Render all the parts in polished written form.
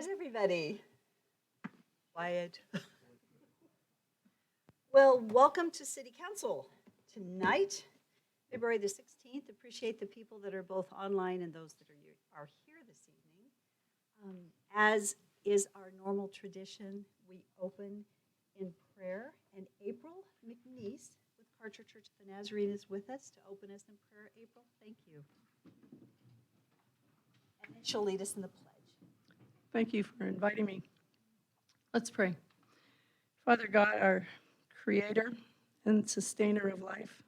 Is everybody? Quiet. Well, welcome to City Council tonight, February the 16th. Appreciate the people that are both online and those that are here this evening. As is our normal tradition, we open in prayer, and April McNeese with Karcher Church of the Nazarene is with us to open us in prayer. April, thank you. And then she'll lead us in the pledge. Thank you for inviting me. Let's pray. Father God, our creator and sustainer of life,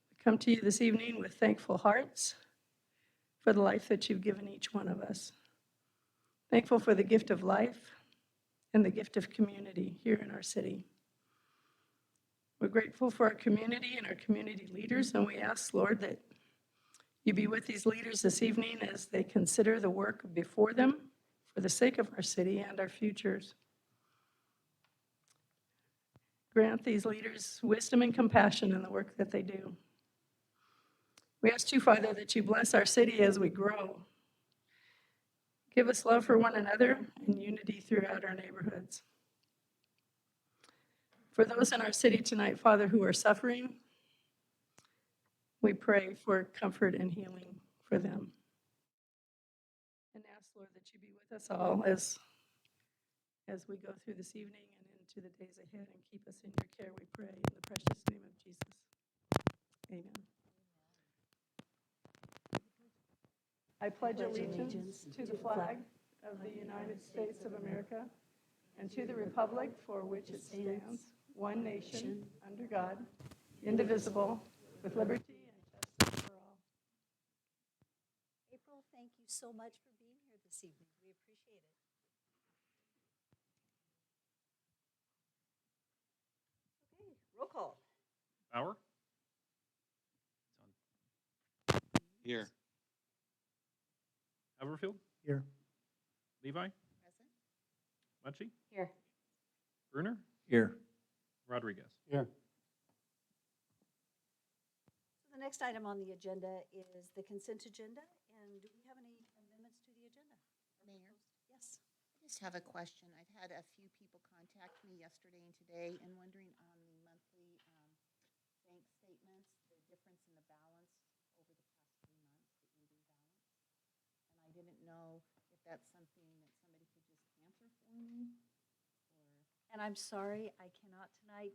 we come to you this evening with thankful hearts for the life that you've given each one of us. Thankful for the gift of life and the gift of community here in our city. We're grateful for our community and our community leaders, and we ask, Lord, that you be with these leaders this evening as they consider the work before them for the sake of our city and our futures. Grant these leaders wisdom and compassion in the work that they do. We ask you, Father, that you bless our city as we grow. Give us love for one another and unity throughout our neighborhoods. For those in our city tonight, Father, who are suffering, we pray for comfort and healing for them. And ask, Lord, that you be with us all as we go through this evening and into the days ahead, and keep us in your care, we pray, in the precious name of Jesus. Amen. I pledge allegiance to the flag of the United States of America and to the republic for which it stands, one nation, under God, indivisible, with liberty and justice for all. April, thank you so much for being here this evening. We appreciate it. Okay, roll call. Bauer? Here. Everfield? Here. Levi? Present. Munchy? Here. Bruner? Here. Rodriguez? Here. So the next item on the agenda is the consent agenda. And do we have any amendments to the agenda? Mayor, Yes. I just have a question. I've had a few people contact me yesterday and today and wondering on the monthly bank statements, the difference in the balance over the past 3 months, the ending balance. And I didn't know if that's something that somebody could just answer for me, or, And I'm sorry, I cannot tonight.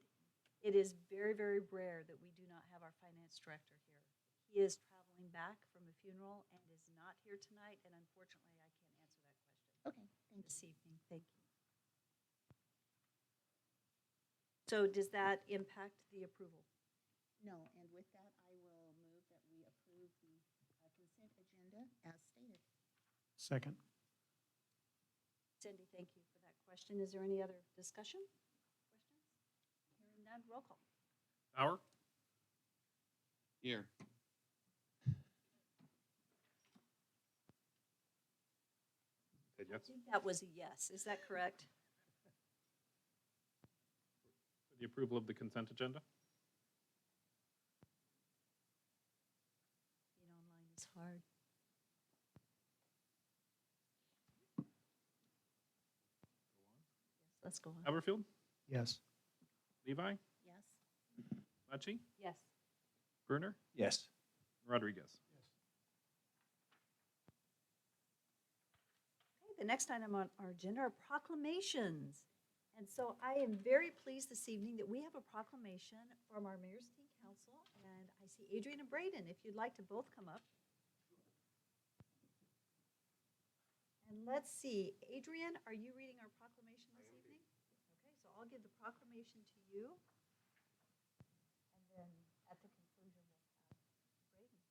It is very, very rare that we do not have our finance director here. He is traveling back from a funeral and is not here tonight, and unfortunately, I can't answer that question okay, thank you. this evening. Thank you. So does that impact the approval? No, and with that, I will move that we approve the consent agenda as stated. Second. Cindy, thank you for that question. Is there any other discussion? Questions? Hearing none, roll call. Bauer? Here. Said I yes. think that was a yes. Is that correct? For the approval of the consent agenda? Being online is hard. Yes, let's go on. Everfield? Yes. Levi? Yes, Munchy? Yes. Bruner? Yes. Rodriguez? Okay, the next item on our agenda are proclamations. And so I am very pleased this evening that we have a proclamation from our Mayor's Teen Council. And I see Adrian and Braden, if you'd like to both come up. And let's see, Adrian, are you reading our proclamation this evening? Okay, so I'll give the proclamation to you. And then at the conclusion, we'll have Braden.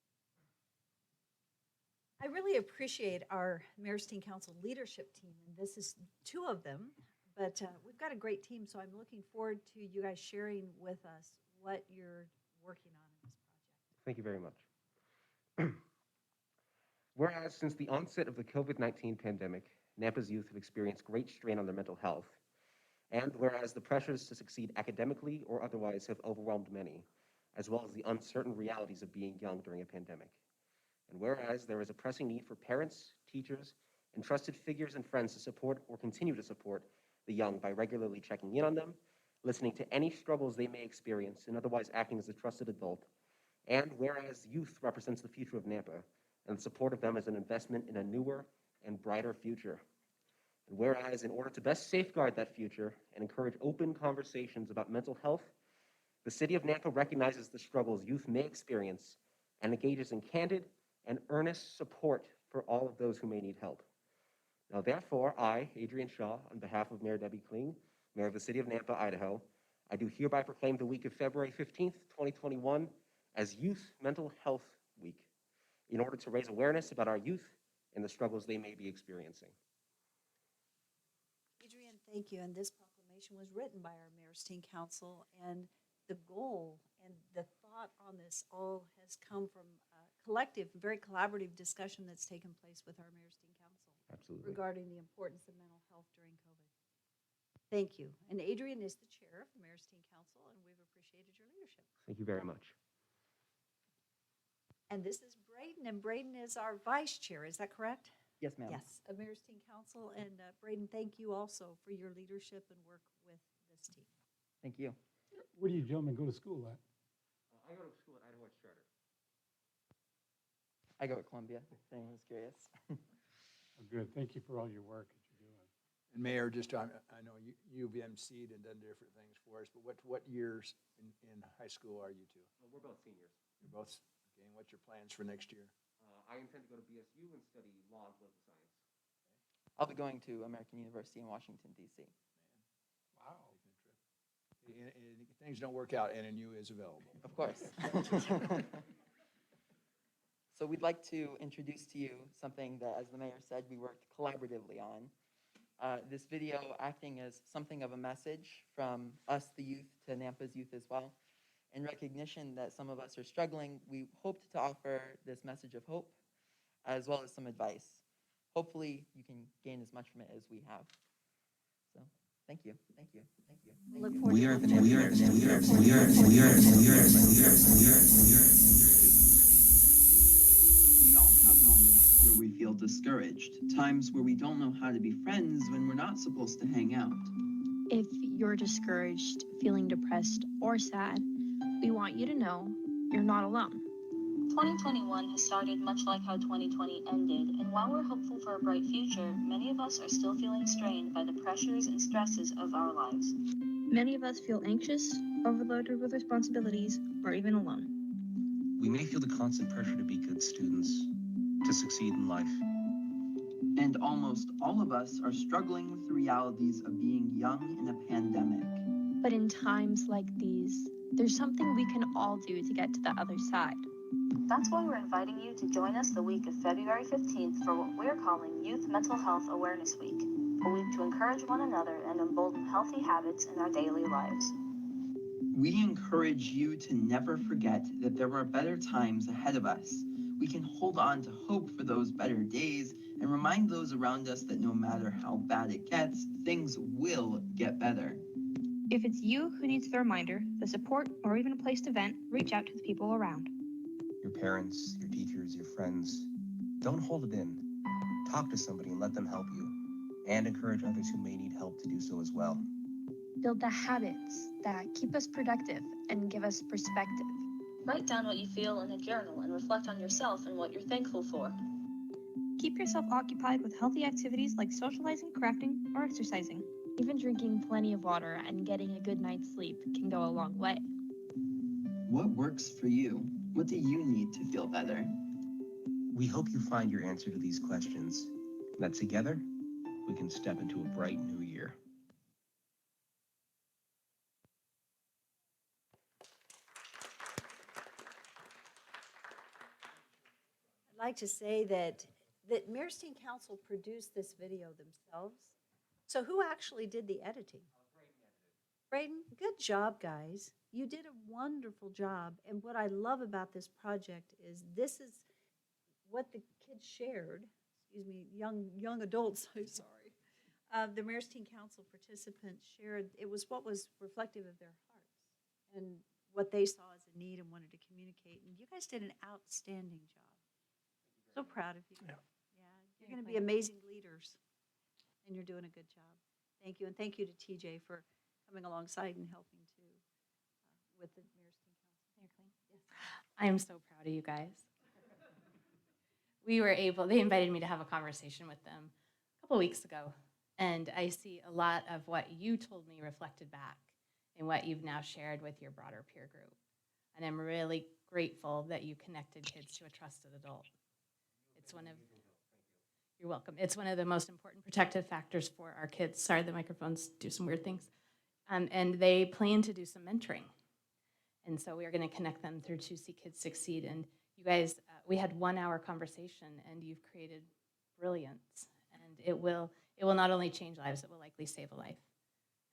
I really appreciate our Mayor's Teen Council leadership team, and this is 2 of them, but we've got a great team, so I'm looking forward to you guys sharing with us what you're working on in this project. Thank you very much. Whereas since the onset of the COVID-19 pandemic, Nampa's youth have experienced great strain on their mental health, and whereas the pressures to succeed academically or otherwise have overwhelmed many, as well as the uncertain realities of being young during a pandemic. And whereas there is a pressing need for parents, teachers, and trusted figures and friends to support or continue to support the young by regularly checking in on them, listening to any struggles they may experience, and otherwise acting as a trusted adult. And whereas youth represents the future of Nampa, and the support of them is an investment in a newer and brighter future. And whereas in order to best safeguard that future and encourage open conversations about mental health, the city of Nampa recognizes the struggles youth may experience and engages in candid and earnest support for all of those who may need help. Now, therefore, I, Adrian Shaw, on behalf of Mayor Debbie Kling, Mayor of the City of Nampa, Idaho, I do hereby proclaim the week of February 15th, 2021 as Youth Mental Health Week in order to raise awareness about our youth and the struggles they may be experiencing. Adrian, thank you. And this proclamation was written by our Mayor's Teen Council, and the goal and the thought on this all has come from a collective, very collaborative discussion that's taken place with our Mayor's Teen Council Absolutely. regarding the importance of mental health during COVID. Thank you. And Adrian is the chair of the Mayor's Teen Council, and we've appreciated your leadership. Thank you very much. And this is Braden, and Braden is our vice chair. Is that correct? Yes, ma'am. Yes, of Mayor's Teen Council. And Braden, thank you also for your leadership and work with this team. Thank you. Where do you gentlemen go to school at? I go to school at Idaho West Charter. I go at Columbia, if anyone's curious. Oh, good. Thank you for all your work that you're doing. And Mayor, just, I know you've emceed and done different things for us, but what years in high school are you two? We're both seniors. You're both, okay, and what's your plans for next year? I intend to go to BSU and study law and political science. I'll be going to American University in Washington, D.C. Wow. And if things don't work out, NNU is available. Of course. So we'd like to introduce to you something that, as the mayor said, we worked collaboratively on. This video acting as something of a message from us, the youth, to Nampa's youth as well. In recognition that some of us are struggling, we hoped to offer this message of hope, as well as some advice. Hopefully, you can gain as much from it as we have. So, thank you, thank you, thank you. We'll thank look you. forward to We all have moments where we feel discouraged, times where we don't know how to be friends when we're not supposed to hang out. If you're discouraged, feeling depressed, or sad, we want you to know you're not alone. 2021 has started much like how 2020 ended, and while we're hopeful for a bright future, many of us are still feeling strained by the pressures and stresses of our lives. Many of us feel anxious, overloaded with responsibilities, or even alone. We may feel the constant pressure to be good students, to succeed in life. And almost all of us are struggling with the realities of being young in a pandemic. But in times like these, there's something we can all do to get to the other side. That's why we're inviting you to join us the week of February 15th for what we're calling Youth Mental Health Awareness Week, a week to encourage one another and embolden healthy habits in our daily lives. We encourage you to never forget that there are better times ahead of us. We can hold on to hope for those better days and remind those around us that no matter how bad it gets, things will get better. If it's you who needs the reminder, the support, or even a place to vent, reach out to the people around. Your parents, your teachers, your friends. Don't hold it in. Talk to somebody and let them help you. And encourage others who may need help to do so as well. Build the habits that keep us productive and give us perspective. Write down what you feel in a journal and reflect on yourself and what you're thankful for. Keep yourself occupied with healthy activities like socializing, crafting, or exercising. Even drinking plenty of water and getting a good night's sleep can go a long way. What works for you? What do you need to feel better? We hope you find your answer to these questions, and that together, we can step into a bright new year. I'd like to say that Mayor's Teen Council produced this video themselves. So who actually did the editing? Braden, good job, guys. You did a wonderful job. And what I love about this project is this is what the kids shared, excuse me, young adults, I'm sorry. The Mayor's Teen Council participants shared, it was what was reflective of their hearts and what they saw as a need and wanted to communicate. And you guys did an outstanding job. So proud of you. Yeah. You're going to be amazing leaders, and you're doing a good job. Thank you, and thank you to TJ for coming alongside and helping too with the Mayor's Teen Council. Mayor Queen? I am so proud of you guys. They invited me to have a conversation with them a couple weeks ago, and I see a lot of what you told me reflected back in what you've now shared with your broader peer group. And I'm really grateful that you connected kids to a trusted adult. You're welcome. It's one of the most important protective factors for our kids. Sorry, the microphones do some weird things. And they plan to do some mentoring. And so we are going to connect them through To See Kids Succeed. And you guys, we had 1 hour conversation, and you've created brilliance. And it will not only change lives, it will likely save a life.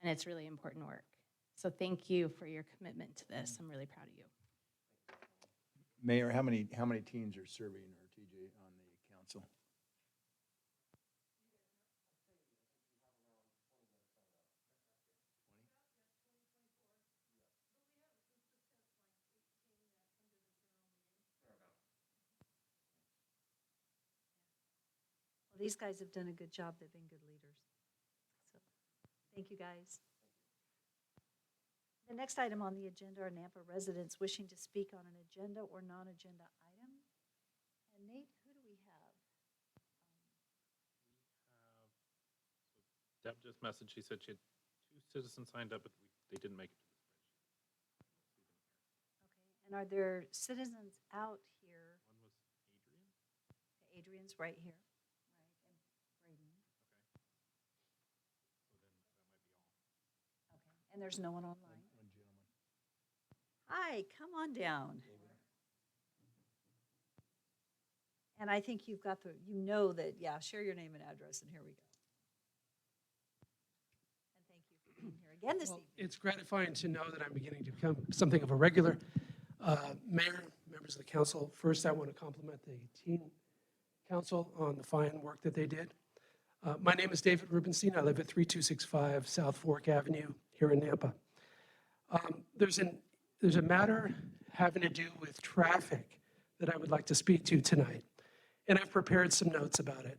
And it's really important work. So thank you for your commitment to this. I'm really proud of you. Mayor, how many teens are serving or TJ on the council? Well, these guys have done a good job. They've been good leaders. So, thank you, guys. The next item on the agenda are Nampa residents wishing to speak on an agenda or non-agenda item. And Nate, who do we have? Deb just messaged, she said she had 2 citizens signed up, but they didn't make it to the spreadsheet. Okay, and are there citizens out here? One was Adrian. Okay, Adrian's right here, right, and Braden. Okay. So then that might be all. Okay, and there's no one online? One gentleman. Hi, come on down. And I think you've got you know that, yeah, share your name and address, and here we go. And thank you for being here again this Well, evening. it's gratifying to know that I'm beginning to become something of a regular. Mayor, members of the council, first I want to compliment the teen council on the fine work that they did. My name is David Rubenstein. I live at 3265 South Fork Avenue here in Nampa. There's a matter having to do with traffic that I would like to speak to tonight, and I've prepared some notes about it.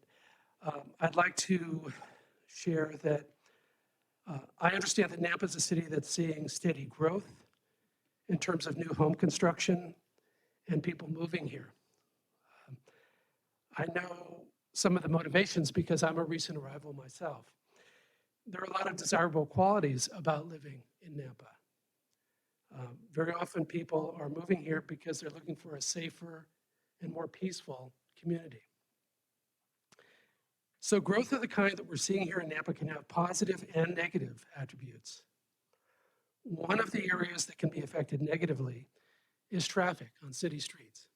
I'd like to share that I understand that Nampa is a city that's seeing steady growth in terms of new home construction and people moving here. I know some of the motivations because I'm a recent arrival myself. There are a lot of desirable qualities about living in Nampa. Very often people are moving here because they're looking for a safer and more peaceful community. So growth of the kind that we're seeing here in Nampa can have positive and negative attributes. One of the areas that can be affected negatively is traffic on city streets.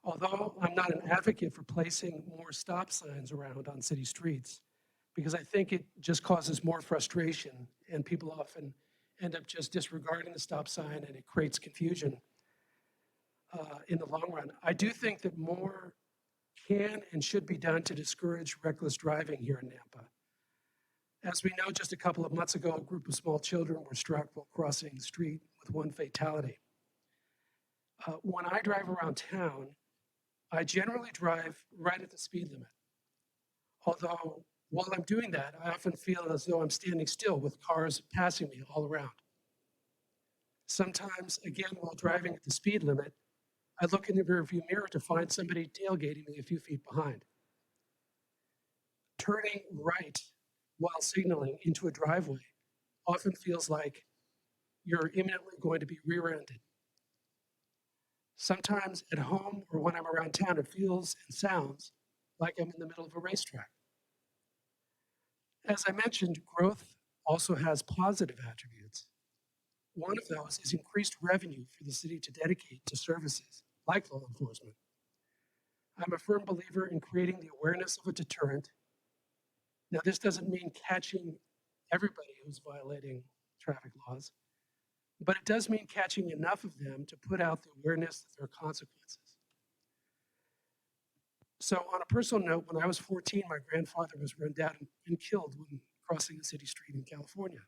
Although I'm not an advocate for placing more stop signs around on city streets, because I think it just causes more frustration and people often end up just disregarding the stop sign and it creates confusion in the long run. I do think that more can and should be done to discourage reckless driving here in Nampa. As we know, just a couple of months ago, a group of small children were struck while crossing the street with one fatality. When I drive around town, I generally drive right at the speed limit. Although, while I'm doing that, I often feel as though I'm standing still with cars passing me all around. Sometimes, again, while driving at the speed limit, I look in the rearview mirror to find somebody tailgating me a few feet behind. Turning right while signaling into a driveway often feels like you're imminently going to be rear-ended. Sometimes at home or when I'm around town, it feels and sounds like I'm in the middle of a racetrack. As I mentioned, growth also has positive attributes. One of those is increased revenue for the city to dedicate to services like law enforcement. I'm a firm believer in creating the awareness of a deterrent. Now, this doesn't mean catching everybody who's violating traffic laws, but it does mean catching enough of them to put out the awareness that there are consequences. So on a personal note, when I was 14, my grandfather was run down and killed when crossing a city street in California.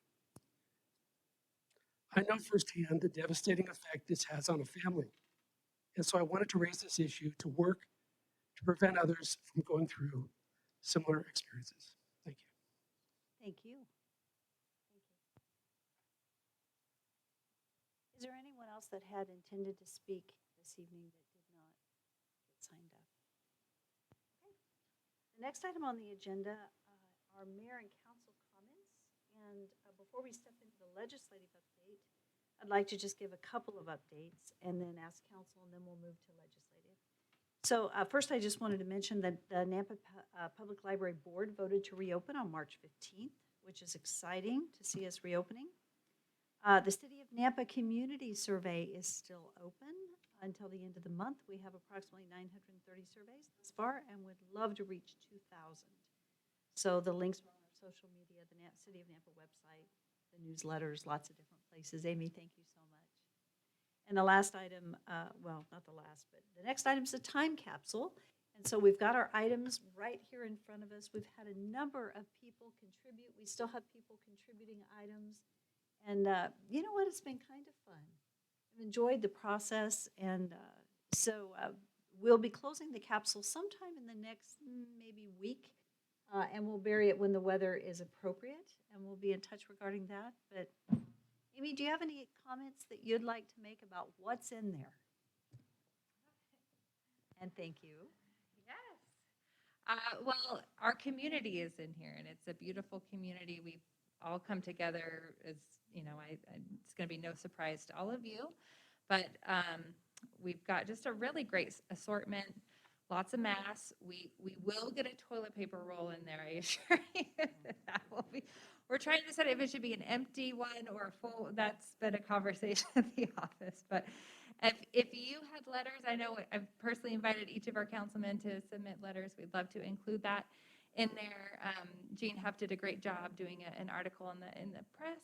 I know firsthand the devastating effect this has on a family. And so I wanted to raise this issue to work to prevent others from going through similar experiences. Thank you. Thank you. Is there anyone else that had intended to speak this evening that did not get signed up? Okay. The next item on the agenda are mayor and council comments. And before we step into the legislative update, I'd like to just give a couple of updates and then ask council, and then we'll move to legislative. So first, I just wanted to mention that the Nampa Public Library Board voted to reopen on March 15th, which is exciting to see us reopening. The City of Nampa Community Survey is still open until the end of the month. We have approximately 930 surveys thus far and would love to reach 2,000. So the links are on our social media, the City of Nampa website, the newsletters, lots of different places. Amy, thank you so much. And the last item, well, not the last, but the next item is a time capsule. And so we've got our items right here in front of us. We've had a number of people contribute. We still have people contributing items. And you know what? It's been kind of fun. I've enjoyed the process. And so we'll be closing the capsule sometime in the next maybe week. And we'll bury it when the weather is appropriate. And we'll be in touch regarding that. But Amy, do you have any comments that you'd like to make about what's in there? And thank you. Yes. Well, our community is in here, and it's a beautiful community. We've all come together as, you know, it's going to be no surprise to all of you, but we've got just a really great assortment, lots of masks. We will get a toilet paper roll in there, I assure you. That will be. We're trying to decide if it should be an empty one or a full. That's been a conversation at the office. But if you have letters, I know I've personally invited each of our councilmen to submit letters. We'd love to include that in there. Gene Huff did a great job doing an article in the press.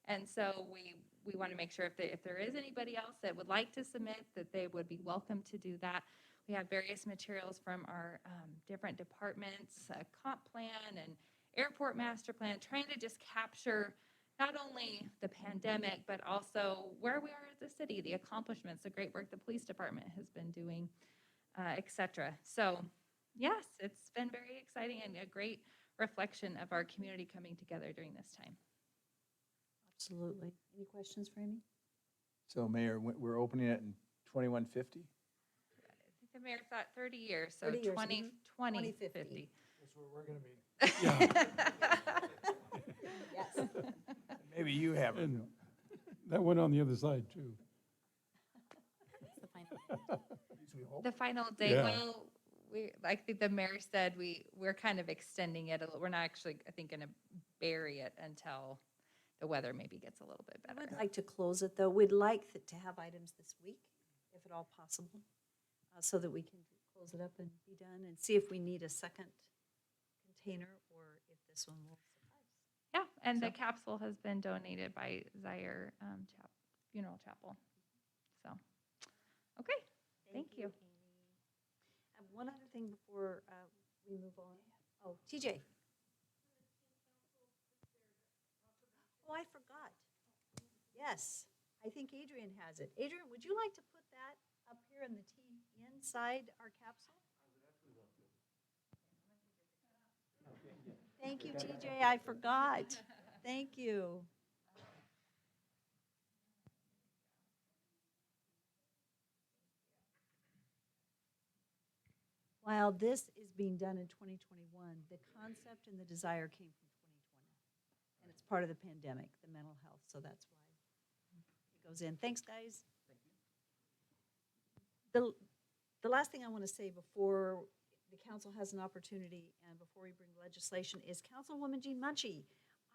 And so we want to make sure if there is anybody else that would like to submit, that they would be welcome to do that. We have various materials from our different departments, comp plan and airport master plan, trying to just capture not only the pandemic, but also where we are as a city, the accomplishments, the great work the police department has been doing, et cetera. So yes, it's been very exciting and a great reflection of our community coming together during this time. Absolutely. Any questions for Amy? So Mayor, we're opening it in 2150? I think the mayor thought 30 years, so 30 years, 2050. That's where we're going to be. Yes. Maybe you have it. And that went on the other side, too. The final day, Yeah. well, I think the mayor said we're kind of extending it a little. We're not actually, I think, going to bury it until the weather maybe gets a little bit I better. would like to close it, though. We'd like to have items this week, if at all possible, so that we can close it up and be done and see if we need a second container or if this one will suffice. Yeah, and the So- capsule has been donated by Zaire Funeral Chapel. So, okay, thank you. Amy. One other thing before we move on. Oh, TJ. Oh, I forgot. Yes, I think Adrian has it. Adrian, would you like to put that up here in the inside our capsule? Thank you, TJ. I forgot. Thank you. While this is being done in 2021, the concept and the desire came from 2020. And it's part of the pandemic, the mental health, so that's why it goes in. Thanks, guys. The last thing I want to say before the council has an opportunity and before we bring legislation is Councilwoman Jean Munchie,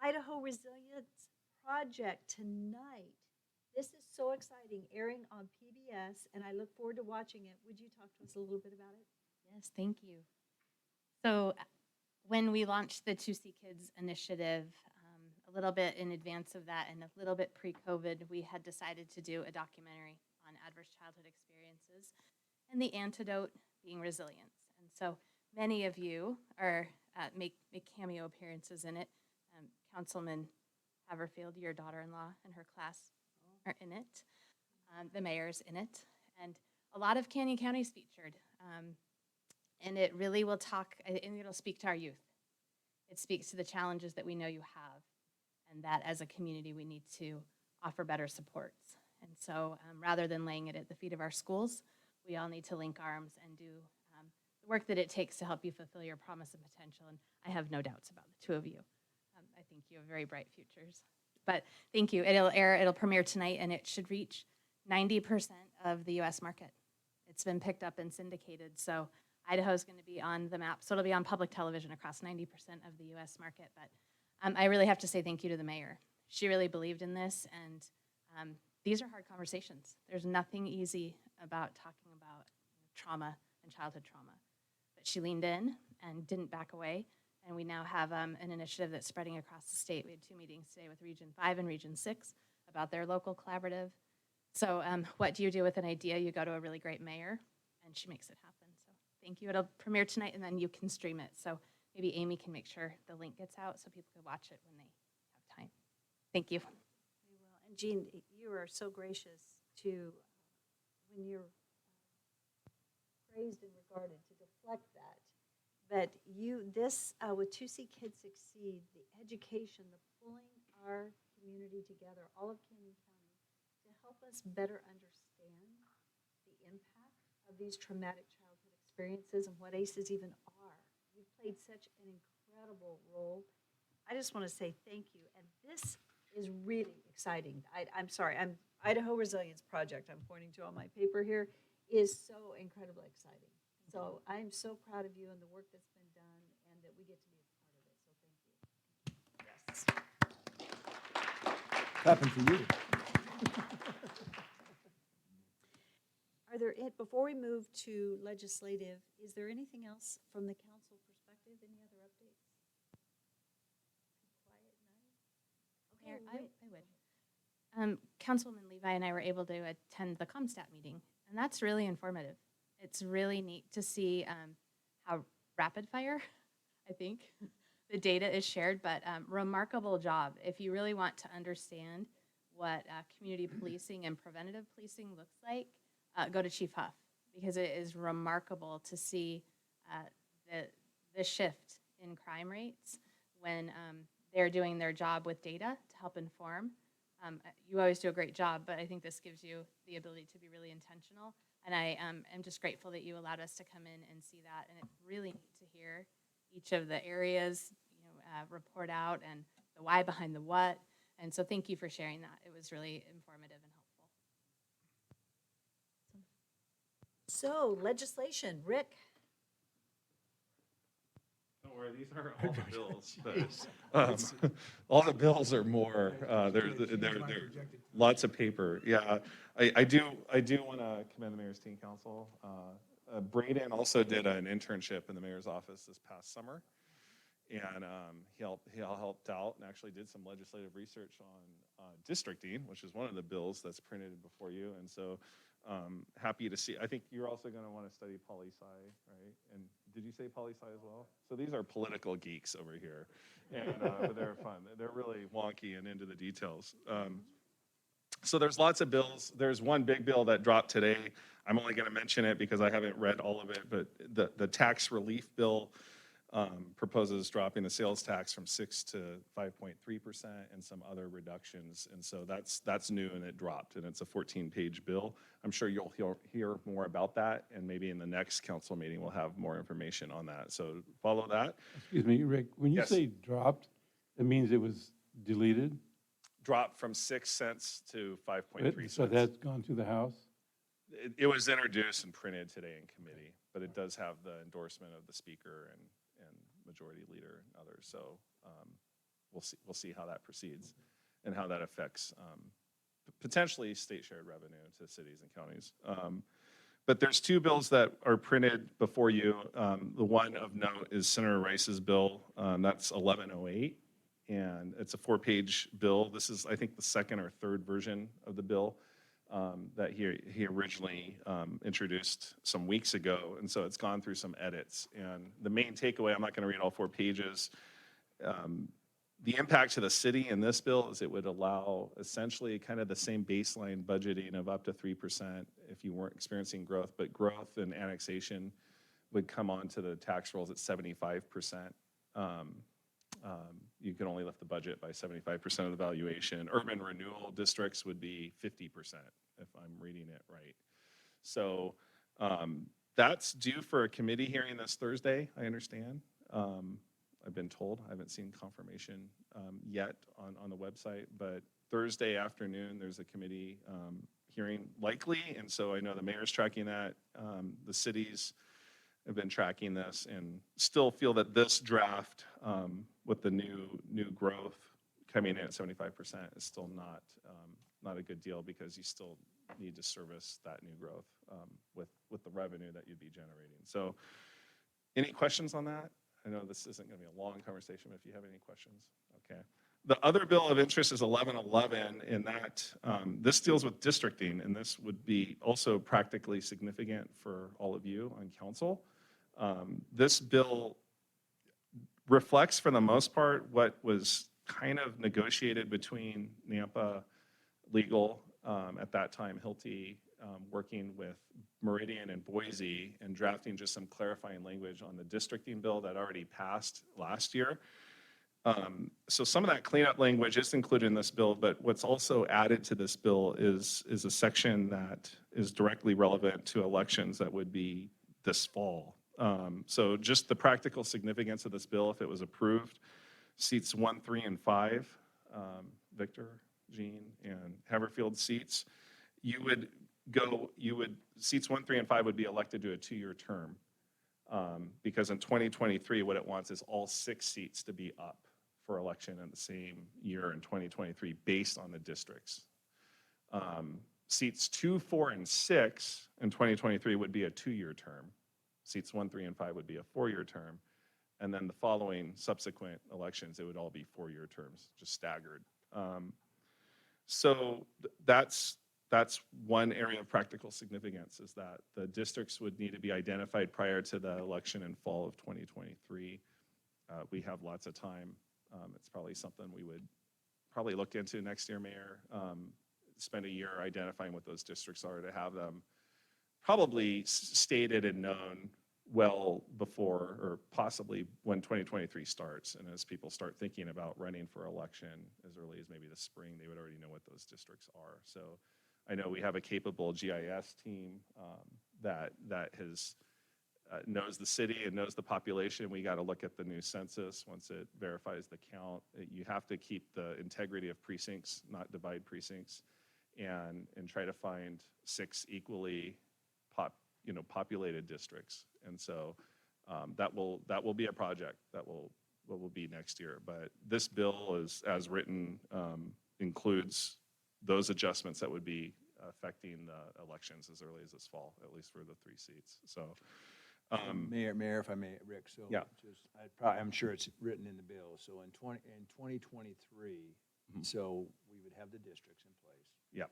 Idaho Resilience Project tonight. This is so exciting, airing on PBS, and I look forward to watching it. Would you talk to us a little bit about it? Yes, thank you. So when we launched the 2C Kids initiative, a little bit in advance of that and a little bit pre-COVID, we had decided to do a documentary on adverse childhood experiences and the antidote being resilience. And so many of you are make cameo appearances in it. Councilman Haverfield, your daughter-in-law, and her class are in it. The mayor's in it. And a lot of Canyon County's featured. And it really will talk, and it'll speak to our youth. It speaks to the challenges that we know you have, and that as a community, we need to offer better supports. And so rather than laying it at the feet of our schools, we all need to link arms and do the work that it takes to help you fulfill your promise and potential. And I have no doubts about the two of you. I think you have very bright futures. But thank you. It'll premiere tonight, and it should reach 90% of the US market. It's been picked up and syndicated. So Idaho is going to be on the map. So it'll be on public television across 90% of the US market. But I really have to say thank you to the mayor. She really believed in this, and these are hard conversations. There's nothing easy about talking about trauma and childhood trauma. But she leaned in and didn't back away. And we now have an initiative that's spreading across the state. We had 2 meetings today with Region 5 and Region 6 about their local collaborative. So what do you do with an idea? You go to a really great mayor, and she makes it happen. So thank you. It'll premiere tonight, and then you can stream it. So maybe Amy can make sure the link gets out so people can watch it when they have time. Thank you. We will. And Jean, you are so gracious to, when you're praised and regarded, to deflect that. But this, with 2C Kids Succeed, the education, the pulling our community together, all of Canyon County, to help us better understand the impact of these traumatic childhood experiences and what ACEs even are. You've played such an incredible role. I just want to say thank you. And this is really exciting. I'm sorry, Idaho Resilience Project, I'm pointing to on my paper here, is so incredibly exciting. So I'm so proud of you and the work that's been done, and that we get to be a part of it. So thank you. Yes. Happened for you. Are there, before we move to legislative, is there anything else from the council perspective? Any other updates? Quiet night? Mayor, I would. Councilwoman Levi and I were able to attend the ComStat meeting, and that's really informative. It's really neat to see how rapid fire, I think, the data is shared, but remarkable job. If you really want to understand what community policing and preventative policing looks like, go to Chief Huff, because it is remarkable to see the shift in crime rates when they're doing their job with data to help inform. You always do a great job, but I think this gives you the ability to be really intentional. And I am just grateful that you allowed us to come in and see that. And it's really neat to hear each of the areas, report out, and the why behind the what. And so thank you for sharing that. It was really informative and helpful. So legislation, Rick. Don't worry, these are all the bills. But, all the bills are more. They're lots of paper. Yeah, I do want to commend the Mayor's Teen Council. Braden also did an internship in the mayor's office this past summer, and he helped out and actually did some legislative research on districting, which is one of the bills that's printed before you. And so happy to see. I think you're also going to want to study poli-sci, right? And did you say poli-sci as well? So these are political geeks over here, and but they're fun. They're really wonky and into the details. So there's lots of bills. There's one big bill that dropped today. I'm only going to mention it because I haven't read all of it, but the tax relief bill proposes dropping the sales tax from 6 to 5.3% and some other reductions. And so that's new, and it dropped, and it's a 14-page bill. I'm sure you'll hear more about that, and maybe in the next council meeting we'll have more information on that. So follow that. Excuse me, Rick, when you Yes. say dropped, it means it was deleted? Dropped from 6 cents to 5.3 cents. So that's gone to the House? It was introduced and printed today in committee, but it does have the endorsement of the speaker and majority leader and others. So we'll see how that proceeds and how that affects potentially state shared revenue to cities and counties. But there's 2 bills that are printed before you. The one of note is Senator Rice's bill. That's 1108, and it's a 4-page bill. This is, I think, the second or third version of the bill that he originally introduced some weeks ago, and so it's gone through some edits. And the main takeaway, I'm not going to read all 4 pages, the impact to the city in this bill is it would allow essentially kind of the same baseline budgeting of up to 3% if you weren't experiencing growth, but growth and annexation would come onto the tax rolls at 75%. You can only lift the budget by 75% of the valuation. Urban renewal districts would be 50%, if I'm reading it right. So that's due for a committee hearing this Thursday, I understand. I've been told, I haven't seen confirmation yet on the website, but Thursday afternoon, there's a committee hearing likely, and so I know the mayor's tracking that. The cities have been tracking this and still feel that this draft with the new growth coming in at 75% is still not a good deal, because you still need to service that new growth with the revenue that you'd be generating. So any questions on that? I know this isn't going to be a long conversation, but if you have any questions, okay. The other bill of interest is 1111, and that this deals with districting, and this would be also practically significant for all of you on council. This bill reflects, for the most part, what was kind of negotiated between Nampa Legal, at that time Hilti, working with Meridian and Boise, and drafting just some clarifying language on the districting bill that already passed last year. So some of that cleanup language is included in this bill, but what's also added to this bill is a section that is directly relevant to elections that would be this fall. So just the practical significance of this bill, if it was approved, seats 1, 3, and 5, Victor, Jean, and Haverfield seats, seats 1, 3, and 5 would be elected to a 2-year term. Because in 2023, what it wants is all 6 seats to be up for election in the same year in 2023, based on the districts. Seats 2, 4, and 6 in 2023 would be a 2-year term. Seats 1, 3, and 5 would be a 4-year term. And then the following subsequent elections, it would all be 4-year terms, just staggered. So that's one area of practical significance, is that the districts would need to be identified prior to the election in fall of 2023. We have lots of time. It's probably something we would probably look into next year, Mayor. Spend a year identifying what those districts are, to have them probably stated and known well before, or possibly when 2023 starts. And as people start thinking about running for election as early as maybe the spring, they would already know what those districts are. So I know we have a capable GIS team that has knows the city and knows the population. We got to look at the new census once it verifies the count. You have to keep the integrity of precincts, not divide precincts, and try to find 6 equally populated districts. And so that will be a project that will be next year. But this bill is, as written, includes those adjustments that would be affecting the elections as early as this fall, at least for the 3 seats. So, Mayor, if I may, Rick. So yeah, I'm sure it's written in the bill. So in 2023, so we would have the districts in place. Yeah.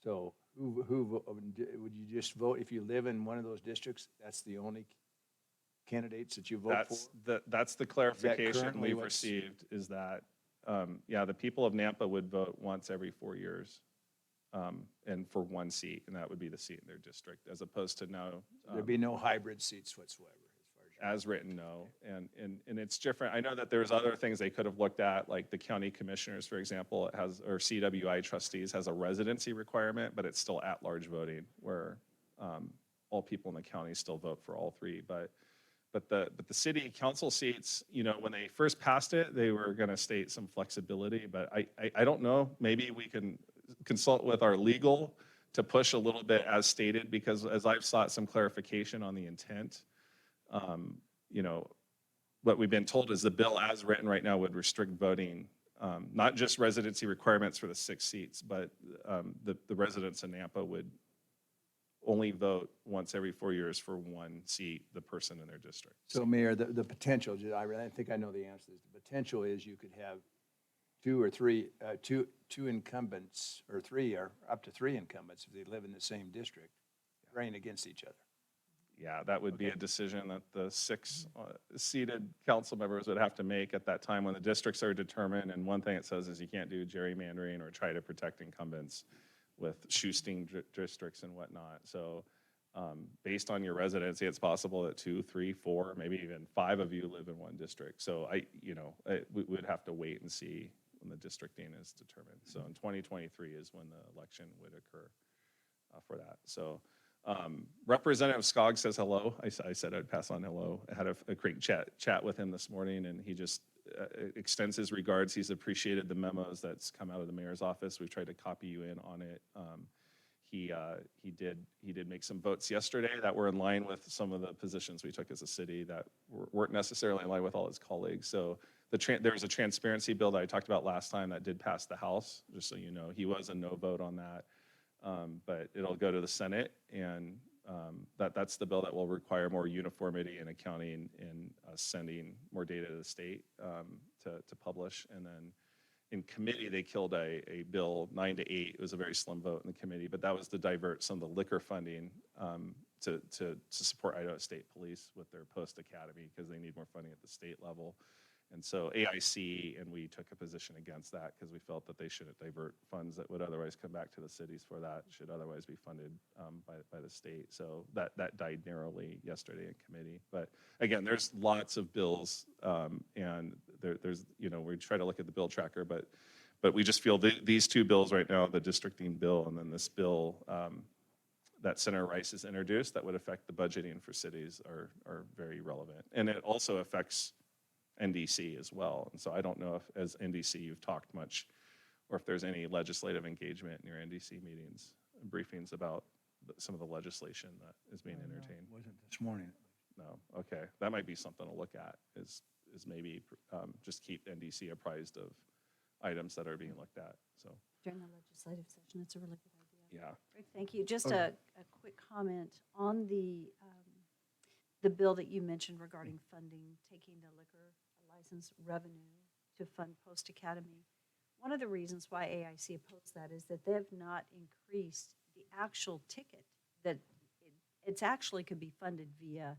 So who would you just vote if you live in one of those districts? That's the only candidates that you vote for? That's the clarification we've received, is that, the people of Nampa would vote once every 4 years, and for 1 seat, and that would be the seat in their district, as opposed to now. There'd be no hybrid seats whatsoever. As written, no. And it's different. I know that there's other things they could have looked at, like the county commissioners, for example, or CWI trustees has a residency requirement, but it's still at-large voting, where all people in the county still vote for all 3. But the city council seats, when they first passed it, they were going to state some flexibility, but I don't know. Maybe we can consult with our legal to push a little bit as stated, because as I've sought some clarification on the intent, what we've been told is the bill as written right now would restrict voting, not just residency requirements for the 6 seats, but the residents in Nampa would only vote once every 4 years for 1 seat, the person in their district. So Mayor, the potential, I think I know the answer to this. The potential is you could have 2 or 3, two incumbents, or 3, or up to 3 incumbents if they live in the same district, running against each other. Yeah, that would be a decision that the 6 seated council members would have to make at that time when the districts are determined. And one thing it says is you can't do gerrymandering or try to protect incumbents with shoestring districts and whatnot. So Based on your residency, it's possible that 2, 3, 4, maybe even 5 of you live in one district. So we would have to wait and see when the districting is determined. So in 2023 is when the election would occur for that. So Representative Skog says hello. I said I'd pass on hello. I had a quick chat with him this morning, and he just extends his regards. He's appreciated the memos that's come out of the mayor's office. We've tried to copy you in on it. He did make some votes yesterday that were in line with some of the positions we took as a city that weren't necessarily in line with all his colleagues. So there was a transparency bill that I talked about last time that did pass the House, just so you know. He was a no vote on that, but it'll go to the Senate, and that's the bill that will require more uniformity in accounting and sending more data to the state to publish. And then in committee, they killed a bill 9-8. It was a very slim vote in the committee, but that was to divert some of the liquor funding to support Idaho State Police with their post academy, because they need more funding at the state level. And so AIC and we took a position against that, because we felt that they shouldn't divert funds that would otherwise come back to the cities for that, should otherwise be funded by the state. So that died narrowly yesterday in committee. But again, there's lots of bills, and there's we try to look at the bill tracker, but we just feel these 2 bills right now, the districting bill and then this bill that Senator Rice has introduced that would affect the budgeting for cities are very relevant. And it also affects NDC as well. And so I don't know if as NDC you've talked much, or if there's any legislative engagement in your NDC meetings and briefings about some of the legislation that is being entertained. Wasn't this morning. No, okay. That might be something to look at, is maybe just keep NDC apprised of items that are being looked at, so. During the legislative session, it's a really good idea. Yeah. Great, thank you. Just a quick comment on the bill that you mentioned regarding funding, taking the liquor license revenue to fund Post Academy. One of the reasons why AIC opposed that is that they have not increased the actual ticket, that it's actually could be funded via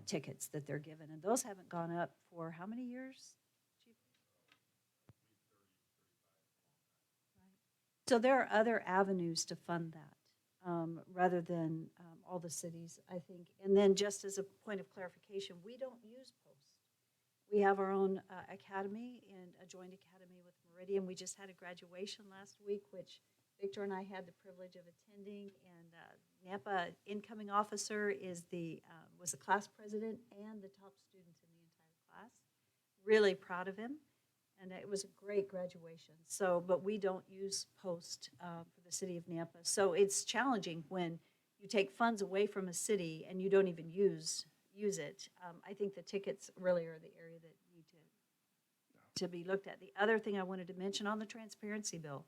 tickets that they're given, and those haven't gone up for how many years, Chief? So there are other avenues to fund that, rather than all the cities, I think. And then just as a point of clarification, we don't use Post. We have our own academy, and a joint academy with Meridian. We just had a graduation last week, which Victor and I had the privilege of attending, and Nampa incoming officer was the class president and the top student in the entire class. Really proud of him, and it was a great graduation. So, but we don't use Post for the city of Nampa. So it's challenging when you take funds away from a city and you don't even use it. I think the tickets really are the area that need to be looked at. The other thing I wanted to mention on the transparency bill,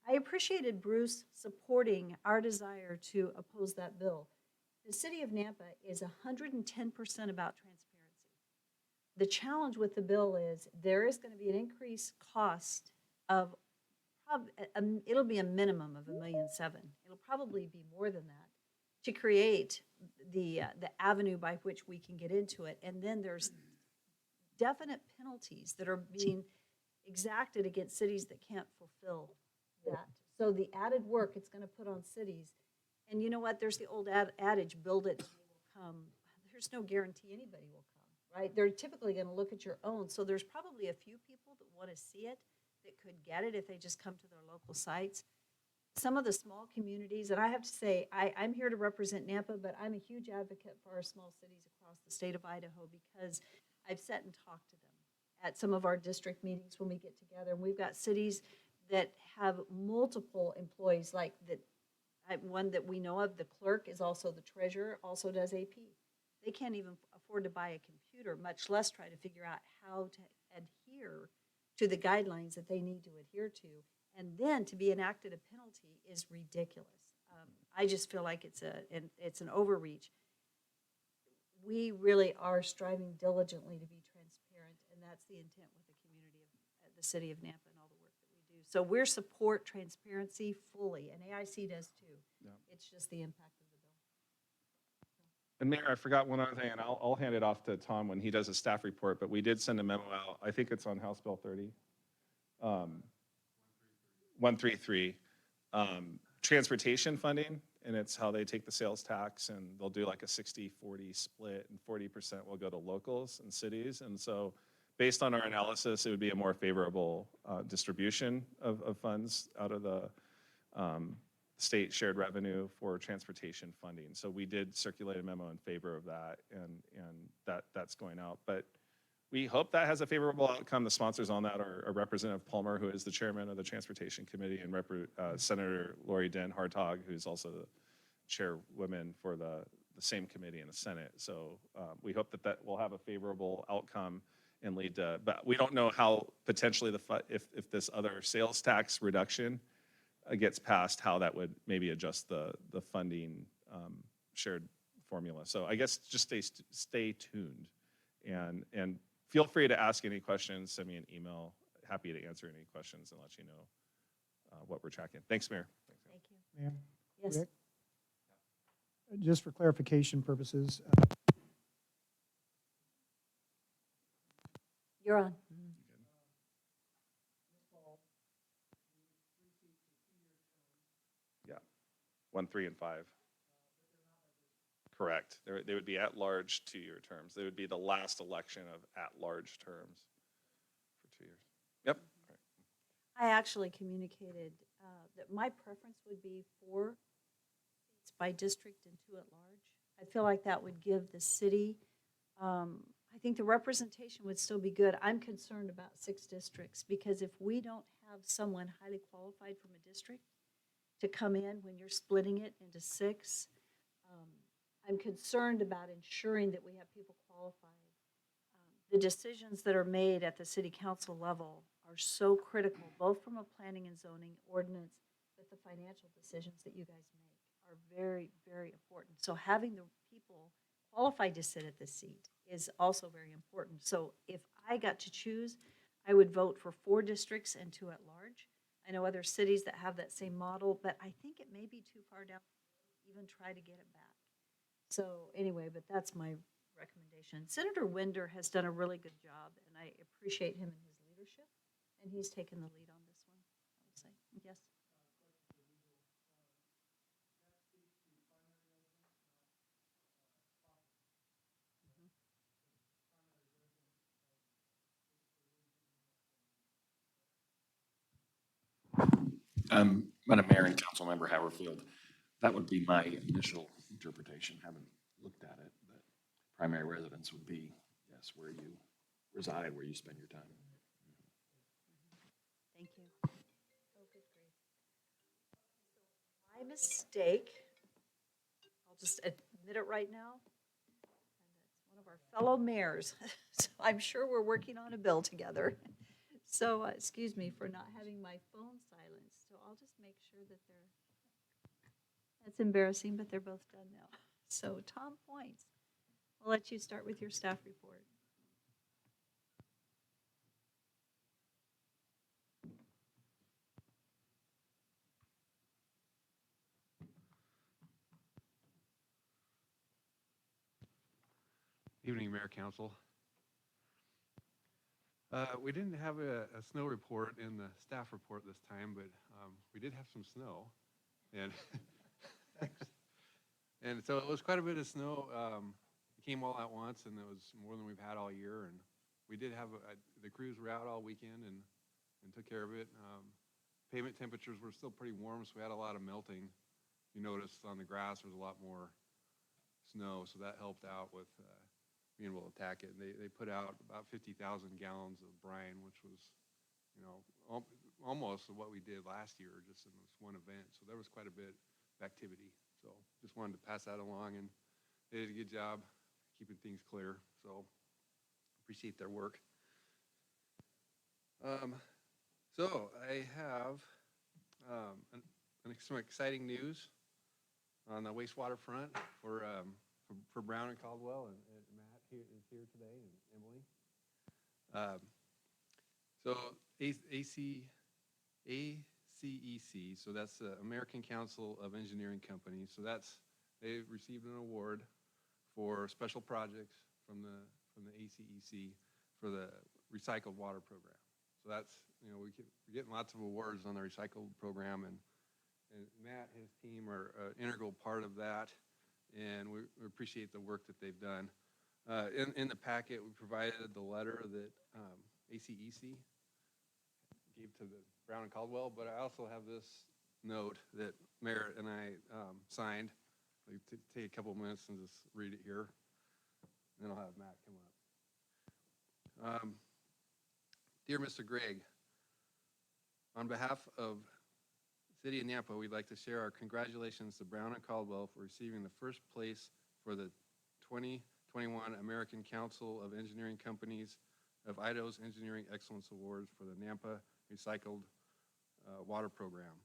I appreciated Bruce supporting our desire to oppose that bill. The city of Nampa is 110% about transparency. The challenge with the bill is there is going to be an increased cost of, it'll be a minimum of $1.7 million. It'll probably be more than that to create the avenue by which we can get into it. And then there's definite penalties that are being exacted against cities that can't fulfill that. So the added work it's going to put on cities, and you know what, there's the old adage, build it and they will come. There's no guarantee anybody will come, right? They're typically going to look at your own. So there's probably a few people that want to see it that could get it if they just come to their local sites. Some of the small communities, and I have to say, I'm here to represent Nampa, but I'm a huge advocate for our small cities across the state of Idaho, because I've sat and talked to them at some of our district meetings when we get together. And we've got cities that have multiple employees, like that. One that we know of, the clerk is also the treasurer, also does AP. They can't even afford to buy a computer, much less try to figure out how to adhere to the guidelines that they need to adhere to. And then to be enacted a penalty is ridiculous. I just feel like it's an overreach. We really are striving diligently to be transparent, and that's the intent with the community of the city of Nampa and all the work that we do. So we support transparency fully, and AIC does too. Yeah. It's just the impact of the bill. And Mayor, I forgot one other thing, and I'll hand it off to Tom when he does a staff report, but we did send a memo out. I think it's on House Bill 30. 133, transportation funding, and it's how they take the sales tax, and they'll do like a 60-40 split, and 40% will go to locals and cities. And so based on our analysis, it would be a more favorable distribution of funds out of the state shared revenue for transportation funding. So we did circulate a memo in favor of that, and that's going out. But we hope that has a favorable outcome. The sponsors on that are Representative Palmer, who is the chairman of the Transportation Committee, and Senator Lori Den Hartog, who's also the chairwoman for the same committee in the Senate. So we hope that will have a favorable outcome and lead to, but we don't know how potentially if this other sales tax reduction gets passed, how that would maybe adjust the funding shared formula. So I guess just stay tuned, and feel free to ask any questions, send me an email. Happy to answer any questions and let you know what we're tracking. Thanks, Mayor. Thank you. Mayor? Yes. Rick? Just for clarification purposes, You're on. 1, 3, and 5. Correct. They would be at-large 2-year terms. They would be the last election of at-large terms for 2 years. Yep. I actually communicated that my preference would be 4 seats by district and 2 at large. I feel like that would give the city, I think the representation would still be good. I'm concerned about 6 districts, because if we don't have someone highly qualified from a district to come in when you're splitting it into 6, I'm concerned about ensuring that we have people qualified. The decisions that are made at the city council level are so critical, both from a planning and zoning ordinance, but the financial decisions that you guys make are very, very important. So having the people qualified to sit at this seat is also very important. So if I got to choose, I would vote for 4 districts and 2 at large. I know other cities that have that same model, but I think it may be too far down to even try to get it back. So anyway, but that's my recommendation. Senator Winder has done a really good job, and I appreciate him and his leadership, and he's taken the lead on this one, I would say. Yes? Madam Mayor and Councilmember Haverfield, that would be my initial interpretation. Haven't looked at it, but primary residence would be, yes, where you reside, where you spend your time. Thank you. Oh, good grief. My mistake, I'll just admit it right now, and it's one of our fellow mayors. So I'm sure we're working on a bill together. So excuse me for not having my phone silenced. So I'll just make sure that that's embarrassing, but they're both done now. So Tom Points, I'll let you start with your staff report. Evening, Mayor, Council. We didn't have a snow report in the staff report this time, but we did have some snow, and and so it was quite a bit of snow. It came all at once, and it was more than we've had all year. And we did have the crews were out all weekend and took care of it. Pavement temperatures were still pretty warm, so we had a lot of melting. You noticed on the grass there was a lot more snow, so that helped out with being able to attack it. And they put out about 50,000 gallons of brine, which was, you know, almost what we did last year just in this one event. So there was quite a bit of activity. So just wanted to pass that along, and they did a good job keeping things clear. So appreciate their work. So I have some exciting news on the wastewater front for Brown and Caldwell, and Matt is here today, and Emily. So ACEC, so that's the American Council of Engineering Companies. So they received an award for special projects from the ACEC for the recycled water program. So that's, you know, we're getting lots of awards on the recycled program, and and Matt, his team are an integral part of that, and we appreciate the work that they've done. In the packet, we provided the letter that ACEC gave to the Brown and Caldwell, but I also have this note that Mayor and I signed. Like, take a couple of minutes and just read it here, and then I'll have Matt come up. Dear Mr. Gregg, on behalf of City of Nampa, we'd like to share our congratulations to Brown and Caldwell for receiving the first place for the 2021 American Council of Engineering Companies of Idaho's Engineering Excellence Awards for the Nampa Recycled Water Program.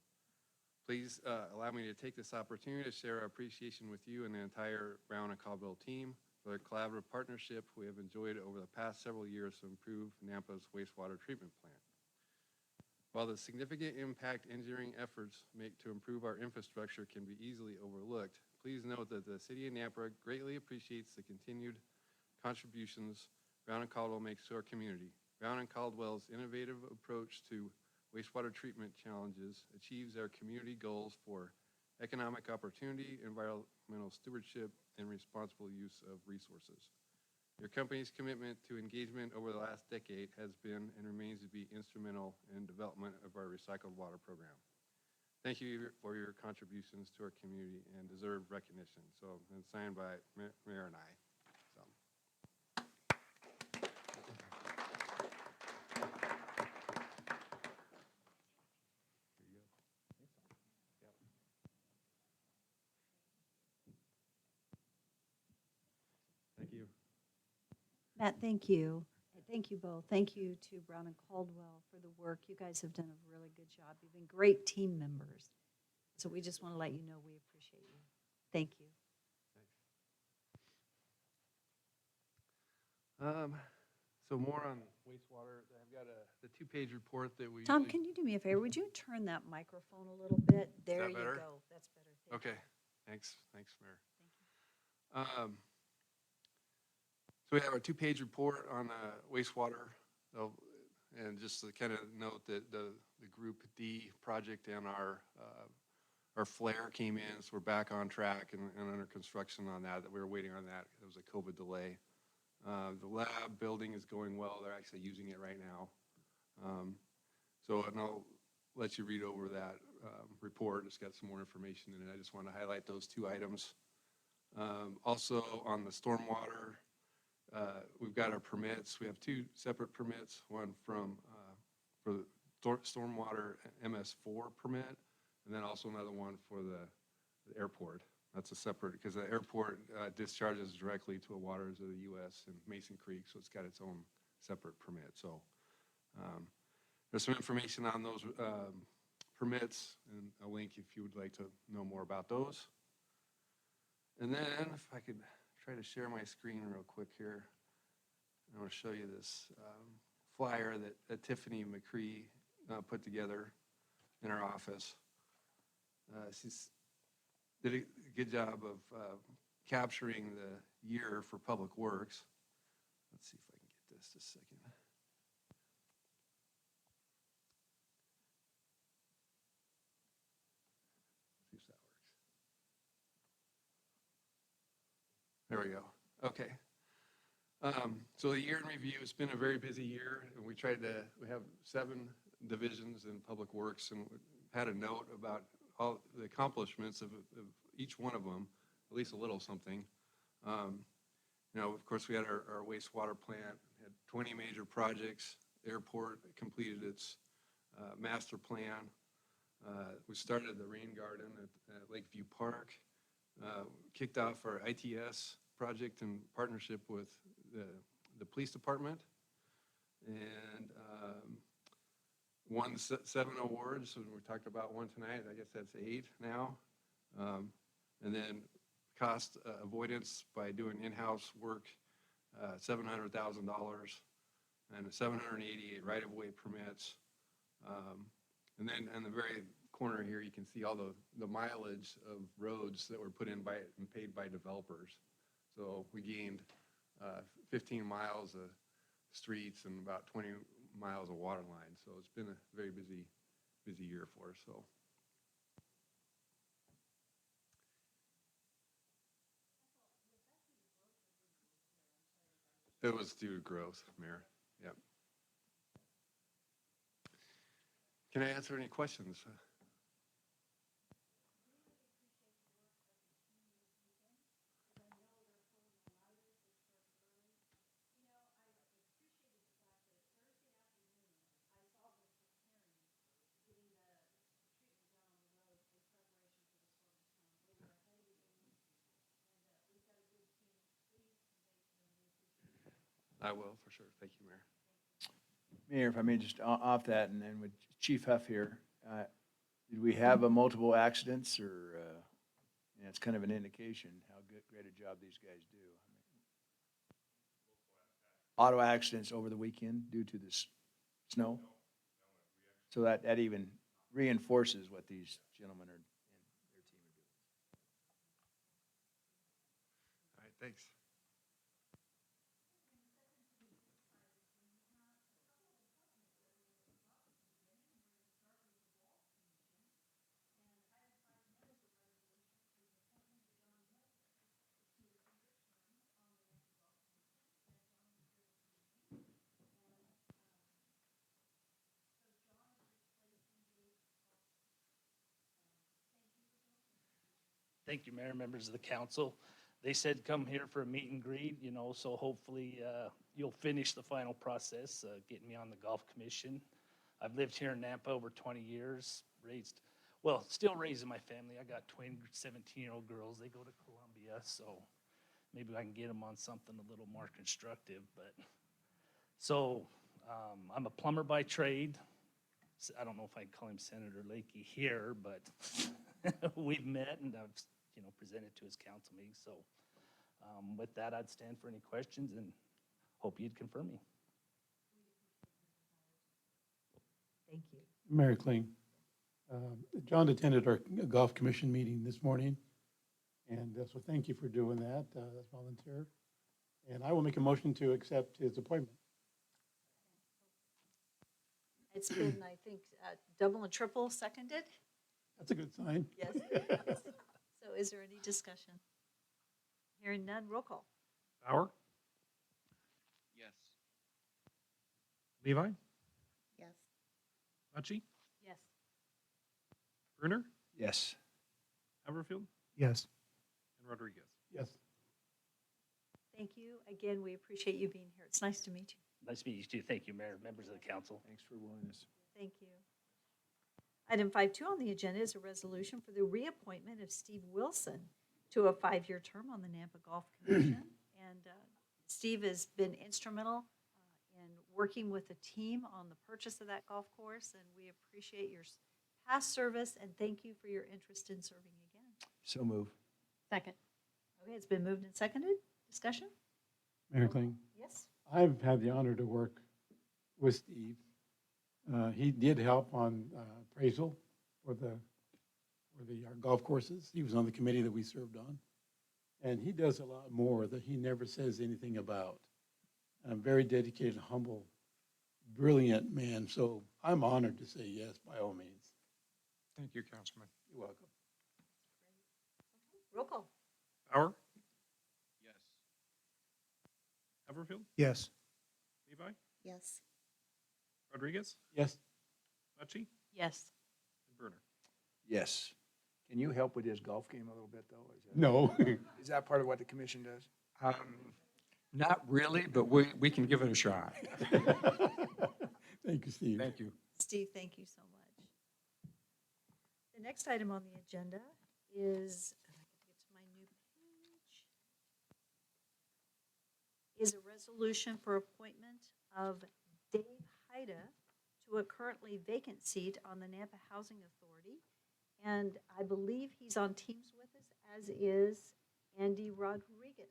Please allow me to take this opportunity to share our appreciation with you and the entire Brown and Caldwell team for the collaborative partnership we have enjoyed over the past several years to improve Nampa's wastewater treatment plant. While the significant impact engineering efforts make to improve our infrastructure can be easily overlooked, please note that the City of Nampa greatly appreciates the continued contributions Brown and Caldwell makes to our community. Brown and Caldwell's innovative approach to wastewater treatment challenges achieves our community goals for economic opportunity, environmental stewardship, and responsible use of resources. Your company's commitment to engagement over the last decade has been and remains to be instrumental in development of our recycled water program. Thank you for your contributions to our community and deserve recognition. So it's signed by Mayor and I. So. Thank you. Matt, thank you. Thank you both. Thank you to Brown and Caldwell for the work. You guys have done a really good job. You've been great team members. So we just want to let you know we appreciate you. Thank you. So more on wastewater. I've got the 2-page report that we Tom, usually- can you do me a favor? Would you turn that microphone a little bit? There you better? go. That's better. Thank Okay, thanks, Mayor. So we have our 2-page report on wastewater, and just to kind of note that the Group D project and our flare came in, so we're back on track and under construction on that. We were waiting on that. It was a COVID delay. The lab building is going well. They're actually using it right now. And I'll let you read over that report. It's got some more information in it. I just want to highlight those 2 items. Also on the stormwater, we've got our permits. We have 2 separate permits, one for the stormwater MS4 permit, and then also another one for the airport. That's a separate, because the airport discharges directly to the waters of the U.S. and Mason Creek, so it's got its own separate permit. So there's some information on those permits and a link if you would like to know more about those. And then if I could try to share my screen real quick here. I want to show you this flyer that Tiffany McCree put together in our office. She's did a good job of capturing the year for Public Works. Let's see if I can get this just a second. See if that works. There we go. Okay. So the year in review, it's been a very busy year, and we have 7 divisions in Public Works, and had a note about all the accomplishments of each one of them, at least a little something. Of course, we had our wastewater plant, had 20 major projects. The airport completed its master plan. We started the rain garden at Lakeview Park, kicked off our ITS project in partnership with the police department, and won 7 awards. So we talked about one tonight. I guess that's 8 now. And then cost avoidance by doing in-house work, $700,000, and 788 right-of-way permits. And then on the very corner here, you can see all the mileage of roads that were put in by and paid by developers. So we gained 15 miles of streets and about 20 miles of water lines. So it's been a very busy year for us. So It was due to growth, Mayor. Yep. Can I answer any questions? I will, for sure. Thank you, Mayor. Mayor, if I may just off that, and then with Chief Huff here, did we have a multiple accidents or, yeah, it's kind of an indication how great a job these guys do. Auto accidents over the weekend due to this snow? So that even reinforces what these gentlemen are, and their team are doing. All right, thanks. Thank you, Mayor, members of the council. They said come here for a meet and greet, so hopefully you'll finish the final process, getting me on the golf commission. I've lived here in Nampa over 20 years, still raising my family. I got twin 17-year-old girls. They go to Columbia, so maybe I can get them on something a little more constructive. I'm a plumber by trade. I don't know if I can call him Senator Lakey here, but we've met and I've presented to his council meeting. So with that, I'd stand for any questions and hope you'd confirm me. Thank you. Mayor Kling, John attended our golf commission meeting this morning, and so thank you for doing that. That's volunteer. And I will make a motion to accept his appointment. It's been, I think, double and triple seconded. That's a good sign. Yes. So is there any discussion? Hearing none, roll call. Bauer? Yes. Levi? Yes. Mucci? Yes. Bruner? Yes. Haverfield? Yes. And Rodriguez? Yes. Thank you. Again, we appreciate you being here. It's nice to meet you. Nice to meet you too. Thank you, Mayor, members of the council. Thanks for willingness. Thank you. Item 5.2 on the agenda is a resolution for the reappointment of Steve Wilson to a 5-year term on the Nampa Golf Commission. And Steve has been instrumental in working with the team on the purchase of that golf course, and we appreciate your past service and thank you for your interest in serving again. So move. Second. Okay, it's been moved and seconded. Discussion? Mayor Kling, Yes. I've had the honor to work with Steve. He did help on appraisal for our golf courses. He was on the committee that we served on. And he does a lot more that he never says anything about. A very dedicated, humble, brilliant man. So I'm honored to say yes, by all means. Thank you, Councilman. You're welcome. Roll call. Bauer? Yes. Haverfield? Yes. Levi? Yes. Rodriguez? Yes. Mucci? Yes. And Bruner? Yes. Can you help with his golf game a little bit, though? No. Is that part of what the commission does? Not really, but we can give it a shot. Thank you, Steve. Thank you. Steve, thank you so much. The next item on the agenda is, if I can get to my new page, is a resolution for appointment of Dave Haida to a currently vacant seat on the Nampa Housing Authority. And I believe he's on Teams with us, as is Andy Rodriguez,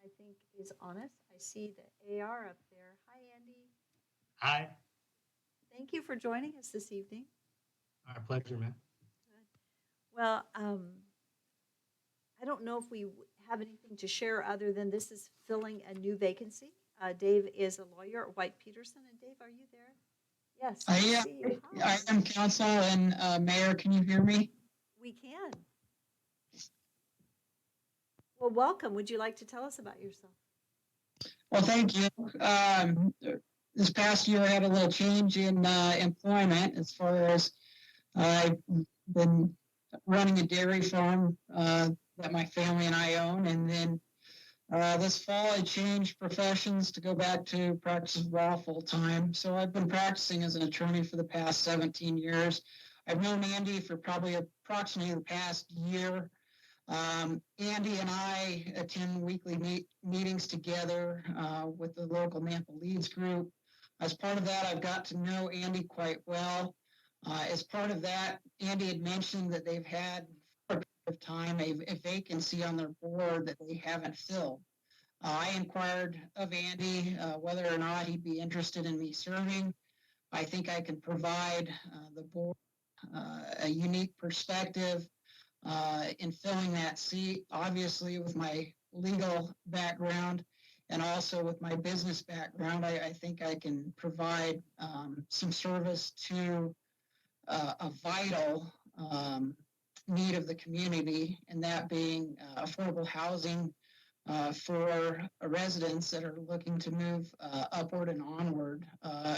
I think is on us. I see the AR up there. Hi, Andy. Hi, Thank you for joining us this evening. our pleasure, man. Well, I don't know if we have anything to share other than this is filling a new vacancy. Dave is a lawyer at White Peterson, and Dave, are you there? Yes. I see you. Hi. am council and mayor. Can you hear me? We can. Well, welcome. Would you like to tell us about yourself? Well, thank you. This past year, I had a little change in employment as far as I've been running a dairy farm that my family and I own. And then this fall, I changed professions to go back to practice law full time. So I've been practicing as an attorney for the past 17 years. I've known Andy for probably approximately the past year. Andy and I attend weekly meetings together with the local Nampa Leads group. As part of that, I've got to know Andy quite well. As part of that, Andy had mentioned that they've had for a period of time a vacancy on their board that they haven't filled. I inquired of Andy whether or not he'd be interested in me serving. I think I can provide the board a unique perspective in filling that seat, obviously with my legal background and also with my business background. I think I can provide some service to a vital need of the community, and that being affordable housing for residents that are looking to move upward and onward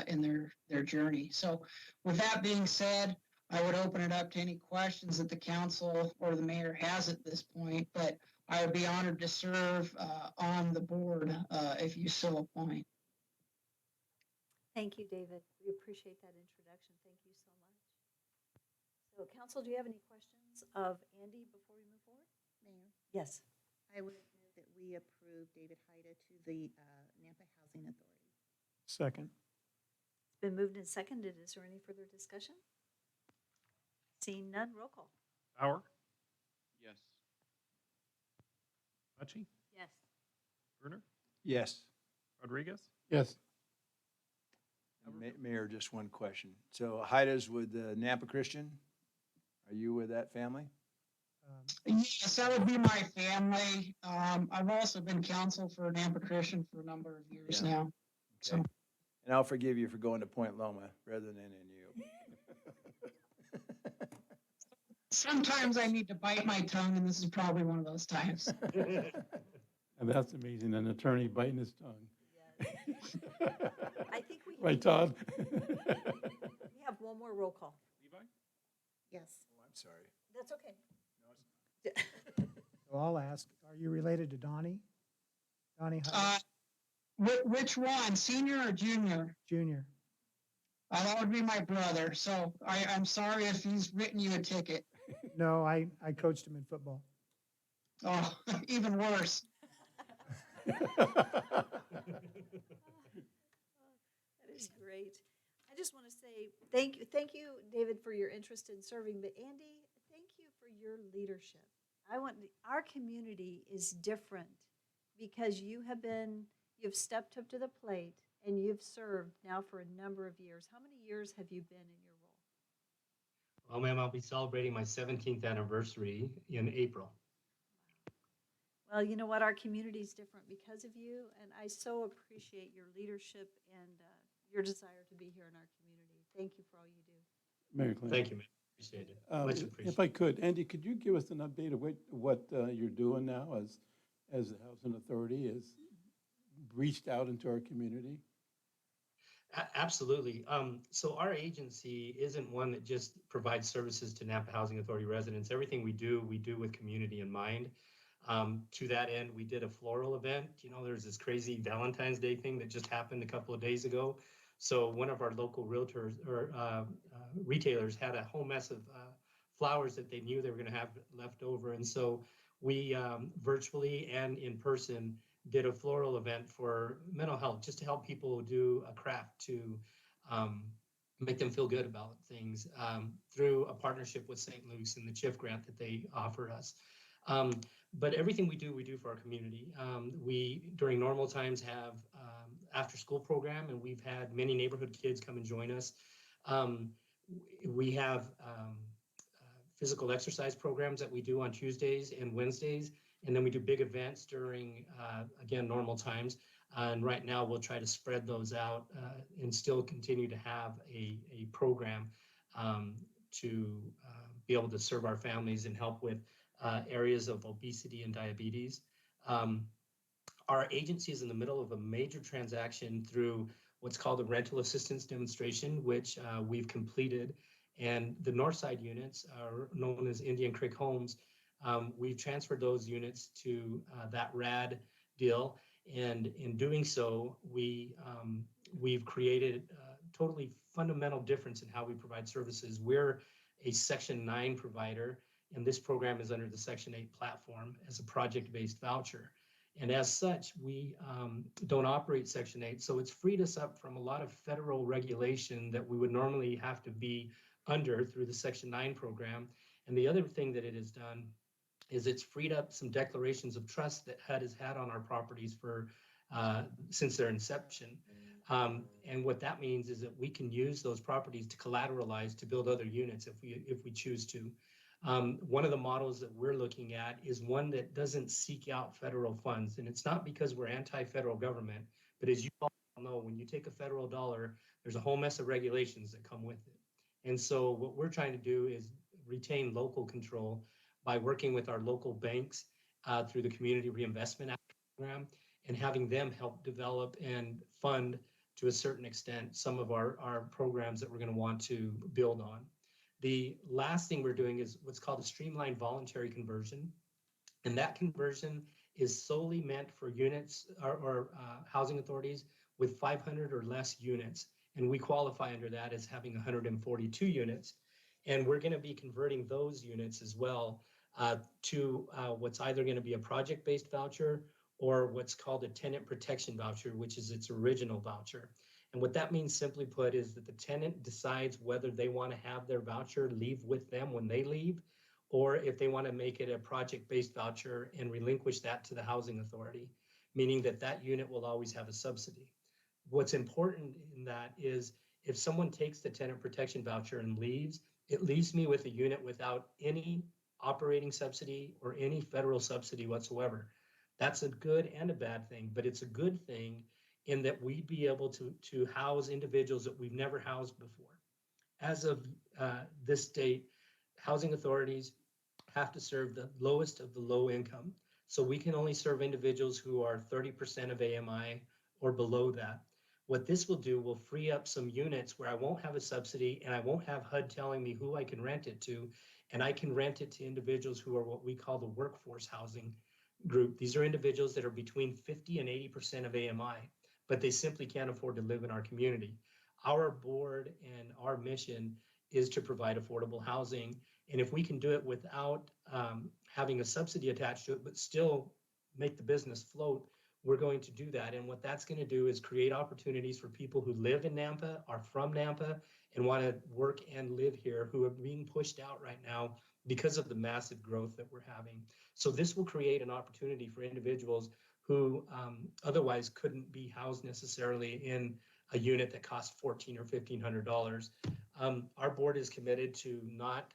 in their journey. So with that being said, I would open it up to any questions that the council or the mayor has at this point, but I would be honored to serve on the board if you so appoint. Thank you, David. We appreciate that introduction. Thank you so much. So, council, do you have any questions of Andy before we move forward? Mayor, Yes. I would move that we approve David Haida to the Nampa Housing Authority. Second. It's been moved and seconded. Is there any further discussion? Seeing none, roll call. Bauer, Yes. Mucci, Yes. Bruner, Yes. Rodriguez. Yes. Mayor, just one question. So Haida's with Nampa Christian? Are you with that family? Yes, that would be my family. I've also been counsel for Nampa Christian for a number of years Yeah. now. So Okay. And I'll forgive you for going to Point Loma rather than NNU. sometimes I need to bite my tongue, and this is probably one of those times. And that's amazing, an attorney biting his tongue. I think we Right, Todd? we have one more roll call. Levi? Yes. Oh, I'm sorry. That's okay. So I'll ask, are you related to Donnie? Donnie Hyde Which one, senior or junior? Jr.? That would be my brother. So I'm sorry if he's written you a ticket. No, I coached him in football. Oh, even worse. That is great. I just want to say thank you, David, for your interest in serving. But Andy, thank you for your leadership. Our community is different because you've stepped up to the plate and you've served now for a number of years. How many years have you been in your role? Well, ma'am, I'll be celebrating my 17th anniversary in April. Well, you know what? Our community is different because of you, and I so appreciate your leadership and your desire to be here in our community. Thank you for all you do. Mayor Clinton. Thank you, ma'am. Appreciate it. Much appreciated. If I could, Andy, could you give us an update of what you're doing now as the Housing Authority has reached out into our community? Absolutely. So our agency isn't one that just provides services to Nampa Housing Authority residents. Everything we do with community in mind. To that end, we did a floral event. You know, there's this crazy Valentine's Day thing that just happened a couple of days ago. So one of our local realtors or retailers had a whole mess of flowers that they knew they were going to have left over. And so we virtually and in person did a floral event for mental health, just to help people do a craft to make them feel good about things through a partnership with St. Luke's and the CHIF grant that they offered us. But everything we do for our community. We, during normal times, have after-school program, and we've had many neighborhood kids come and join us. We have physical exercise programs that we do on Tuesdays and Wednesdays, and then we do big events during, again, normal times. And right now, we'll try to spread those out and still continue to have a program to be able to serve our families and help with areas of obesity and diabetes. our agency is in the middle of a major transaction through what's called the rental assistance demonstration, which we've completed. And the Northside units are known as Indian Creek Homes. We've transferred those units to that RAD deal. And in doing so, we've created a totally fundamental difference in how we provide services. We're a Section 9 provider, and this program is under the Section 8 platform as a project-based voucher. And as such, we don't operate Section 8, so it's freed us up from a lot of federal regulation that we would normally have to be under through the Section 9 program. And the other thing that it has done is it's freed up some declarations of trust that HUD has had on our properties for since their inception. And what that means is that we can use those properties to collateralize to build other units if we choose to. One of the models that we're looking at is one that doesn't seek out federal funds. And it's not because we're anti-federal government, but as you all know, when you take a federal dollar, there's a whole mess of regulations that come with it. And so what we're trying to do is retain local control by working with our local banks through the Community Reinvestment Act program and having them help develop and fund to a certain extent some of our programs that we're going to want to build on. The last thing we're doing is what's called a streamlined voluntary conversion. And that conversion is solely meant for units or housing authorities with 500 or less units. And we qualify under that as having 142 units. And we're going to be converting those units as well to what's either going to be a project-based voucher or what's called a tenant protection voucher, which is its original voucher. And what that means, simply put, is that the tenant decides whether they want to have their voucher leave with them when they leave, or if they want to make it a project-based voucher and relinquish that to the housing authority, meaning that that unit will always have a subsidy. What's important in that is if someone takes the tenant protection voucher and leaves, it leaves me with a unit without any operating subsidy or any federal subsidy whatsoever. That's a good and a bad thing, but it's a good thing in that we'd be able to house individuals that we've never housed before. As of this date, housing authorities have to serve the lowest of the low income. So we can only serve individuals who are 30% of AMI or below that. What this will do will free up some units where I won't have a subsidy and I won't have HUD telling me who I can rent it to, and I can rent it to individuals who are what we call the workforce housing group. These are individuals that are between 50 and 80% of AMI, but they simply can't afford to live in our community. Our board and our mission is to provide affordable housing. And if we can do it without having a subsidy attached to it, but still make the business float, we're going to do that. And what that's going to do is create opportunities for people who live in Nampa, are from Nampa, and want to work and live here, who are being pushed out right now because of the massive growth that we're having. So this will create an opportunity for individuals who otherwise couldn't be housed necessarily in a unit that costs $1,400 or $1,500. Our board is committed to not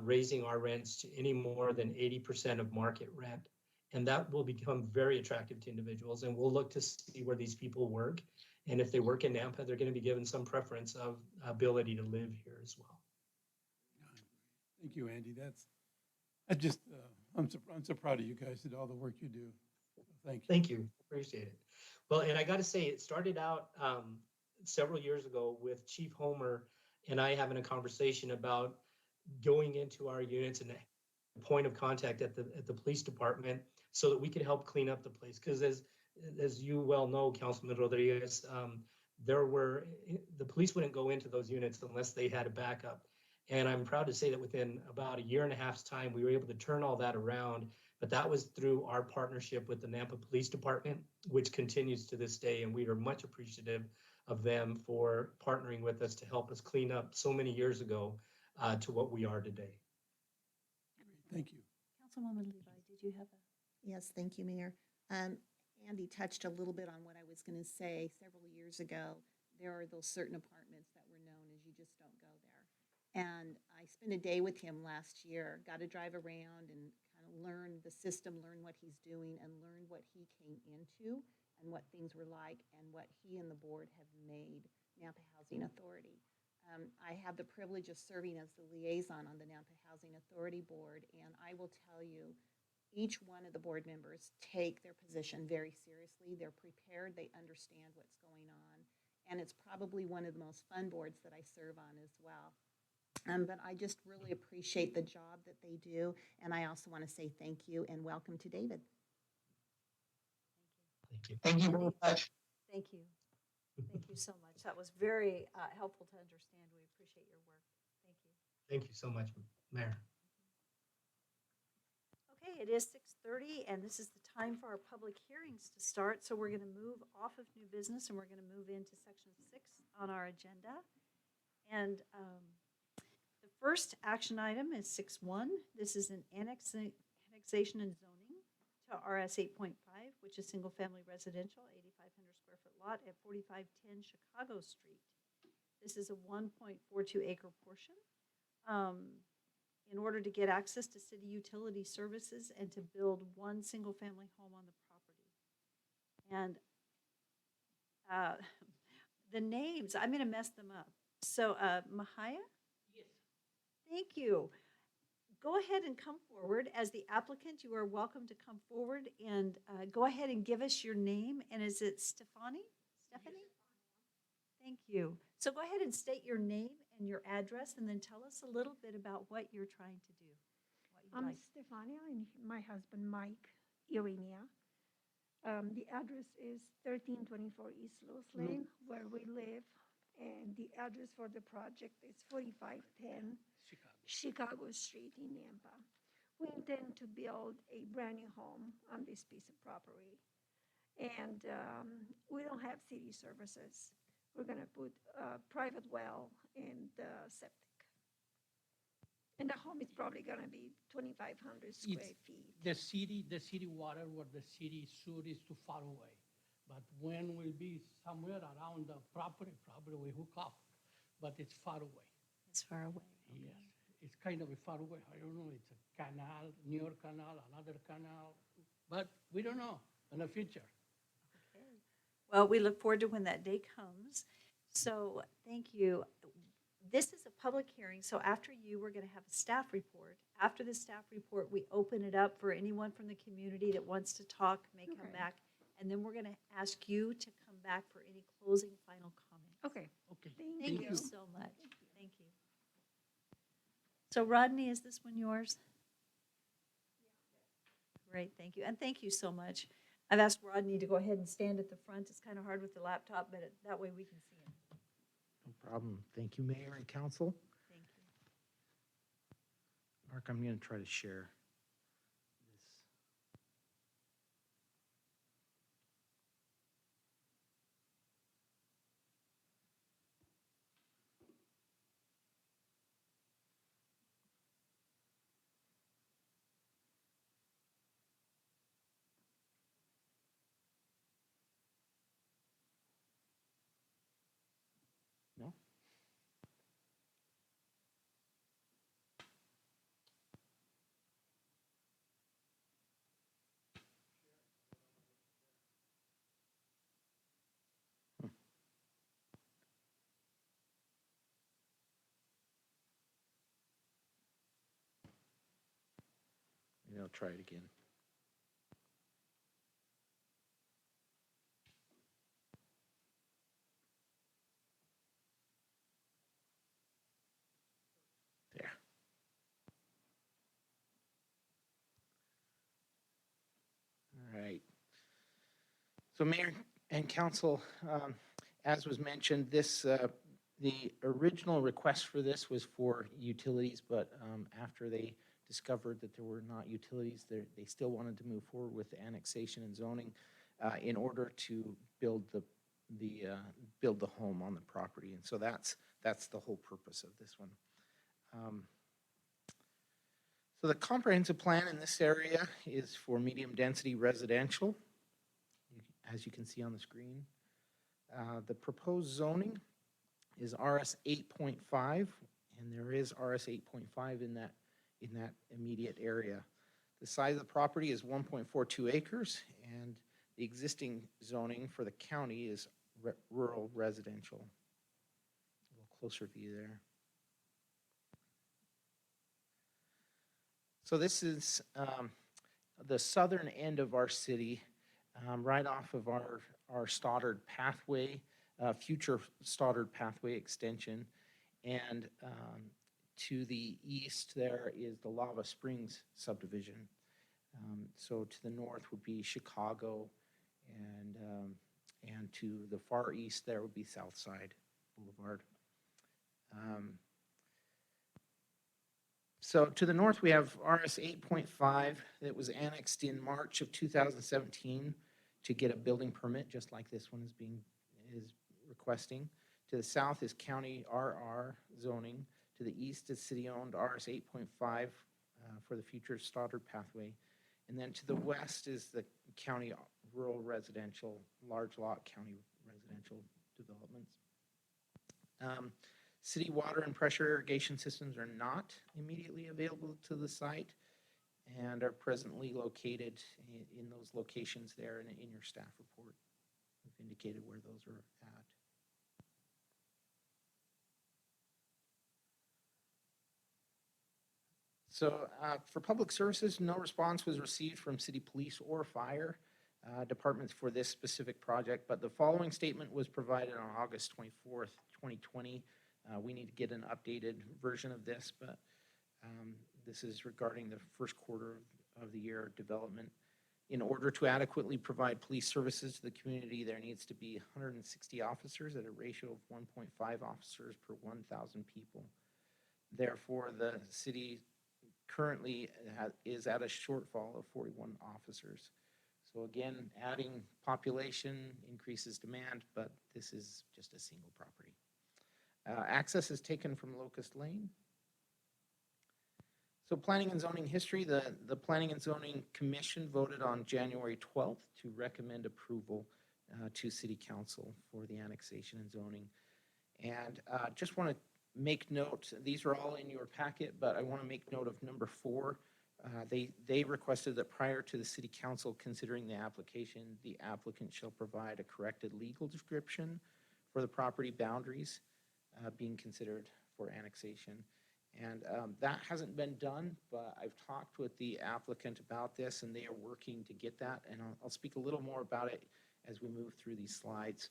raising our rents to any more than 80% of market rent. And that will become very attractive to individuals. And we'll look to see where these people work. And if they work in Nampa, they're going to be given some preference of ability to live here as well. Thank you, Andy. I just, I'm so proud of you guys and all the work you do. Thank you. Thank you. Appreciate it. Well, and I got to say, it started out several years ago with Chief Homer and I having a conversation about going into our units and a point of contact at the police department so that we could help clean up the place. Because as you well know, Councilman Rodriguez, the police wouldn't go into those units unless they had a backup. And I'm proud to say that within about a year and a half's time, we were able to turn all that around. But that was through our partnership with the Nampa Police Department, which continues to this day. And we are much appreciative of them for partnering with us to help us clean up so many years ago to what we are today. Thank you. Councilwoman Levi, did you have a? Yes, thank you, Mayor. Andy touched a little bit on what I was going to say. Several years ago, there are those certain apartments that were known as you just don't go there. And I spent a day with him last year, got to drive around and kind of learn the system, learn what he's doing, and learn what he came into and what things were like and what he and the board have made Nampa Housing Authority. I have the privilege of serving as the liaison on the Nampa Housing Authority Board, and I will tell you, each one of the board members take their position very seriously. They're prepared, they understand what's going on, and it's probably one of the most fun boards that I serve on as well. But I just really appreciate the job that they do, and I also want to say thank you and welcome to David. Thank you. Thank you very much. Thank you. Thank you so much. That was very helpful to understand. We appreciate your work. Thank you. Thank you so much, Mayor. Okay, it is 6:30, and this is the time for our public hearings to start. So we're going to move off of new business, and we're going to move into section 6 on our agenda. And the first action item is 6.1. This is an annexation and zoning to RS 8.5, which is single-family residential, 8,500 square foot lot at 4510 Chicago Street. This is a 1.42 acre portion. In order to get access to city utility services and to build one single-family home on the property. And the names, I'm going to mess them up. So, Mahaya? Yes. Thank you. Go ahead and come forward. As the applicant, you are welcome to come forward and go ahead and give us your name. And is it Stephanie? Stephanie? Thank you. So go ahead and state your name and your address, and then tell us a little bit about what you're trying to do. What you'd I'm like. Stefania and my husband Mike Irinia. The address is 1324 East Lowe's Lane, where we live, and the address for the project is 4510 Chicago Street in Nampa. We intend to build a brand new home on this piece of property, and we don't have city services. We're going to put a private well and septic. And the home is probably going to be 2,500 square feet. The city water where the city sewer is too far away. But when we'll be somewhere around the property, probably we hook up, but it's far away. It's far away. Yes, it's kind of a far away. I don't know, it's a canal, New York Canal, another canal, but we don't know in the future. Well, we look forward to when that day comes. So thank you. This is a public hearing, so after you, we're going to have a staff report. After the staff report, we open it up for anyone from the community that wants to talk, may come back. And then we're going to ask you to come back for any closing final comments. Okay. Okay. Thank you so much. Thank you. So Rodney, is this one yours? Great, thank you. And thank you so much. I've asked Rodney to go ahead and stand at the front. It's kind of hard with the laptop, but that way we can see him. No problem. Thank you, Mayor and Council. Thank you. Mark, I'm going to try to share this. No? Maybe I'll try it again. There. All right. So Mayor and Council, as was mentioned, the original request for this was for utilities, but after they discovered that there were not utilities, they still wanted to move forward with the annexation and zoning in order to build the home on the property. And so that's the whole purpose of this one. So the comprehensive plan in this area is for medium density residential, as you can see on the screen. The proposed zoning is RS 8.5, and there is RS 8.5 in that immediate area. The size of the property is 1.42 acres, and the existing zoning for the county is rural residential. A little closer view there. So this is the southern end of our city, right off of our Stoddard pathway, future Stoddard pathway extension. And to the east there is the Lava Springs subdivision. So to the north would be Chicago, and to the far east there would be Southside Boulevard. So to the north, we have RS 8.5 that was annexed in March of 2017 to get a building permit, just like this one is requesting. To the south is county RR zoning. To the east is city-owned RS 8.5 for the future Stoddard pathway. And then to the west is the county rural residential, large lot county residential developments. City water and pressure irrigation systems are not immediately available to the site and are presently located in those locations there in your staff report. We've indicated where those are at. So for public services, no response was received from city police or fire departments for this specific project, but the following statement was provided on August 24th, 2020. We need to get an updated version of this, but this is regarding the first quarter of the year development. In order to adequately provide police services to the community, there needs to be 160 officers at a ratio of 1.5 officers per 1,000 people. Therefore, the city currently is at a shortfall of 41 officers. So again, adding population increases demand, but this is just a single property. Access is taken from Locust Lane. So planning and zoning history, the Planning and Zoning Commission voted on January 12th to recommend approval to City Council for the annexation and zoning. And just want to make note, these are all in your packet, but I want to make note of number 4. They requested that prior to the City Council considering the application, the applicant shall provide a corrected legal description for the property boundaries being considered for annexation. And that hasn't been done, but I've talked with the applicant about this and they are working to get that. And I'll speak a little more about it as we move through these slides.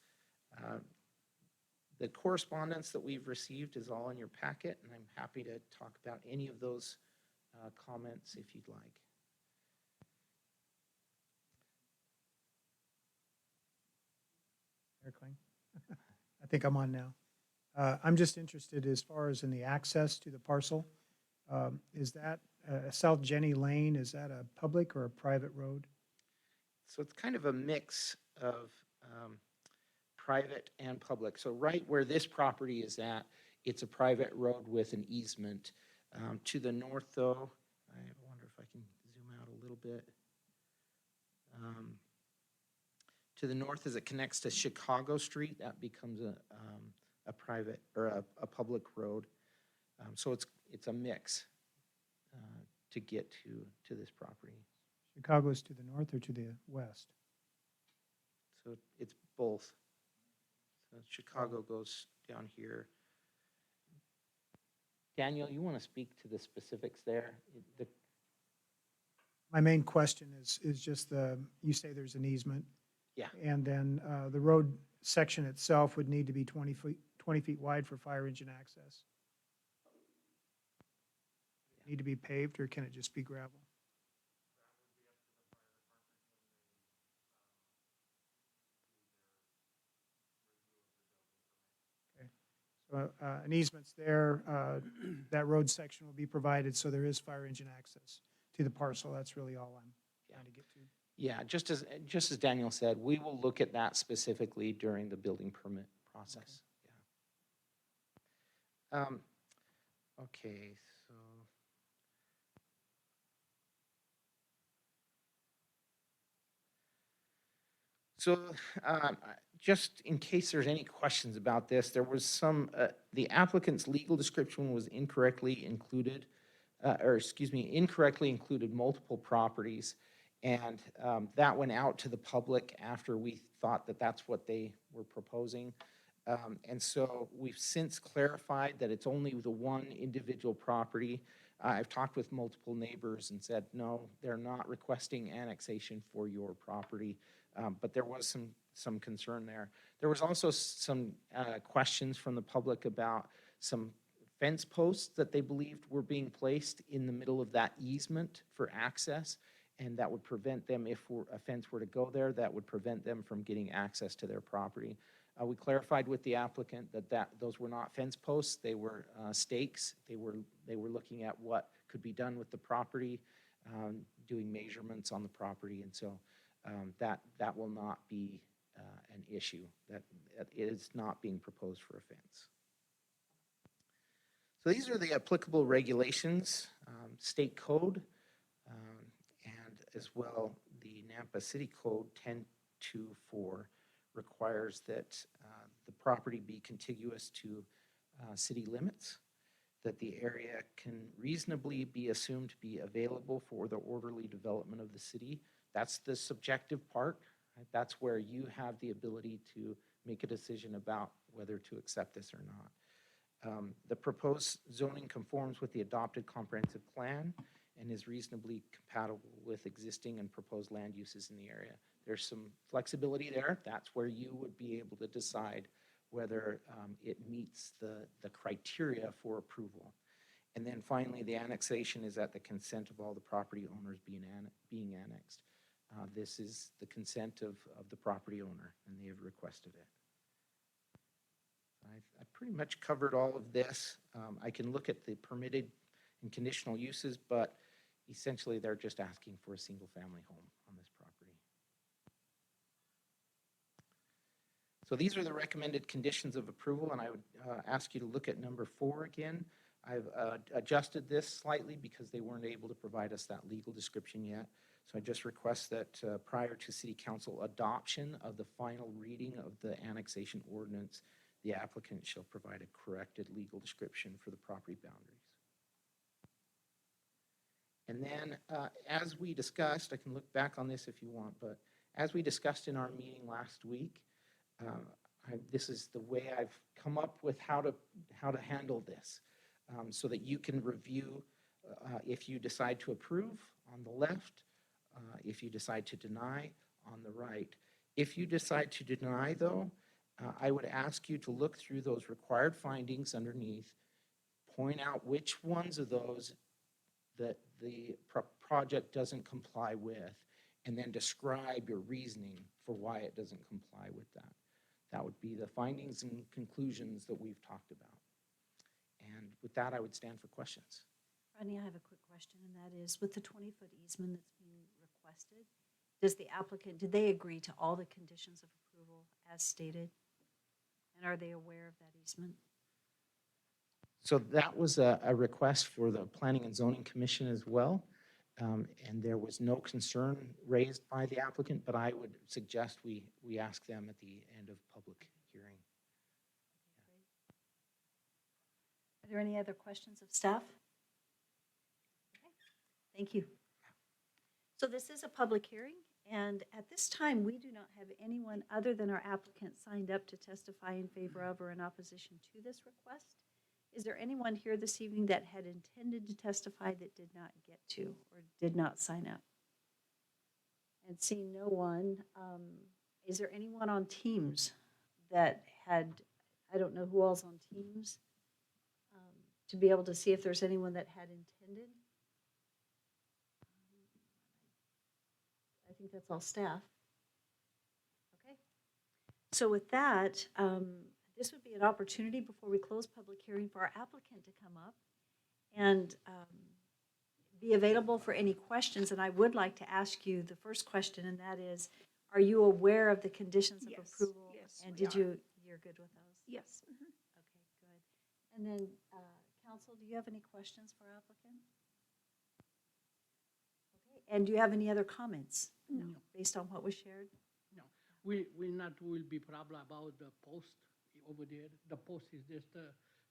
The correspondence that we've received is all in your packet, and I'm happy to talk about any of those comments if you'd like. Mayor Kling? I think I'm on now. I'm just interested as far as in the access to the parcel. Is that South Jenny Lane, is that a public or a private road? So it's kind of a mix of private and public. So right where this property is at, it's a private road with an easement. To the north though, I wonder if I can zoom out a little bit. To the north as it connects to Chicago Street, that becomes a private or a public road. So it's a mix to get to this property. Chicago's to the north or to the west? So it's both. So Chicago goes down here. Daniel, you want to speak to the specifics there? My main question is just you say there's an easement. Yeah. And then the road section itself would need to be 20 feet wide for fire engine access. Need to be paved, or can it just be gravel? Okay. So an easement's there. That road section will be provided, so there is fire engine access to the parcel. That's really all I'm trying to get to. Yeah, just as Daniel said, we will look at that specifically during the building permit process. Yeah. Okay, so just in case there's any questions about this, there was some, the applicant's legal description was incorrectly included, incorrectly included multiple properties. And that went out to the public after we thought that that's what they were proposing. And so we've since clarified that it's only the one individual property. I've talked with multiple neighbors and said, no, they're not requesting annexation for your property. But there was some concern there. There was also some questions from the public about some fence posts that they believed were being placed in the middle of that easement for access, and that would prevent them, if a fence were to go there, that would prevent them from getting access to their property. We clarified with the applicant that those were not fence posts, they were stakes. They were looking at what could be done with the property, doing measurements on the property, and so that will not be an issue. That is not being proposed for a fence. So these are the applicable regulations, state code, and as well the Nampa City Code 1024 requires that the property be contiguous to city limits, that the area can reasonably be assumed to be available for the orderly development of the city. That's the subjective part. Right? That's where you have the ability to make a decision about whether to accept this or not. The proposed zoning conforms with the adopted comprehensive plan and is reasonably compatible with existing and proposed land uses in the area. There's some flexibility there. That's where you would be able to decide whether it meets the criteria for approval. And then finally, the annexation is at the consent of all the property owners being annexed. This is the consent of the property owner, and they have requested it. I've pretty much covered all of this. I can look at the permitted and conditional uses, but essentially they're just asking for a single-family home on this property. So these are the recommended conditions of approval, and I would ask you to look at number 4 again. I've adjusted this slightly because they weren't able to provide us that legal description yet. So I just request that prior to City Council adoption of the final reading of the annexation ordinance, the applicant shall provide a corrected legal description for the property boundaries. And then as we discussed, I can look back on this if you want, but as we discussed in our meeting last week, this is the way I've come up with how to handle this so that you can review if you decide to approve on the left, if you decide to deny on the right. If you decide to deny, though, I would ask you to look through those required findings underneath, point out which ones of those that the project doesn't comply with, and then describe your reasoning for why it doesn't comply with that. That would be the findings and conclusions that we've talked about. And with that, I would stand for questions. Rodney, I have a quick question, and that is, with the 20-foot easement that's being requested, does the applicant, did they agree to all the conditions of approval as stated? And are they aware of that easement? So that was a request for the Planning and Zoning Commission as well. And there was no concern raised by the applicant, but I would suggest we ask them at the end of public hearing. Are there any other questions of staff? Okay, thank you. So this is a public hearing, and at this time, we do not have anyone other than our applicant signed up to testify in favor of or in opposition to this request. Is there anyone here this evening that had intended to testify that did not get to or did not sign up? And seeing no one, is there anyone on Teams that had, I don't know who all's on Teams, to be able to see if there's anyone that had intended? I think that's all staff. Okay. So with that, this would be an opportunity before we close public hearing for our applicant to come up and be available for any questions. And I would like to ask you the first question, and that is, are you aware of the conditions of approval? Yes, And we did are. you're good with those? Yes. Mhm. Okay, good. And then, council, do you have any questions for applicant? Okay, and do you have any other comments? No. Based on what was shared? No, we not will be problem about the post over there. The post is just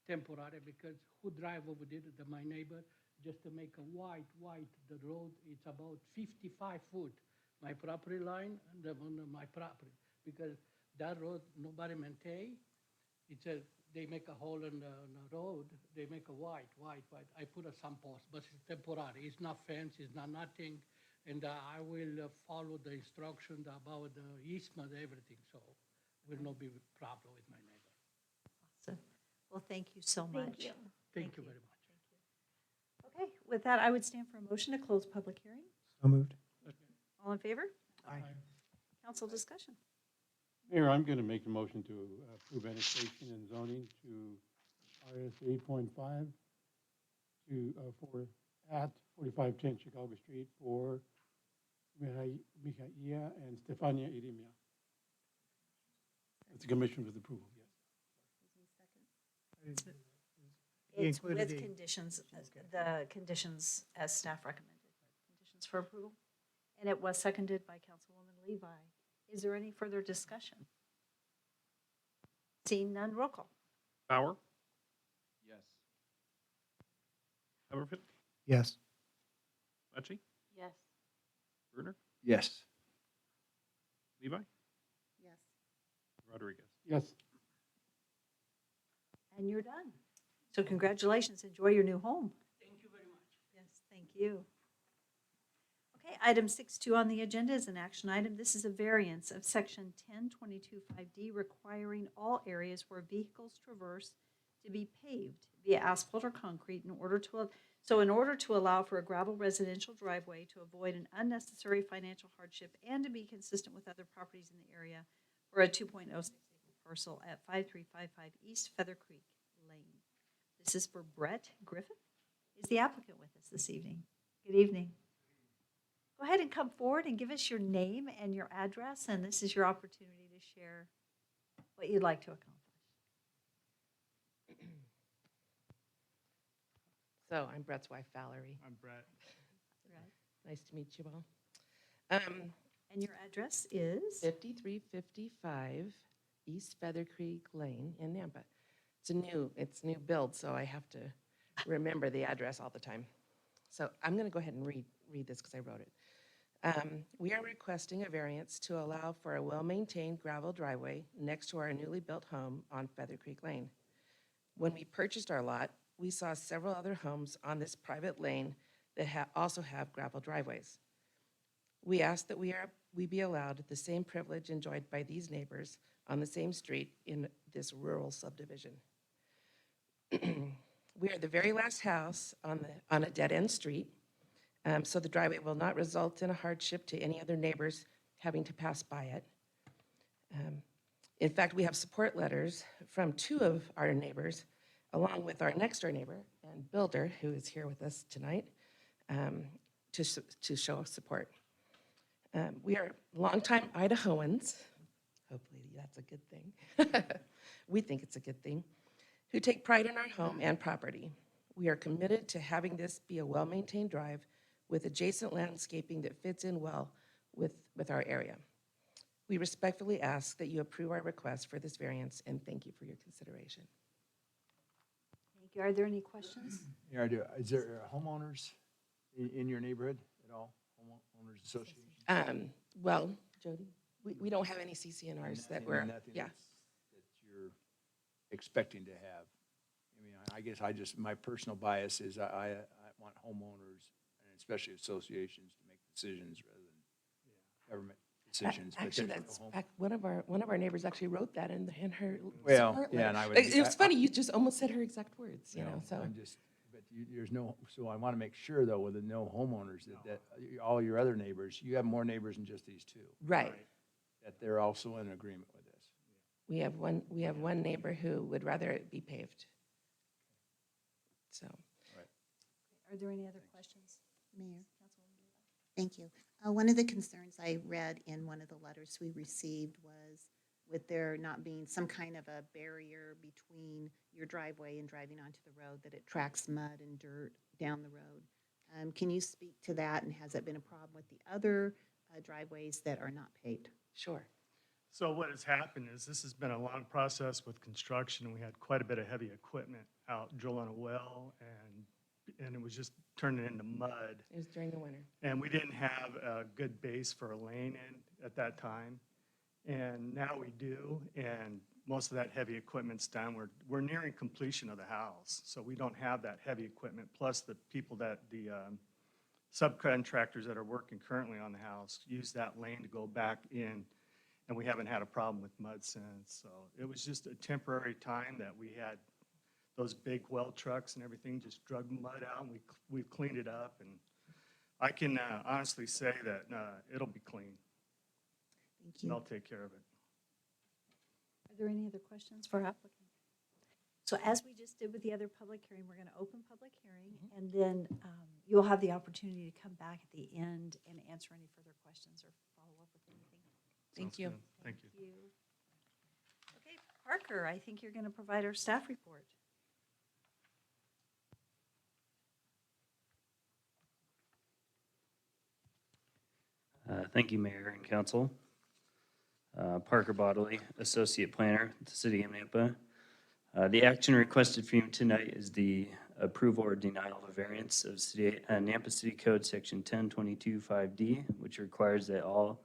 temporary because who drive over there, my neighbor, just to make a white, the road, it's about 55 foot, my property line and on my property, because that road, nobody maintain, It says they make a hole in the road, they make a white. I put some post, but it's temporary. It's not fence, it's not nothing. And I will follow the instruction about the easement, everything, so will not be problem with my neighbor. Awesome. Well, thank you so much. Thank you. Thank you very much. Okay, with that, I would stand for a motion to close public hearing. So moved. All in favor? Aye. Council discussion. Mayor, I'm going to make a motion to approve annexation and zoning to RS 8.5 to, for, at 4510 Chicago Street for Mijaia and Stefania Irimia. It's a commission with approval, yes. He It's included with the- conditions, the conditions as staff recommended, conditions for approval. And it was seconded by Councilwoman Levi. Is there any further discussion? Seeing none, roll call. Bauer, Yes. Haverfield, Yes. Mucci, Yes. Bruner, Yes. Levi, Yes. Rodriguez. Yes. And you're done. So congratulations, enjoy your new home. Thank you very much. Yes, thank you. Okay, item 6.2 on the agenda is an action item. This is a variance of section 1022.5D requiring all areas where vehicles traverse to be paved via asphalt or concrete in order to allow for a gravel residential driveway to avoid an unnecessary financial hardship and to be consistent with other properties in the area for a 2.06 acre parcel at 5355 East Feather Creek Lane. This is for Brett Griffin. Is the applicant with us this evening? Good evening. Go ahead and come forward and give us your name and your address, and this is your opportunity to share what you'd like to accomplish. So I'm Brett's wife, Valerie. I'm Brett. Nice to meet you all. And your address is? 5355 East Feather Creek Lane in Nampa. It's new build, so I have to remember the address all the time. So I'm going to go ahead and read this because I wrote it. We are requesting a variance to allow for a well-maintained gravel driveway next to our newly built home on Feather Creek Lane. When we purchased our lot, we saw several other homes on this private lane that also have gravel driveways. We ask that we be allowed the same privilege enjoyed by these neighbors on the same street in this rural subdivision. We are the very last house on a dead-end street, so the driveway will not result in a hardship to any other neighbors having to pass by it. In fact, we have support letters from 2 of our neighbors, along with our next-door neighbor and builder, who is here with us tonight, to show support. We are longtime Idahoans, hopefully that's a good thing. We think it's a good thing, who take pride in our home and property. We are committed to having this be a well-maintained drive with adjacent landscaping that fits in well with our area. We respectfully ask that you approve our request for this variance, and thank you for your consideration. Thank you. Are there any questions? Yeah, I do. Is there homeowners in your neighborhood at all? Homeowners association? Well, Jody, we don't have any CCNRs that we're, Nothing yeah. that you're expecting to have. I mean, I guess my personal bias is I want homeowners and especially associations to make decisions rather than government decisions. but Actually, there's no that's home- back, one of our neighbors actually wrote that in her Well, support yeah, letter. and I would- It was funny, you just almost said her exact words, you know, so. I'm just, but there's no, so I want to make sure though, with the no homeowners, that all your other neighbors, you have more neighbors than just these 2. Right. That they're also in agreement with this. We have one neighbor who would rather it be paved. So. Are there any other questions? Mayor. Thank you. One of the concerns I read in one of the letters we received was with there not being some kind of a barrier between your driveway and driving onto the road, that it tracks mud and dirt down the road. Can you speak to that, and has it been a problem with the other driveways that are not paved? Sure. So what has happened is this has been a long process with construction. We had quite a bit of heavy equipment out drilling a well, and it was just turning into mud. It was during the winter. And we didn't have a good base for a lane in at that time. And now we do, and most of that heavy equipment's done. We're nearing completion of the house, so we don't have that heavy equipment. Plus the people the subcontractors that are working currently on the house use that lane to go back in, and we haven't had a problem with mud since. So it was just a temporary time that we had those big well trucks and everything just drug mud out, and we've cleaned it up, and I can honestly say that it'll be clean. Thank And you. I'll take care of it. Are there any other questions for applicant? So as we just did with the other public hearing, we're going to open public hearing, and then you'll have the opportunity to come back at the end and answer any further questions or follow up with anything. Thank Sounds you. good. Thank you. Okay, Parker, I think you're going to provide our staff report. Thank you, Mayor and Council. Parker Bodley, Associate Planner at the City of Nampa. The action requested from you tonight is the approval or denial of a variance of Nampa City Code Section 1022-5D, which requires that all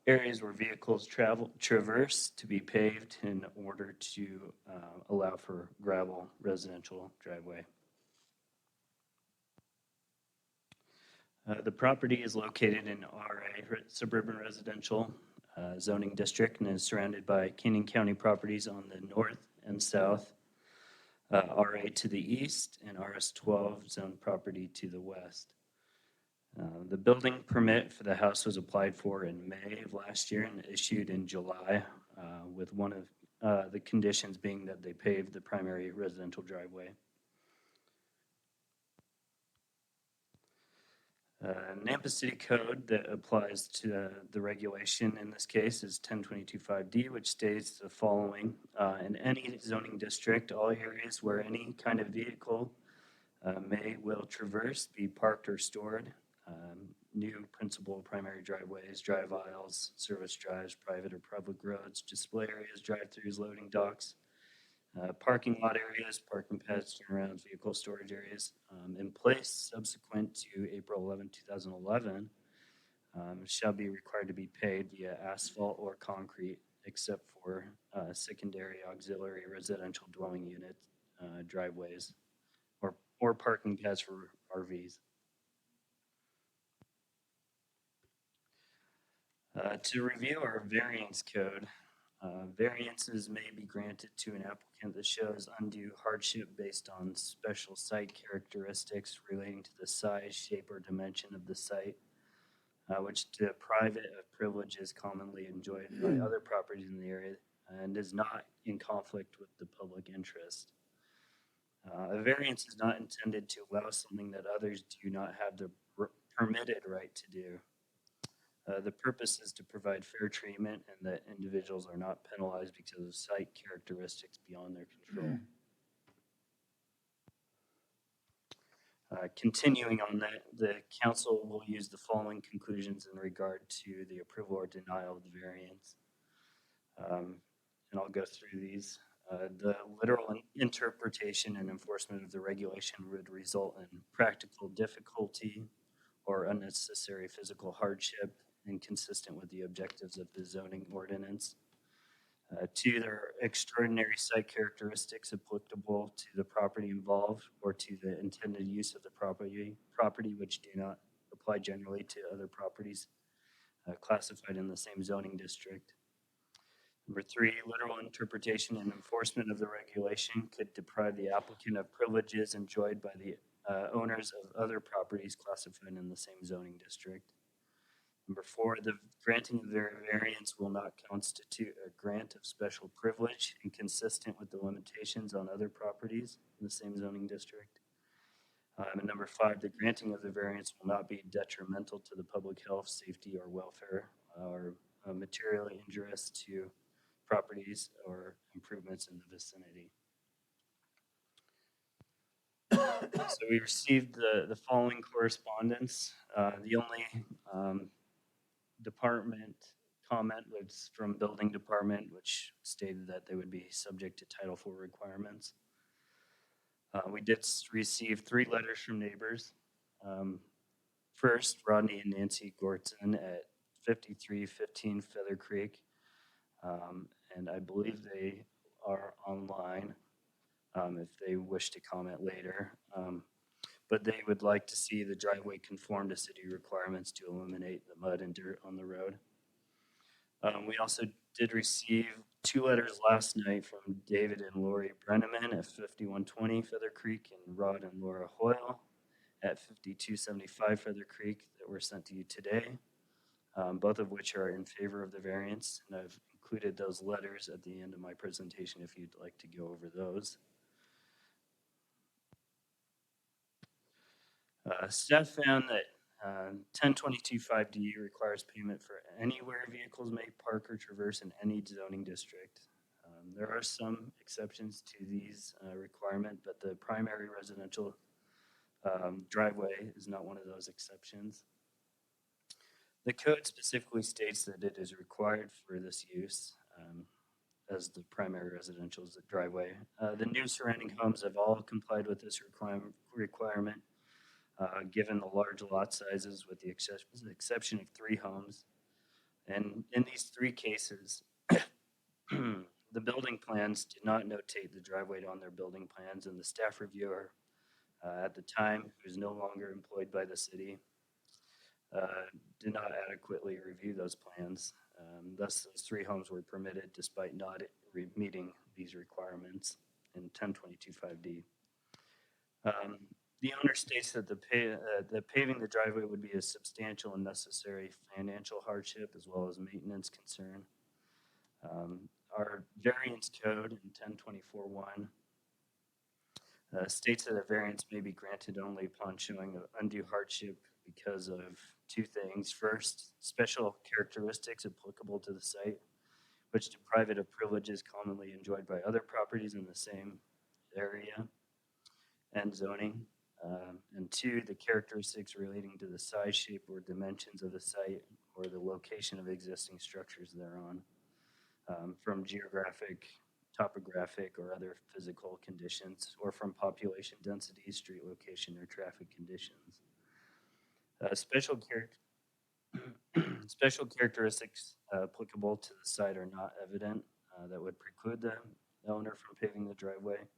areas where vehicles traverse to be paved in order to allow for gravel residential driveway. The property is located in RA, Suburban Residential Zoning District, and is surrounded by Canyon County properties on the north and south, RA to the east, and RS12 zone property to the west. The building permit for the house was applied for in May of last year and issued in July, with one of the conditions being that they paved the primary residential driveway. Nampa City Code that applies to the regulation in this case is 1022-5D, which states the following. In any zoning district, all areas where any kind of vehicle will traverse, be parked or stored, new principal primary driveways, drive aisles, service drives, private or public roads, display areas, drive-throughs, loading docks, parking lot areas, parking pads, turnarounds, vehicle storage areas, in place subsequent to April 11, 2011, shall be required to be paid via asphalt or concrete, except for secondary auxiliary residential dwelling unit driveways or parking pads for RVs. To review our variance code, variances may be granted to an applicant that shows undue hardship based on special site characteristics relating to the size, shape, or dimension of the site, which deprive it of privileges commonly enjoyed by other properties in the area and is not in conflict with the public interest. A variance is not intended to allow something that others do not have the permitted right to do. The purpose is to provide fair treatment and that individuals are not penalized because of site characteristics beyond their control. Continuing on that, the council will use the following conclusions in regard to the approval or denial of the variance. And I'll go through these. The literal interpretation and enforcement of the regulation would result in practical difficulty or unnecessary physical hardship inconsistent with the objectives of the zoning ordinance. 2, there are extraordinary site characteristics applicable to the property involved or to the intended use of the property which do not apply generally to other properties classified in the same zoning district. Number 3, literal interpretation and enforcement of the regulation could deprive the applicant of privileges enjoyed by the owners of other properties classified in the same zoning district. Number 4, the granting of the variance will not constitute a grant of special privilege inconsistent with the limitations on other properties in the same zoning district. And number 5, the granting of the variance will not be detrimental to the public health, safety, or welfare, or materially injurious to properties or improvements in the vicinity. So we received the following correspondence. The only department comment was from building department, which stated that they would be subject to Title IV requirements. We did receive 3 letters from neighbors. First, Rodney and Nancy Gorton at 5315 Feather Creek. and I believe they are online if they wish to comment later. But they would like to see the driveway conform to city requirements to eliminate the mud and dirt on the road. We also did receive 2 letters last night from David and Lori Brenneman at 5120 Feather Creek and Rod and Laura Hoyle at 5275 Feather Creek that were sent to you today, both of which are in favor of the variance. And I've included those letters at the end of my presentation if you'd like to go over those. Staff found that 1022.5D requires payment for anywhere vehicles may park or traverse in any zoning district. There are some exceptions to these requirement, but the primary residential driveway is not one of those exceptions. The code specifically states that it is required for this use as the primary residential driveway. The new surrounding homes have all complied with this requirement. Given the large lot sizes with the exception of 3 homes. And in these 3 cases, the building plans did not notate the driveway on their building plans, and the staff reviewer at the time, who is no longer employed by the city, did not adequately review those plans. Thus, those 3 homes were permitted despite not meeting these requirements in 1022.5D. The owner states that that paving the driveway would be a substantial and necessary financial hardship as well as maintenance concern. Our variance code in 1024.1 states that a variance may be granted only upon showing of undue hardship because of 2 things. First, special characteristics applicable to the site, which deprive it of privileges commonly enjoyed by other properties in the same area and zoning. And 2, the characteristics relating to the size, shape, or dimensions of the site or the location of existing structures thereon, from geographic, topographic, or other physical conditions, or from population density, street location, or traffic conditions. Special characteristics applicable to the site are not evident that would preclude the owner from paving the driveway.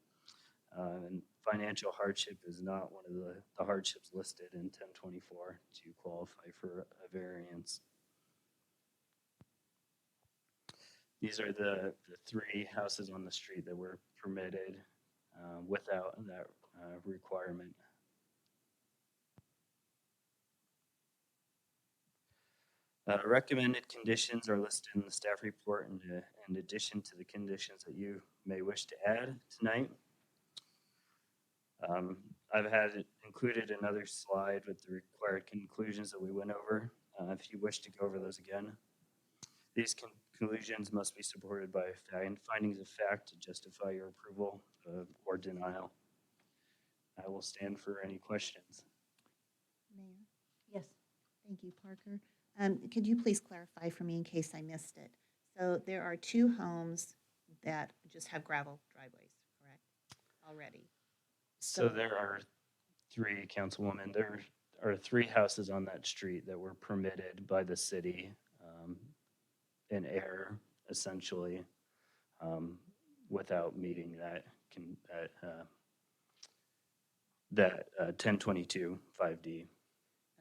And financial hardship is not one of the hardships listed in 1024 to qualify for a variance. These are the 3 houses on the street that were permitted without that requirement. Recommended conditions are listed in the staff report in addition to the conditions that you may wish to add tonight. I've had included another slide with the required conclusions that we went over, if you wish to go over those again. These conclusions must be supported by findings of fact to justify your approval or denial. I will stand for any questions. Mayor? Yes. Thank you, Parker. Could you please clarify for me in case I missed it? So there are 2 homes that just have gravel driveways, correct? Already. So there are 3, Councilwoman. There are 3 houses on that street that were permitted by the city in error, essentially, without meeting that 1022.5D.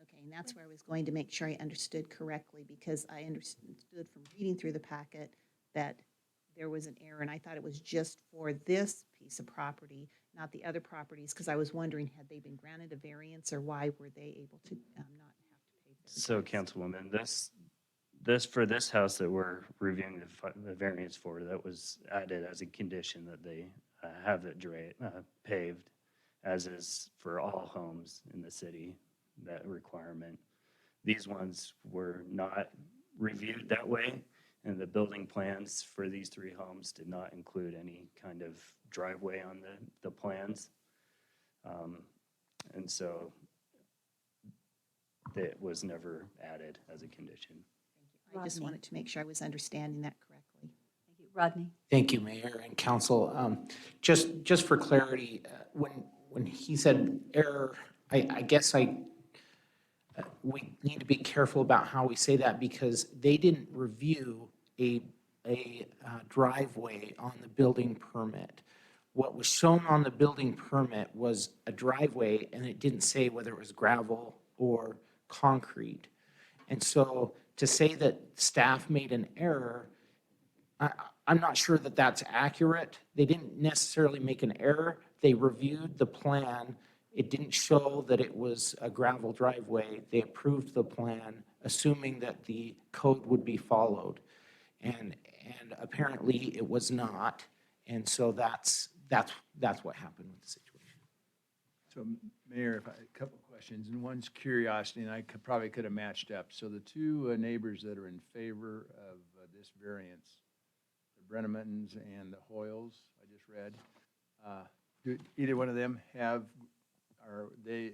Okay, and that's where I was going to make sure I understood correctly, because I understood from reading through the packet that there was an error, and I thought it was just for this piece of property, not the other properties, because I was wondering, had they been granted a variance, or why were they able to not have to pay? So, Councilwoman, for this house that we're reviewing the variance for, that was added as a condition that they have it paved, as is for all homes in the city, that requirement. These ones were not reviewed that way, and the building plans for these 3 homes did not include any kind of driveway on the plans. And so it was never added as a condition. Thank you. I just Rodney. wanted to make sure I was understanding that correctly. Thank you. Rodney? Thank you, Mayor and Council. Just for clarity, when he said error, I guess we need to be careful about how we say that, because they didn't review a a driveway on the building permit. What was shown on the building permit was a driveway, and it didn't say whether it was gravel or concrete. And so to say that staff made an error, I'm not sure that that's accurate. They didn't necessarily make an error. They reviewed the plan. It didn't show that it was a gravel driveway. They approved the plan, assuming that the code would be followed. And apparently it was not. And so that's what happened with the situation. So Mayor, if a couple of questions, and one's curiosity, and I probably could have matched up. So the two neighbors that are in favor of this variance, the Brennemans and the Hoyles, I just read, do either one of them have, are they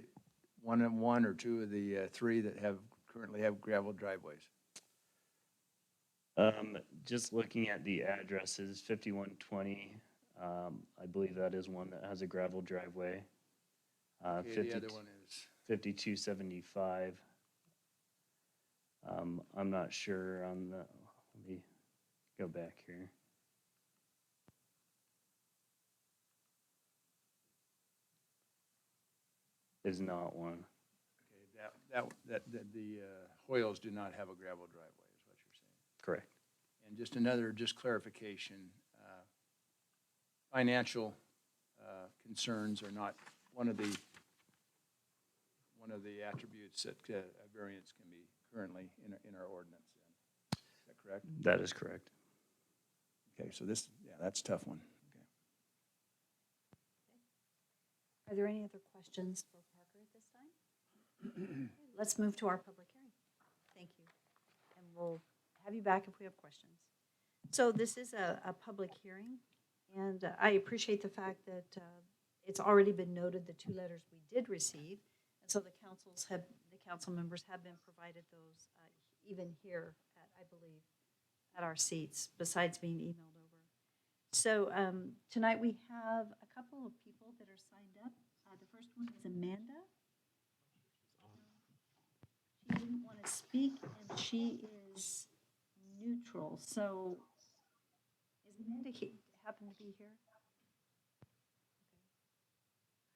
one or two of the three that currently have gravel driveways? Just looking at the addresses, 5120, I believe that is one that has a gravel driveway. Okay, the other one is? 5275. I'm not sure on the, let me go back here. Is not one. Okay, the Hoyles do not have a gravel driveway, is what you're saying? Correct. And just another, clarification, financial concerns are not one of the attributes that a variance can be currently in our ordinance. Is that correct? That is correct. Okay, so this, that's a tough one. Are there any other questions for Parker at this time? Let's move to our public hearing. Thank you. And we'll have you back if we have questions. So this is a public hearing, and I appreciate the fact that it's already been noted the two letters we did receive. And so the council members have been provided those even here at, I believe, at our seats, besides being emailed over. So tonight we have a couple of people that are signed up. The first one is Amanda. She didn't want to speak, and she is neutral. So is Amanda happen to be here?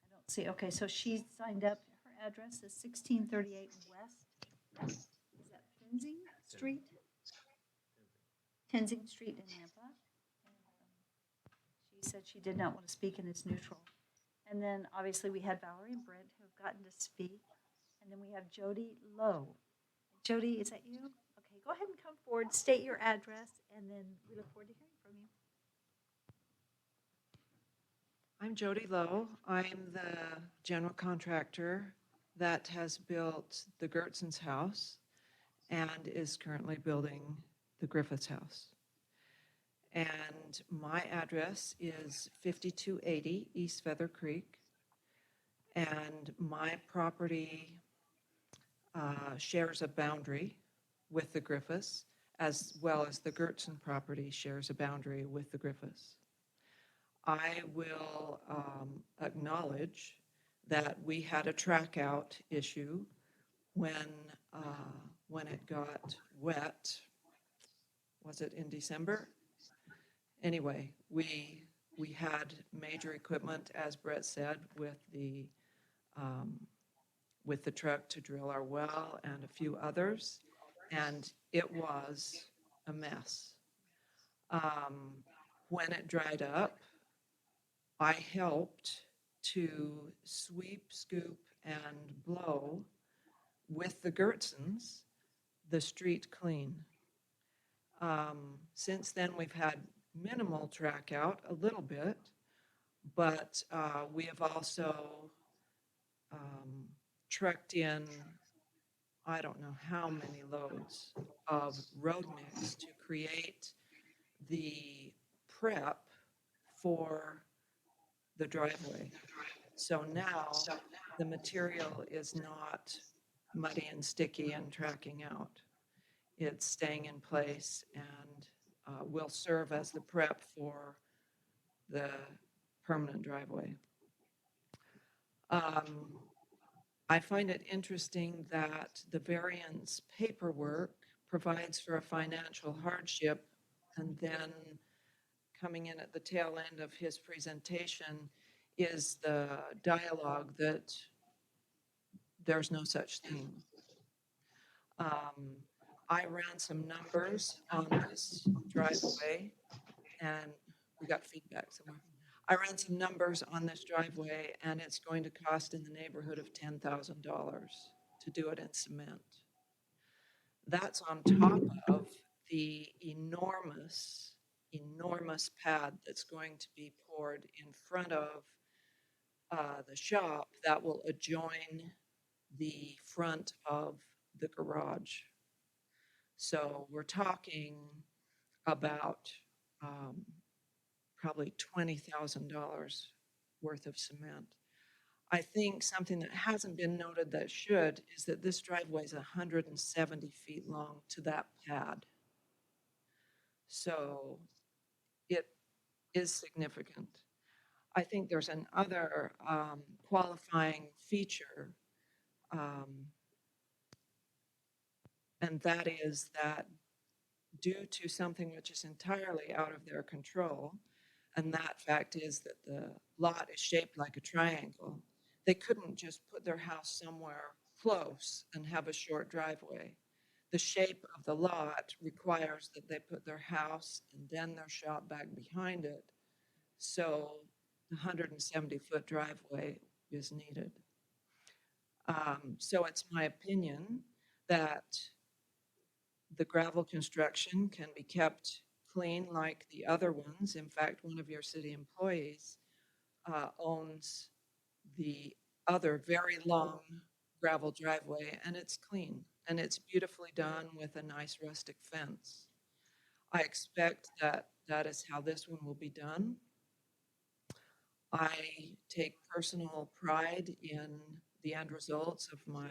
I don't see. Okay, so she signed up. Her address is 1638 West. Is that Tenzing Street? Tenzing Street in Nampa. She said she did not want to speak and is neutral. And then obviously we had Valerie and Brent who have gotten to speak. And then we have Jody Lowe. Jody, is that you? Okay, go ahead and come forward, state your address, and then we look forward to hearing from you. I'm Jody Lowe. I'm the general contractor that has built the Gertson's house and is currently building the Griffiths house. And my address is 5280 East Feather Creek. And my property shares a boundary with the Griffiths, as well as the Gertson property shares a boundary with the Griffiths. I will acknowledge that we had a track out issue when it got wet. Was it in December? Anyway, we had major equipment, as Brett said, with the truck to drill our well and a few others, and it was a mess. When it dried up, I helped to sweep, scoop, and blow with the Gertsons the street clean. Since then, we've had minimal track out, a little bit, but we have also trucked in, I don't know how many loads of road mix to create the prep for the driveway. So now the material is not muddy and sticky and tracking out. It's staying in place and will serve as the prep for the permanent driveway. I find it interesting that the variance paperwork provides for a financial hardship And then coming in at the tail end of his presentation is the dialogue that there's no such thing. I ran some numbers on this driveway, and we got feedback somewhere. I ran some numbers on this driveway, and it's going to cost in the neighborhood of $10,000 to do it in cement. That's on top of the enormous, enormous pad that's going to be poured in front of the shop that will adjoin the front of the garage. So we're talking about probably $20,000 worth of cement. I think something that hasn't been noted that should is that this driveway is 170 feet long to that pad. So it is significant. I think there's another qualifying feature, and that is that due to something which is entirely out of their control, and that fact is that the lot is shaped like a triangle, they couldn't just put their house somewhere close and have a short driveway. The shape of the lot requires that they put their house and then their shop back behind it. So the 170-foot driveway is needed. So it's my opinion that the gravel construction can be kept clean like the other ones. In fact, one of your city employees owns the other very long gravel driveway, and it's clean, and it's beautifully done with a nice rustic fence. I expect that that is how this one will be done. I take personal pride in the end results of my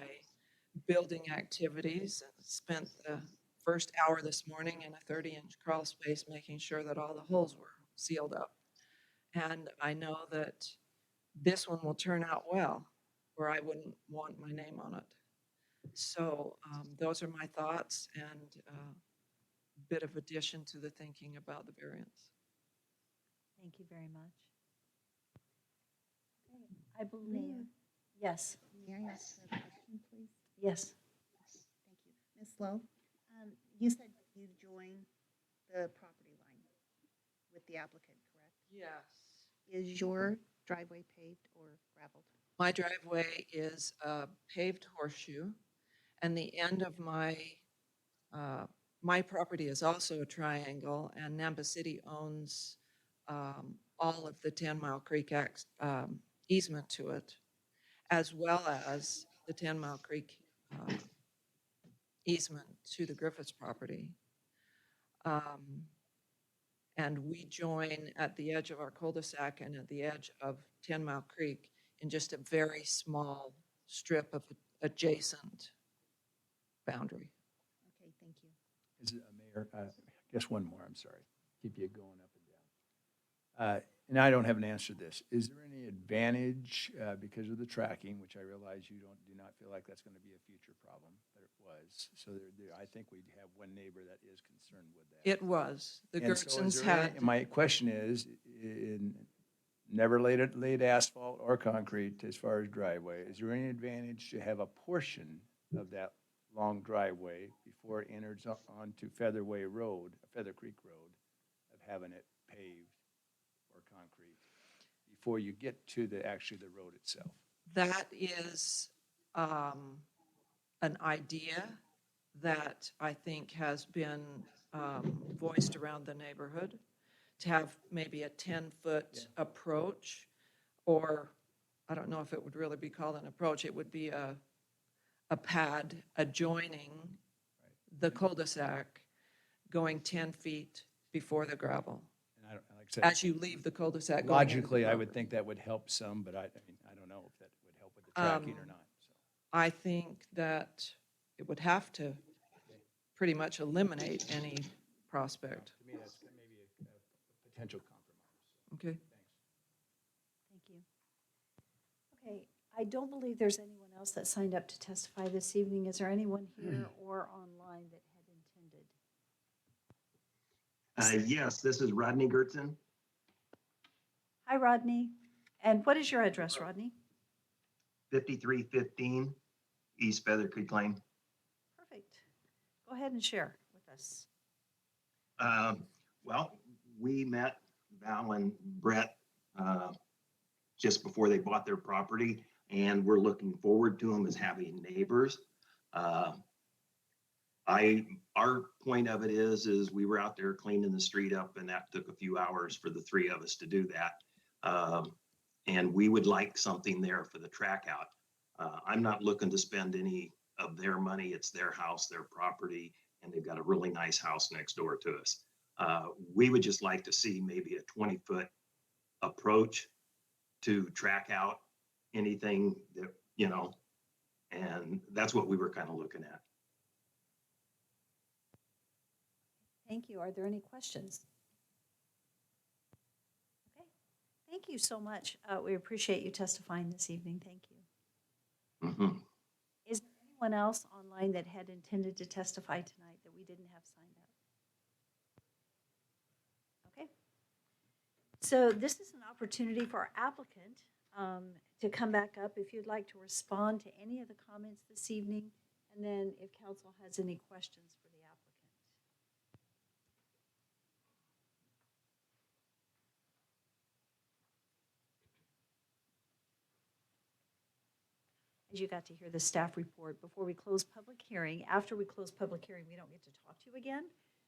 building activities. I spent the first hour this morning in a 30-inch crawl space making sure that all the holes were sealed up. And I know that this one will turn out well, or I wouldn't want my name on it. So those are my thoughts and a bit of addition to the thinking about the variance. Thank you very much. Okay, I believe, yes, May I ask a question, please? yes. Thank you. Ms. Lowe, you said you joined the property line with the applicant, correct? Yes. Is your driveway paved or gravelled? My driveway is a paved horseshoe, and the end of my property is also a triangle, and Nampa City owns all of the 10 Mile Creek easement to it, as well as the 10 Mile Creek easement to the Griffiths property. And we join at the edge of our cul-de-sac and at the edge of 10 Mile Creek in just a very small strip of adjacent boundary. Okay, thank you. Is it, Mayor, I guess one more, I'm sorry, keep you going up and down. And I don't have an answer to this. Is there any advantage because of the tracking, which I realize you do not feel like that's going to be a future problem, but it was. So I think we have one neighbor that is concerned with that. It was. The And so is Gertsons there any- had. My question is, never laid asphalt or concrete as far as driveway. Is there any advantage to have a portion of that long driveway before it enters onto Feather Creek Road, of having it paved or concrete before you get to the road itself? That is an idea that I think has been voiced around the neighborhood, to have maybe a 10-foot approach, or I don't know if it would really be called an approach, it would be a pad adjoining the cul-de-sac going 10 feet before the gravel. And I don't, like I said, As you leave the cul-de-sac. going into the logically, I would property. think that would help some, but I mean, I don't know if that would help with the tracking or not. So. I think that it would have to pretty much eliminate any prospect. To me, that's maybe a potential compromise. Okay. Thank you. Okay, I don't believe there's anyone else that signed up to testify this evening. Is there anyone here or online that had Yes, this is Rodney Gertzen. Hi, Rodney. And what is your address, Rodney? 5315 East Feather Creek Lane. Perfect. Go ahead and share with us. Well, we met Val and Brett just before they bought their property, and we're looking forward to them as having neighbors. Our point of it is we were out there cleaning the street up, and that took a few hours for the three of us to do that. And we would like something there for the track out. I'm not looking to spend any of their money. It's their house, their property, and they've got a really nice house next door to us. We would just like to see maybe a 20-foot approach to track out anything that, and that's what we were kind of looking at. Thank you. Are there any questions? Okay. Thank you so much. We appreciate you testifying this evening. Thank you. Mhm. Is there anyone else online that had intended to testify tonight that we didn't have signed up? Okay. So this is an opportunity for our applicant to come back up if you'd like to respond to any of the comments this evening, and then if council has any questions for the applicant. As you got to hear the staff report before we close public hearing. After we close public hearing, we don't get to talk to you again.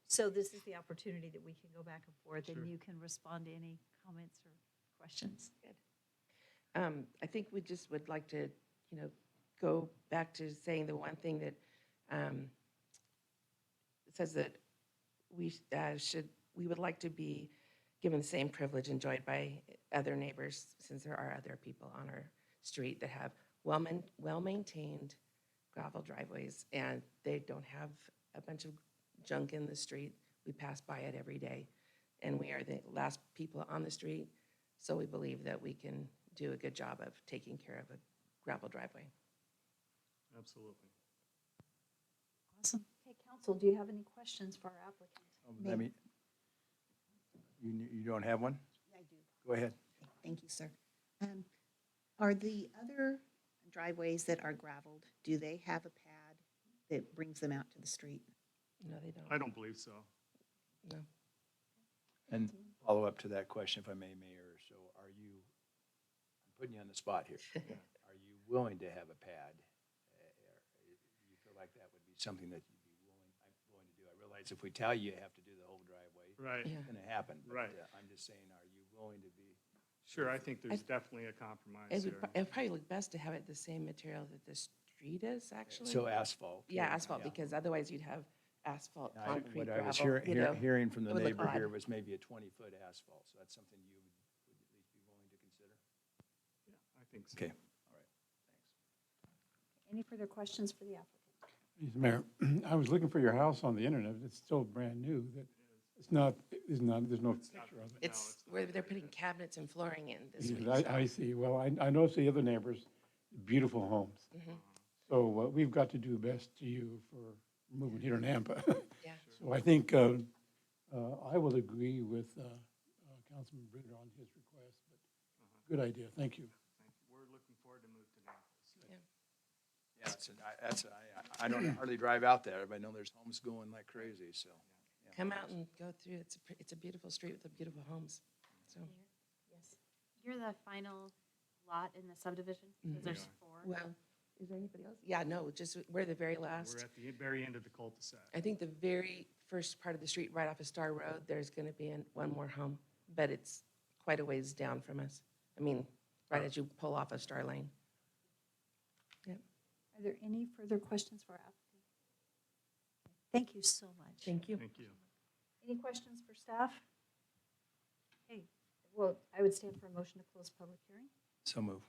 So this is the opportunity that we can go back and forth and you can respond to any comments or questions. Good. I think we just would like to, go back to saying the one thing that says that we would like to be given the same privilege enjoyed by other neighbors, since there are other people on our street that have well-maintained gravel driveways, and they don't have a bunch of junk in the street. We pass by it every day, and we are the last people on the street, so we believe that we can do a good job of taking care of a gravel driveway. Absolutely. Awesome. Okay, council, do you have any questions for our applicant? Let me, you don't have one? I do. Go ahead. Thank you, sir. Are the other driveways that are gravelled, do they have a pad that brings them out to the street? No, they don't. I don't believe so. No. And follow up to that question, if I may, Mayor. So are you, I'm putting you on the spot here. Are you willing to have a pad? Do you feel like that would be something that you'd be willing to do? I realize if we tell you you have to do the whole driveway, Right. it's going to happen. But, Right. I'm just saying, are you willing to be? Sure, I think there's definitely a compromise It here. would probably look best to have it the same material that the street is, actually. So asphalt. Yeah, asphalt, Yeah. because otherwise you'd have asphalt, concrete, What I was gravel, hearing from the it would look neighbor here odd. was maybe a 20-foot asphalt. So that's something you would at least be willing to consider? Yeah, I think so. Okay, all right, thanks. Any further questions for the applicant? Mr. Mayor, I was looking for your house on the internet. It's still brand new. There's no picture of it. It's where they're putting cabinets and flooring in this week. I see. Well, I noticed the other neighbors, beautiful homes. Mhm. So we've got to do best to you for moving here to Nampa. Yeah. So I think I will agree with Councilman Britton on his request, but good idea. Thank you. We're looking forward to move to Naples. Yeah, I don't hardly drive out there, but I know there's homes going like crazy, so. yeah. Come out and go through. It's a beautiful street with beautiful homes. So, Yes. You're the final lot in the subdivision? 'Cause Mhm. there's 4. well, is there anybody else? Yeah, no, just, we're the very last. We're at the very end of the cul-de-sac. I think the very first part of the street, right off of Star Road, there's going to be one more home, but it's quite a ways down from us. I mean, right as you pull off of Star Lane. Yep. Are there any further questions for our applicant? Thank you so much. Thank you. Thank you. Any questions for staff? Okay, well, I would stand for a motion to close public hearing. So move.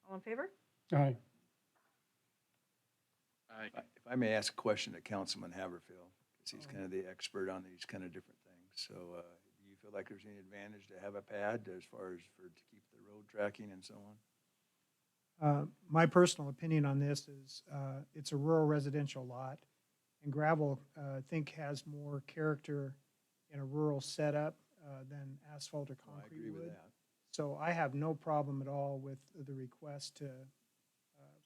All in favor? Aye. If I may ask a question to Councilman Haverfield, because he's kind of the expert on these kind of different things. So do you feel like there's any advantage to have a pad as far as to keep the road tracking and so on? My personal opinion on this is it's a rural residential lot, and gravel, I think, has more character in a rural setup than asphalt or Oh, I concrete agree with would. that. So I have no problem at all with the request to,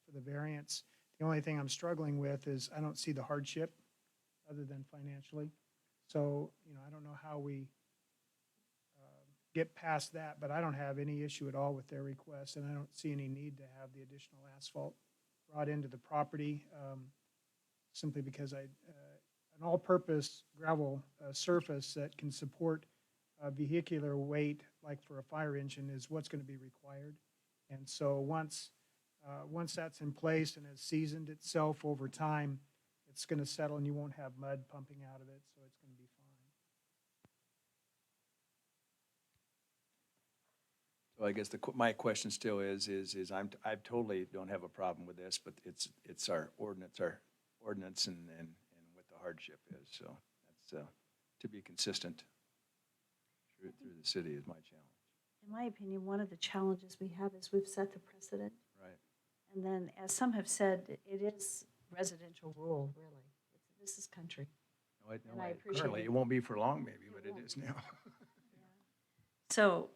for the variance. The only thing I'm struggling with is I don't see the hardship other than financially. So, you know, I don't know how we get past that, but I don't have any issue at all with their request, and I don't see any need to have the additional asphalt brought into the property, simply because an all-purpose gravel surface that can support vehicular weight, like for a fire engine, is what's going to be required. And so once that's in place and has seasoned itself over time, it's going to settle and you won't have mud pumping out of it, so it's going to be fine. So I guess my question still is I totally don't have a problem with this, but it's our ordinance and what the hardship is. So that's, to be consistent through the city is my challenge. In my opinion, one of the challenges we have is we've set the precedent. Right. And then, as some have said, it is residential rural, really. This is country. No, And I appreciate currently, it. it won't be for long maybe, but it is now. So,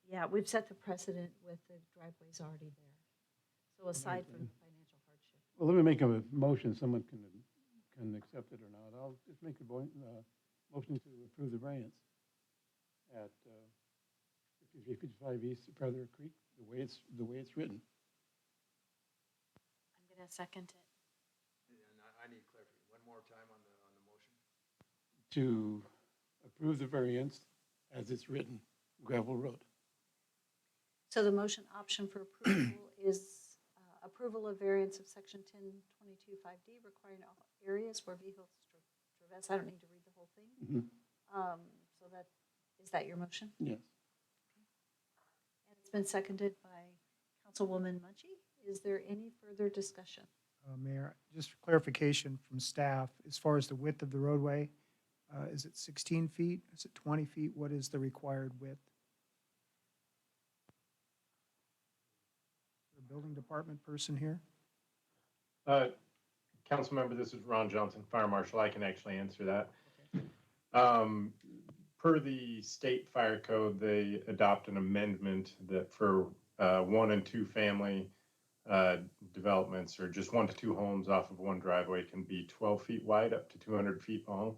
yeah, we've set the precedent with the driveways already there. So aside from the financial hardship. Well, let me make a motion, someone can accept it or not. I'll just make a motion to approve the variance at 5355 East Feather Creek, the way it's written. I'm going to second it. I need clarification. One more time on the motion. To approve the variance as it's written, gravel road. So the motion option for approval is approval of variance of section 1022.5D requiring all areas where vehicles traverse. I don't need to read the whole thing. Mhm. So is that your motion? Yes. And it's been seconded by Councilwoman Munchie. Is there any further discussion? Mayor, just for clarification from staff, as far as the width of the roadway, is it 16 feet? Is it 20 feet? What is the required width? The building department person here? Council member, this is Ron Johnson, Fire Marshal. I can actually answer that. Per the state fire code, they adopt an amendment that for 1 and 2 family developments, or just 1 to 2 homes off of one driveway, can be 12 feet wide up to 200 feet long.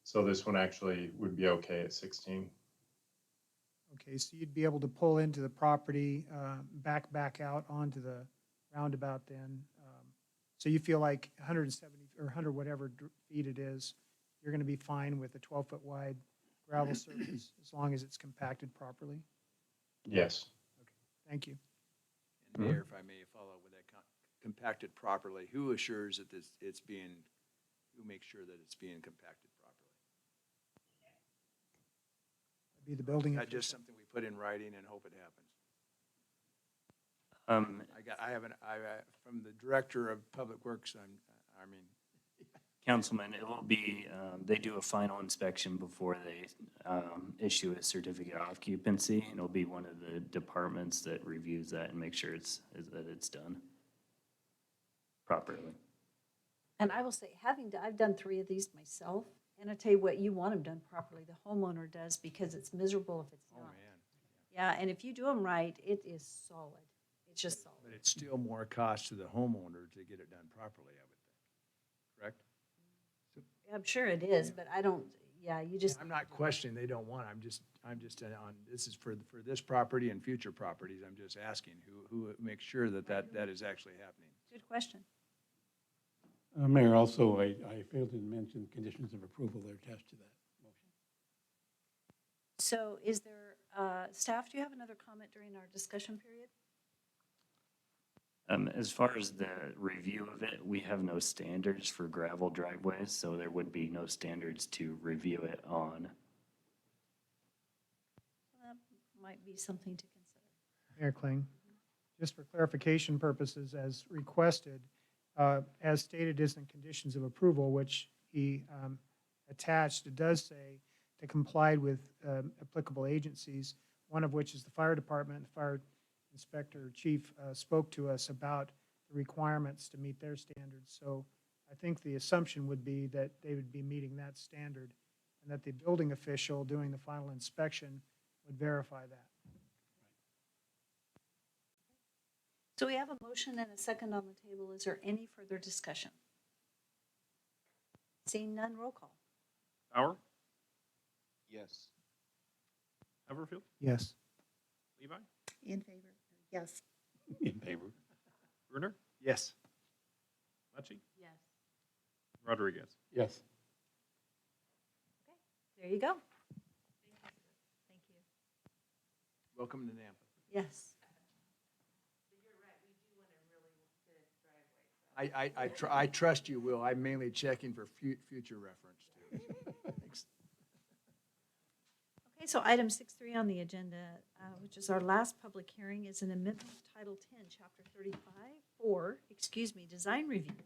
So this one actually would be okay at 16. Okay, so you'd be able to pull into the property, back out onto the roundabout then. So you feel like 170 or 100 whatever feet it is, you're going to be fine with a 12-foot wide gravel surface as long as it's compacted properly? Yes. Thank you. And Mayor, if I may follow with that, compacted properly, who assures that who makes sure that it's being compacted properly? That'd be the building. Not just something we put in writing and hope it happens. From the Director of Public Works, Councilman, it will be, they do a final inspection before they issue a certificate of occupancy, and it'll be one of the departments that reviews that and make sure that it's done properly. And I will say, I've done 3 of these myself, and I tell you what, you want them done properly. The homeowner does, because it's miserable if it's not. Oh, man. Yeah, and if you do them right, it is solid. It's just solid. But it's still more cost to the homeowner to get it done properly, I would think. Correct? I'm sure it is, but I don't, you just. I'm not questioning they don't want, I'm just this is for this property and future properties. I'm just asking who makes sure that is actually happening. Good question. Mayor, also, I failed to mention conditions of approval that are attached to that motion. So is there, staff, do you have another comment during our discussion period? As far as the review of it, we have no standards for gravel driveways, so there would be no standards to review it on. That might be something to consider. Mayor Kling, just for clarification purposes, as requested, as stated is in conditions of approval, which he attached, it does say to comply with applicable agencies, one of which is the fire department. The fire inspector chief spoke to us about the requirements to meet their standards. So I think the assumption would be that they would be meeting that standard and that the building official doing the final inspection would verify that. So we have a motion and a second on the table. Is there any further discussion? Seeing none, roll call. Bauer, Yes. Everfield, Yes. Levi, In favor? Yes. In favor. Bruner, Yes. Mucci, Yes. Rodriguez. Yes. There you go. Thank you. Welcome to Nampa. Yes. I trust you, Will. I'm mainly checking for future reference too. Thanks. Okay, so item 6.3 on the agenda, which is our last public hearing, is an amendment to Title 10, Chapter 35, design review.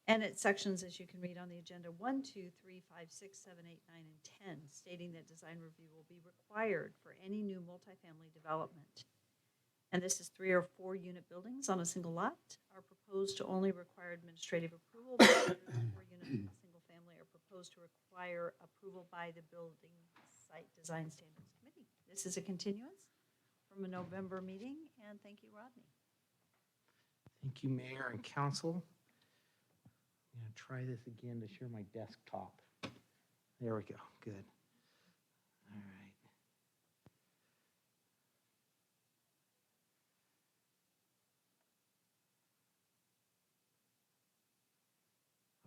And its sections, as you can read on the agenda, 1, 2, 3, 5, 6, 7, 8, 9, and 10, stating that design review will be required for any new multifamily development. And this is 3 or 4 unit buildings on a single lot are proposed to only require administrative approval. But 3 or 4 units on a single family are proposed to require approval by the Building Site Design Standards Committee. This is a continuance from a November meeting, and thank you, Rodney. Thank you, Mayor and Council. I'm going to try this again to share my desktop. There we go. Good. All right.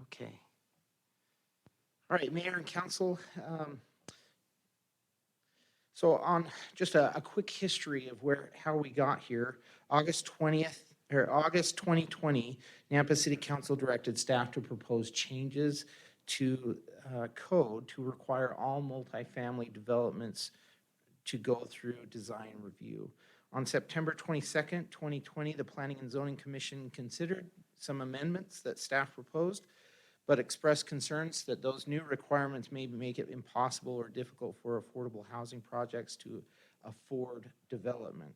Okay. All right, Mayor and Council. So on just a quick history of how we got here, August 2020, Nampa City Council directed staff to propose changes to code to require all multifamily developments to go through design review. On September 22nd, 2020, the Planning and Zoning Commission considered some amendments that staff proposed, but expressed concerns that those new requirements may make it impossible or difficult for affordable housing projects to afford development.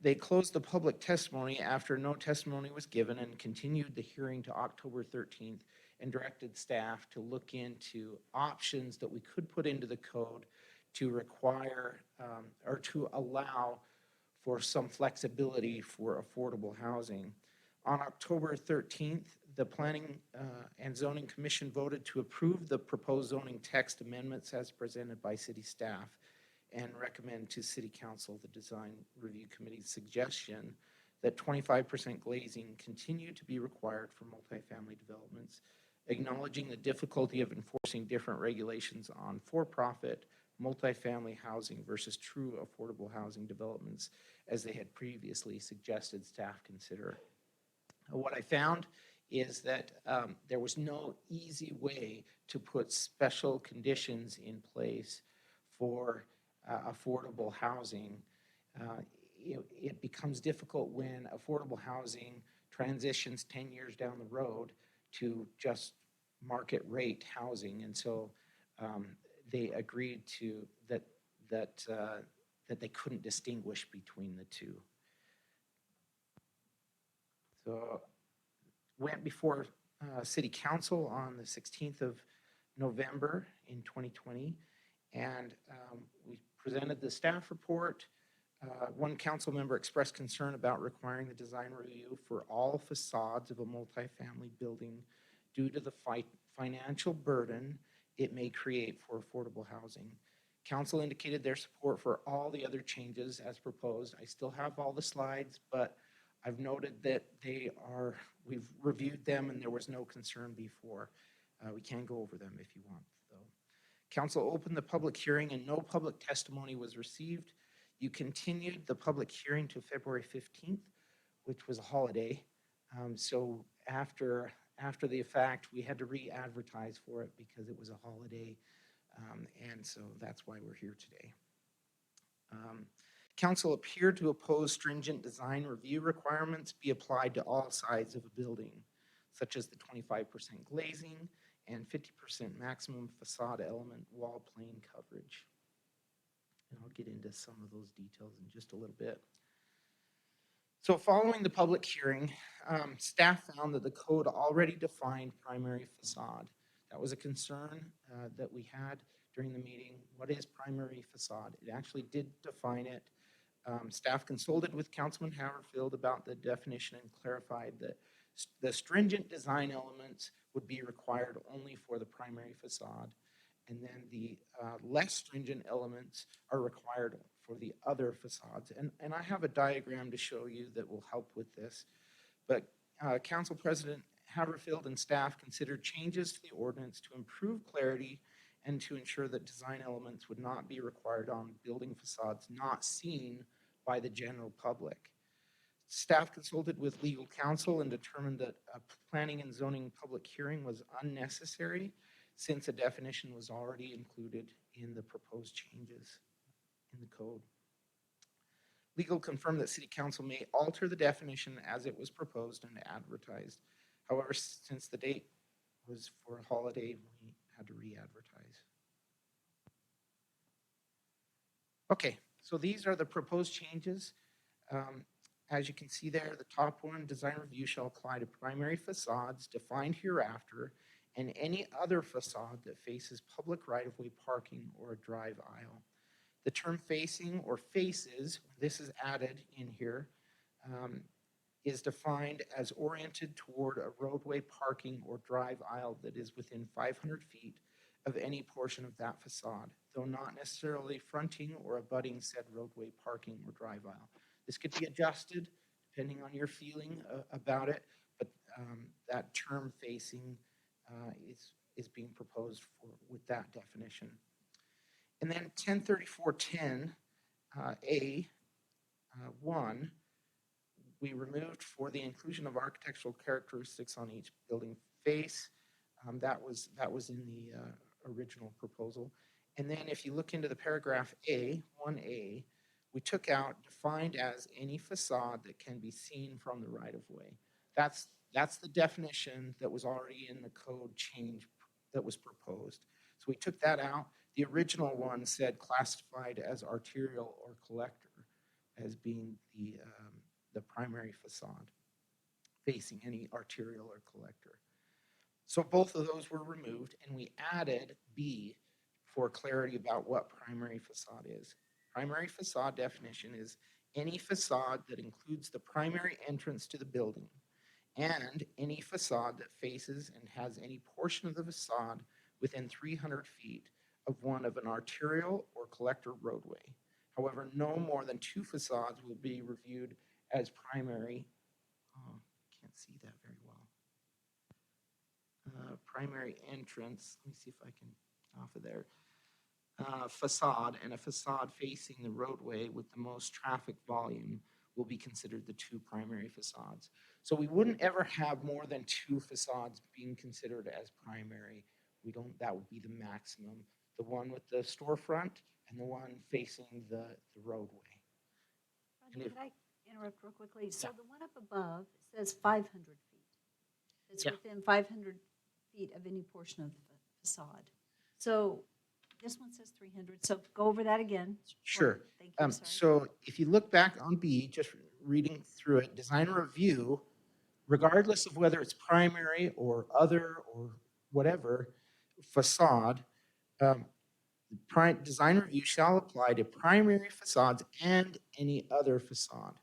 They closed the public testimony after no testimony was given and continued the hearing to October 13th and directed staff to look into options that we could put into the code to require or to allow for some flexibility for affordable housing. On October 13th, the Planning and Zoning Commission voted to approve the proposed zoning text amendments as presented by city staff and recommend to City Council the Design Review Committee's suggestion that 25% glazing continue to be required for multifamily developments, acknowledging the difficulty of enforcing different regulations on for-profit multifamily housing versus true affordable housing developments as they had previously suggested staff consider. What I found is that there was no easy way to put special conditions in place for affordable housing. It becomes difficult when affordable housing transitions 10 years down the road to just market rate housing. And so they agreed to that they couldn't distinguish between the two. So went before City Council on the 16th of November in 2020, and we presented the staff report. One council member expressed concern about requiring the design review for all facades of a multifamily building due to the financial burden it may create for affordable housing. Council indicated their support for all the other changes as proposed. I still have all the slides, but I've noted that we've reviewed them and there was no concern before. We can go over them if you want, though. Council opened the public hearing and no public testimony was received. You continued the public hearing to February 15th, which was a holiday. So after the fact, we had to re-advertise for it because it was a holiday. And so that's why we're here today. Council appeared to oppose stringent design review requirements be applied to all sides of a building, such as the 25% glazing and 50% maximum facade element wall plane coverage. And I'll get into some of those details in just a little bit. So following the public hearing, staff found that the code already defined primary facade. That was a concern that we had during the meeting. What is primary facade? It actually did define it. Staff consulted with Councilman Haverfield about the definition and clarified that the stringent design elements would be required only for the primary facade. And then the less stringent elements are required for the other facades. And I have a diagram to show you that will help with this. But Council President Haverfield and staff considered changes to the ordinance to improve clarity and to ensure that design elements would not be required on building facades not seen by the general public. Staff consulted with legal counsel and determined that a planning and zoning public hearing was unnecessary since a definition was already included in the proposed changes in the code. Legal confirmed that City Council may alter the definition as it was proposed and advertised. However, since the date was for a holiday, we had to re-advertise. Okay, so these are the proposed changes. As you can see there, the top one, design review shall apply to primary facades defined hereafter and any other facade that faces public right-of-way parking or a drive aisle. The term facing or faces, this is added in here, is defined as oriented toward a roadway parking or drive aisle that is within 500 feet of any portion of that facade, though not necessarily fronting or abutting said roadway parking or drive aisle. This could be adjusted depending on your feeling about it, but that term facing is being proposed with that definition. And then 103410 A1, we removed for the inclusion of architectural characteristics on each building face. That was in the original proposal. And then if you look into the paragraph A, 1A, we took out defined as any facade that can be seen from the right-of-way. That's the definition that was already in the code change that was proposed. So we took that out. The original one said classified as arterial or collector as being the primary facade facing any arterial or collector. So both of those were removed, and we added B for clarity about what primary facade is. Primary facade definition is any facade that includes the primary entrance to the building and any facade that faces and has any portion of the facade within 300 feet of one of an arterial or collector roadway. However, no more than 2 facades will be reviewed as primary. Can't see that very well. Primary entrance, let me see if I can off of there. Facade and a facade facing the roadway with the most traffic volume will be considered the 2 primary facades. So we wouldn't ever have more than 2 facades being considered as primary. That would be the maximum. The one with the storefront and the one facing the roadway. Roger, could I interrupt real quickly? So the one up above says 500 feet. It's within 500 feet of any portion of the facade. So this one says 300. So go over that again. Sure. Thank you. Sorry. So if you look back on B, just reading through it, design review, regardless of whether it's primary or other or whatever facade, design review shall apply to primary facades and any other facade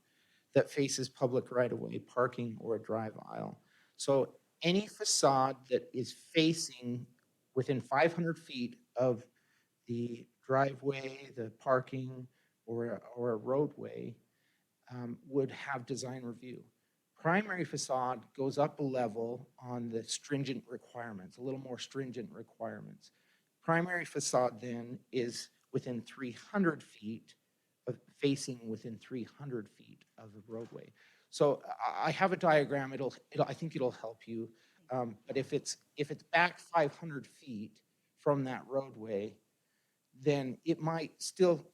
that faces public right-of-way, parking, or a drive aisle. So any facade that is facing within 500 feet of the driveway, the parking, or a roadway would have design review. Primary facade goes up a level on the stringent requirements, a little more stringent requirements. Primary facade then is within 300 feet of facing within 300 feet of the roadway. So I have a diagram. I think it'll help you. But if it's back 500 feet from that roadway, then it might still,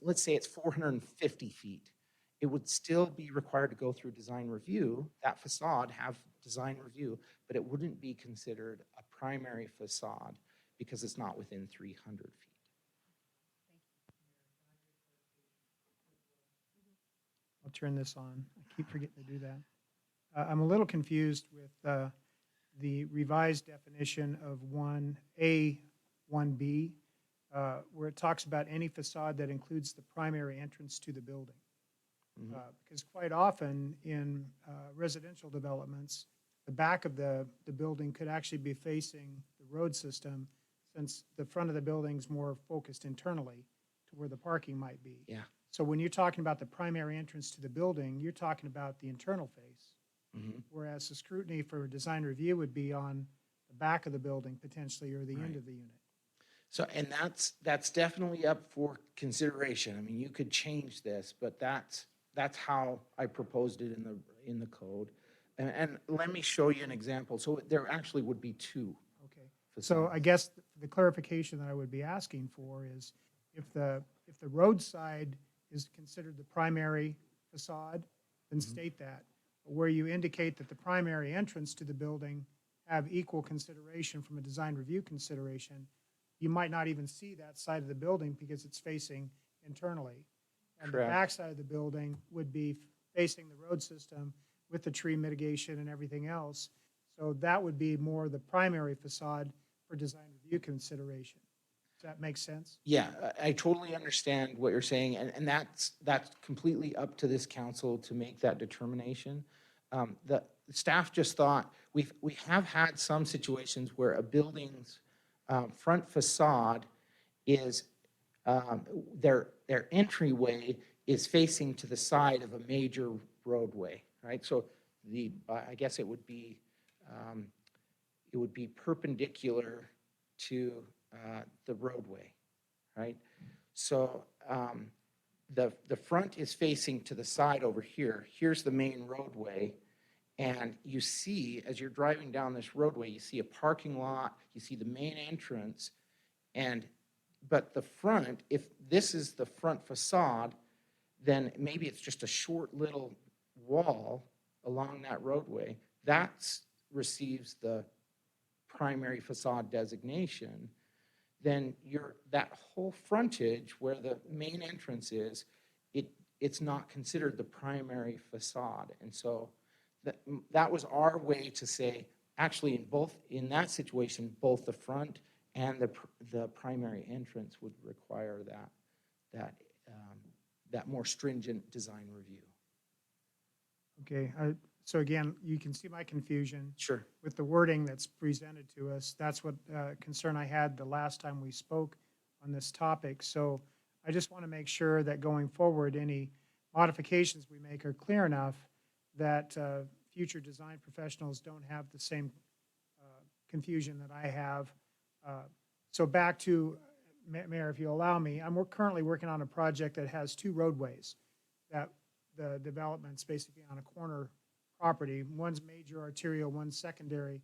let's say it's 450 feet. It would still be required to go through design review, that facade have design review, but it wouldn't be considered a primary facade because it's not within 300 feet. I'll turn this on. I keep forgetting to do that. I'm a little confused with the revised definition of 1A, 1B, where it talks about any facade that includes the primary entrance to the building. Because quite often in residential developments, the back of the building could actually be facing the road system, since the front of the building's more focused internally to where the parking might be. Yeah. So when you're talking about the primary entrance to the building, you're talking about the internal face. Whereas the scrutiny for design review would be on the back of the building potentially, or the end of the unit. So, and that's definitely up for consideration. I mean, you could change this, but that's how I proposed it in the code. And let me show you an example. So there actually would be two. Okay. So I guess the clarification that I would be asking for is if the roadside is considered the primary facade, then state that. But where you indicate that the primary entrance to the building have equal consideration from a design review consideration, you might not even see that side of the building because it's facing internally. And the Correct. back side of the building would be facing the road system with the tree mitigation and everything else. So that would be more the primary facade for design review consideration. Does that make sense? Yeah, I totally understand what you're saying, and that's completely up to this council to make that determination. The staff just thought, we have had some situations where a building's front facade is, their entryway is facing to the side of a major roadway, right? So I guess it would be perpendicular to the roadway, right? So the front is facing to the side over here. Here's the main roadway. And you see, as you're driving down this roadway, you see a parking lot, you see the main entrance, but the front, if this is the front facade, then maybe it's just a short little wall along that roadway. That receives the primary facade designation. Then that whole frontage where the main entrance is, it's not considered the primary facade. And so that was our way to say, actually, in that situation, both the front and the primary entrance would require that more stringent design review. Okay, so again, you can see my confusion. Sure. With the wording that's presented to us. That's what concern I had the last time we spoke on this topic. So I just want to make sure that going forward, any modifications we make are clear enough that future design professionals don't have the same confusion that I have. So back to, Mayor, if you allow me, I'm currently working on a project that has two roadways that the development's basically on a corner property. One's major arterial, one's secondary.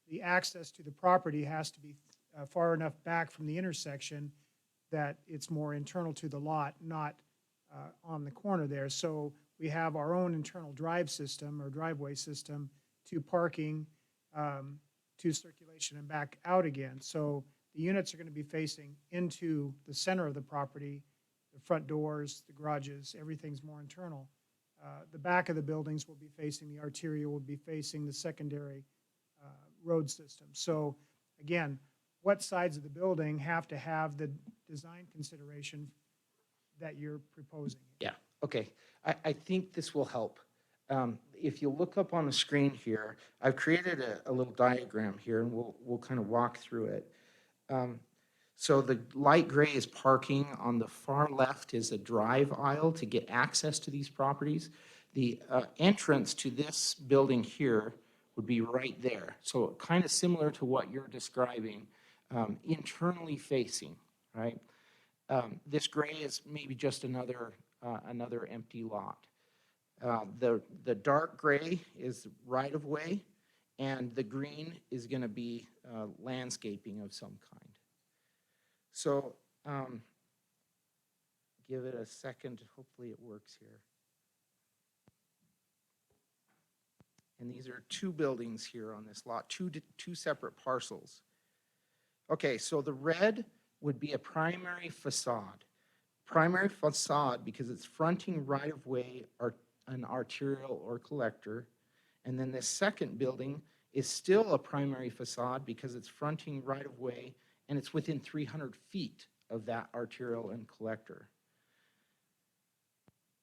The access to the property has to be far enough back from the intersection that it's more internal to the lot, not on the corner there. So we have our own internal drive system or driveway system to parking, to circulation and back out again. So the units are going to be facing into the center of the property, the front doors, the garages, everything's more internal. The back of the buildings will be facing, the arterial will be facing the secondary road system. So again, what sides of the building have to have the design consideration that you're proposing? Yeah, okay. I think this will help. If you look up on the screen here, I've created a little diagram here, and we'll kind of walk through it. So the light gray is parking. On the far left is a drive aisle to get access to these properties. The entrance to this building here would be right there. So kind of similar to what you're describing, internally facing, right? This gray is maybe just another empty lot. The dark gray is right of way, and the green is going to be landscaping of some kind. So give it a second. Hopefully it works here. And these are two buildings here on this lot, two separate parcels. Okay, so the red would be a primary facade. Primary facade because it's fronting right of way or an arterial or collector. And then the second building is still a primary facade because it's fronting right of way and it's within 300 feet of that arterial and collector.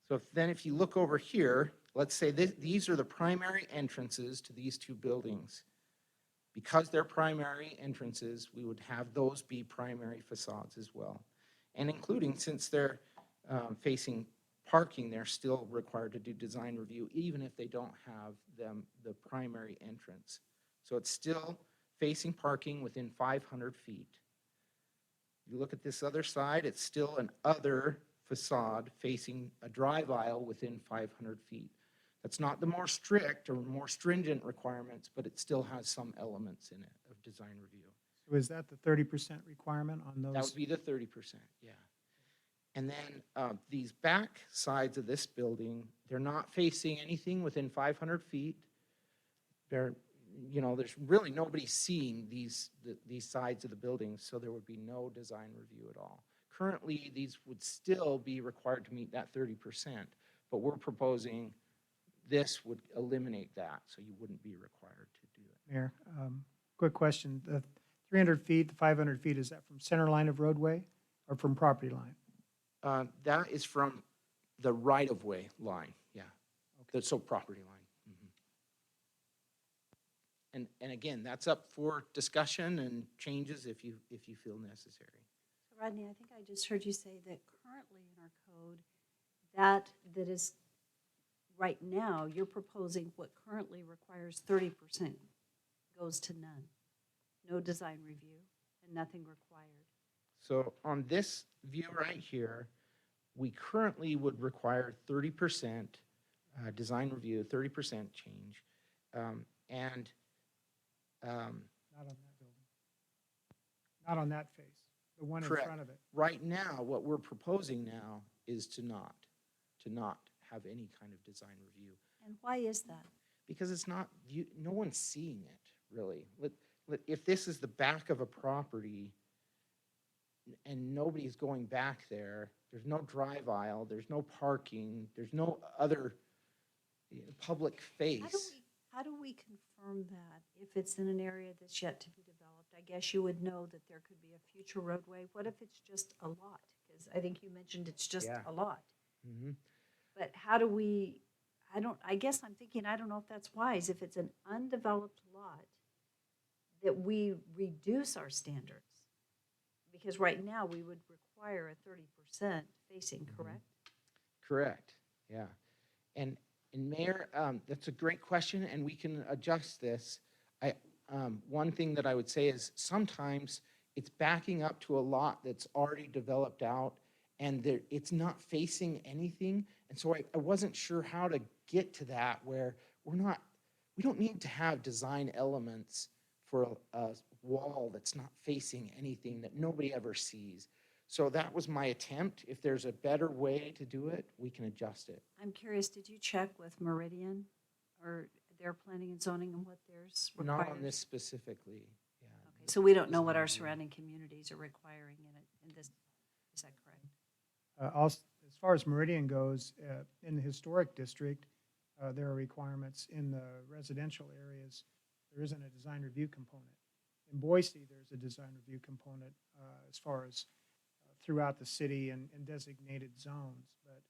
So if you look over here, let's say these are the primary entrances to these two buildings. Because they're primary entrances, we would have those be primary facades as well. And including, since they're facing parking, they're still required to do design review, even if they don't have the primary entrance. So it's still facing parking within 500 feet. You look at this other side, it's still an other facade facing a drive aisle within 500 feet. That's not the more strict or more stringent requirements, but it still has some elements in it of design review. So is that the 30% requirement on those? That would be the 30%, yeah. And then these back sides of this building, they're not facing anything within 500 feet. They're, there's really nobody seeing these sides of the building, so there would be no design review at all. Currently, these would still be required to meet that 30%, but we're proposing this would eliminate that, so you wouldn't be required to do it. Mayor, quick question. The 300 feet, the 500 feet, is that from center line of roadway or from property line? That is from the right-of-way line, yeah. Okay. So property line. Mm-hmm. And again, that's up for discussion and changes if you feel necessary. So Rodney, I think I just heard you say that currently in our code, that is right now, you're proposing what currently requires 30% goes to none. No design review and nothing required. So on this view right here, we currently would require 30% design review, 30% change. Not on that building. Not on that face, the one Correct. in front of it. Right now, what we're proposing now is to not have any kind of design review. And why is that? Because it's not, no one's seeing it, really. If this is the back of a property and nobody's going back there, there's no drive aisle, there's no parking, there's no other public face. How do we confirm that if it's in an area that's yet to be developed? I guess you would know that there could be a future roadway. What if it's just a lot? Because I think you mentioned it's just a lot. Mm-hmm. But how do we, I guess I'm thinking, I don't know if that's wise, if it's an undeveloped lot, that we reduce our standards. Because right now, we would require a 30% facing, correct? Correct, yeah. And Mayor, that's a great question, and we can adjust this. One thing that I would say is sometimes it's backing up to a lot that's already developed out, and it's not facing anything. And so I wasn't sure how to get to that where we don't need to have design elements for a wall that's not facing anything that nobody ever sees. So that was my attempt. If there's a better way to do it, we can adjust it. I'm curious, did you check with Meridian or their planning and zoning and what theirs requires? Not on this specifically, yeah. Okay, so we don't know what our surrounding communities are requiring in this, is that correct? Also, as far as Meridian goes, in the historic district, there are requirements. In the residential areas, there isn't a design review component. In Boise, there's a design review component as far as throughout the city and designated zones. But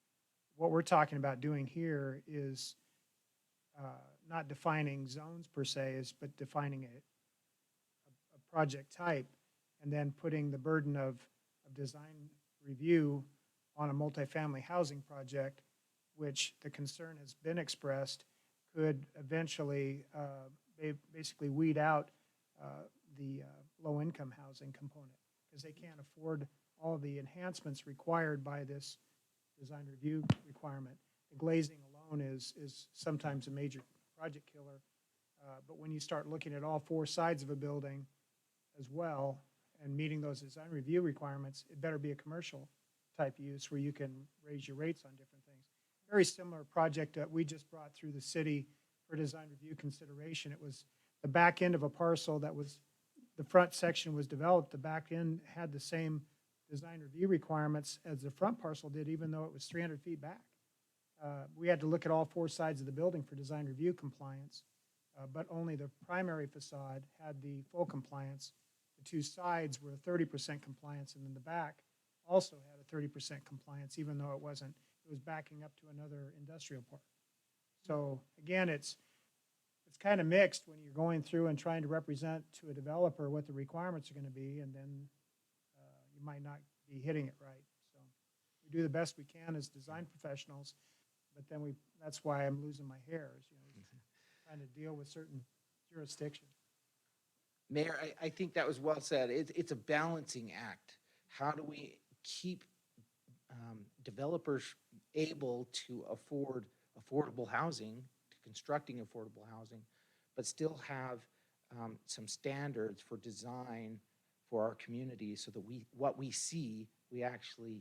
what we're talking about doing here is not defining zones per se, but defining a project type and then putting the burden of design review on a multifamily housing project, which the concern has been expressed, could eventually basically weed out the low-income housing component because they can't afford all the enhancements required by this design review requirement. The glazing alone is sometimes a major project killer, but when you start looking at all four sides of a building as well and meeting those design review requirements, it better be a commercial type use where you can raise your rates on different things. Very similar project that we just brought through the city for design review consideration. It was the back end of a parcel that was, the front section was developed, the back end had the same design review requirements as the front parcel did, even though it was 300 feet back. We had to look at all four sides of the building for design review compliance. but only the primary facade had the full compliance. The two sides were 30% compliance, and then the back also had a 30% compliance, even though it wasn't, it was backing up to another industrial park. So again, it's kind of mixed when you're going through and trying to represent to a developer what the requirements are going to be, and then you might not be hitting it right. So we do the best we can as design professionals, but then that's why I'm losing my hair, is, trying to deal with certain jurisdictions. Mayor, I think that was well said. It's a balancing act. How do we keep developers able to afford affordable housing, to constructing affordable housing, but still have some standards for design for our community, so that what we see, we actually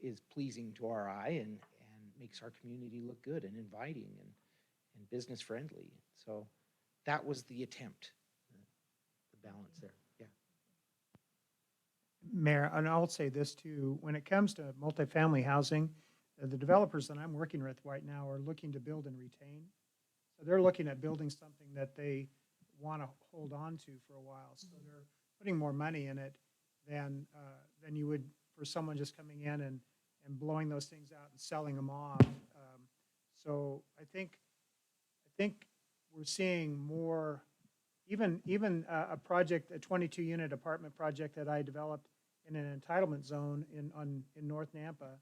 is pleasing to our eye and makes our community look good and inviting and business friendly. So that was the attempt, the balance there. Yeah. Mayor, and I'll say this too, when it comes to multifamily housing, the developers that I'm working with right now are looking to build and retain. So they're looking at building something that they want to hold on to for a while. So they're putting more money in it than you would for someone just coming in and blowing those things out and selling them off. So I think we're seeing more, even a project, a 22-unit apartment project that I developed in an entitlement zone in North Nampa.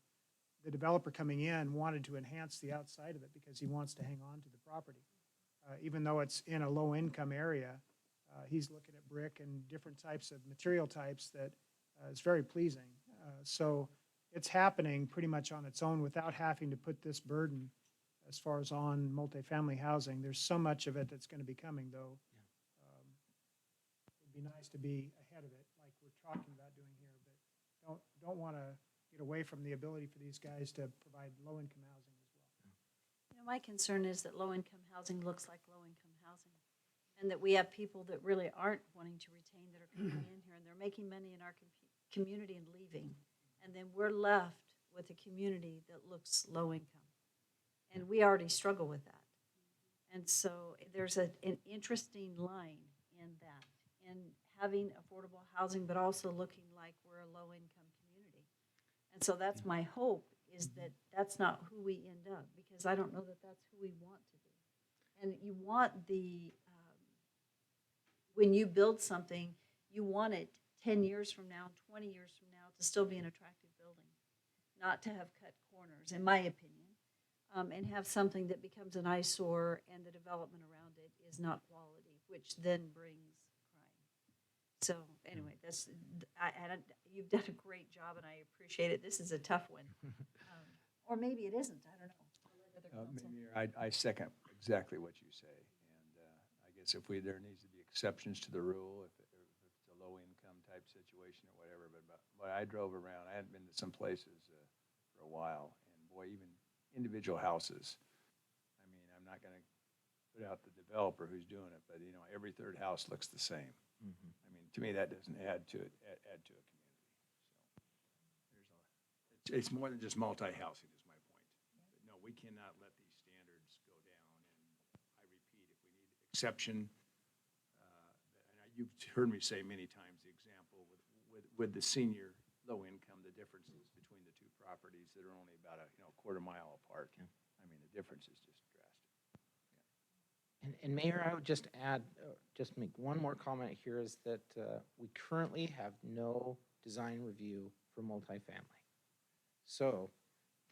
The developer coming in wanted to enhance the outside of it because he wants to hang on to the property. Even though it's in a low-income area, he's looking at brick and different types of material types that is very pleasing. So it's happening pretty much on its own without having to put this burden as far as on multifamily housing. There's so much of it that's going to be coming, though. It'd be nice to be ahead of it, like we're talking about doing here, but don't want to get away from the ability for these guys to provide low-income housing as well. My concern is that low-income housing looks like low-income housing, and that we have people that really aren't wanting to retain that are coming in here, and they're making money in our community and leaving. And then we're left with a community that looks low-income. And we already struggle with that. And so there's an interesting line in that, in having affordable housing, but also looking like we're a low-income community. And so that's my hope, is that that's not who we end up, because I don't know that that's who we want to be. And you want when you build something, you want it 10 years from now, 20 years from now, to still be an attractive building, not to have cut corners, in my opinion. And have something that becomes an eyesore and the development around it is not quality, which then brings crime. So anyway, you've done a great job and I appreciate it. This is a tough one. Or maybe it isn't, I don't know. Mayor, I second exactly what you say. And I guess there needs to be exceptions to the rule if it's a low-income type situation or whatever. But I drove around. I hadn't been to some places for a while. And boy, even individual houses. I mean, I'm not going to put out the developer who's doing it, but every third house looks the same. Mm-hmm. I mean, to me, that doesn't add to a community. So it's more than just multi-housing is my point. But no, we cannot let these standards go down. And I repeat, if we need exception, and you've heard me say many times the example with the senior low income, the differences between the two properties that are only about a quarter mile apart. I mean, the difference is just drastic. And Mayor, I would just add, just make one more comment here, is that we currently have no design review for multifamily. So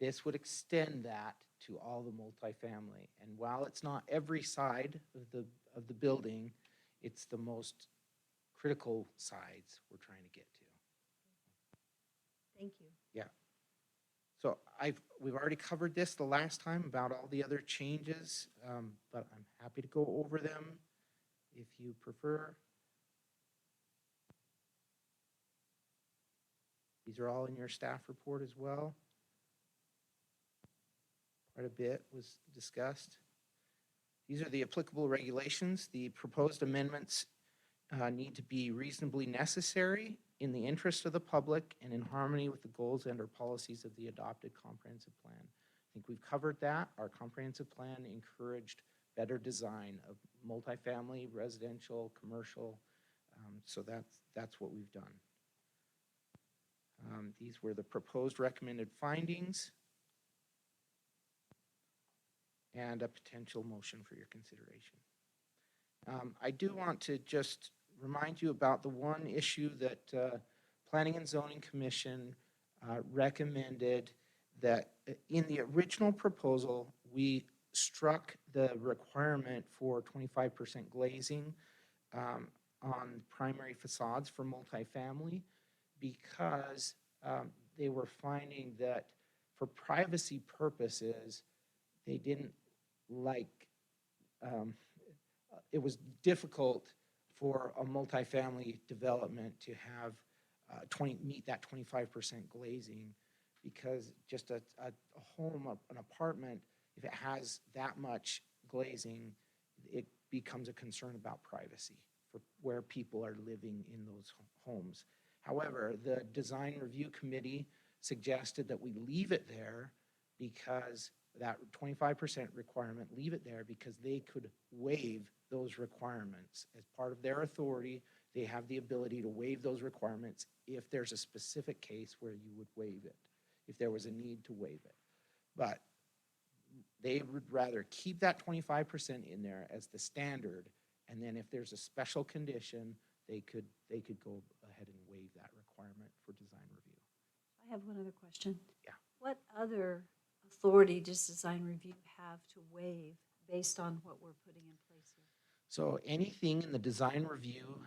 this would extend that to all the multifamily. And while it's not every side of the building, it's the most critical sides we're trying to get to. Thank you. Yeah. So we've already covered this the last time about all the other changes, but I'm happy to go over them if you prefer. These are all in your staff report as well. Quite a bit was discussed. These are the applicable regulations. The proposed amendments need to be reasonably necessary in the interest of the public and in harmony with the goals and or policies of the adopted comprehensive plan. I think we've covered that. Our comprehensive plan encouraged better design of multifamily, residential, commercial. So that's what we've done. These were the proposed recommended findings and a potential motion for your consideration. I do want to just remind you about the one issue that Planning and Zoning Commission recommended, that in the original proposal, we struck the requirement for 25% glazing on primary facades for multifamily, because they were finding that for privacy purposes, they didn't like, it was difficult for a multifamily development to have meet that 25% glazing, because just a home, an apartment, if it has that much glazing, it becomes a concern about privacy for where people are living in those homes. However, the design review committee suggested that we leave it there, because that 25% requirement, leave it there because they could waive those requirements. As part of their authority, they have the ability to waive those requirements if there's a specific case where you would waive it, if there was a need to waive it. But they would rather keep that 25% in there as the standard, and then if there's a special condition, they could go ahead and waive that requirement for design review. I have one other question. Yeah. What other authority does design review have to waive based on what we're putting in place here? So anything in the design review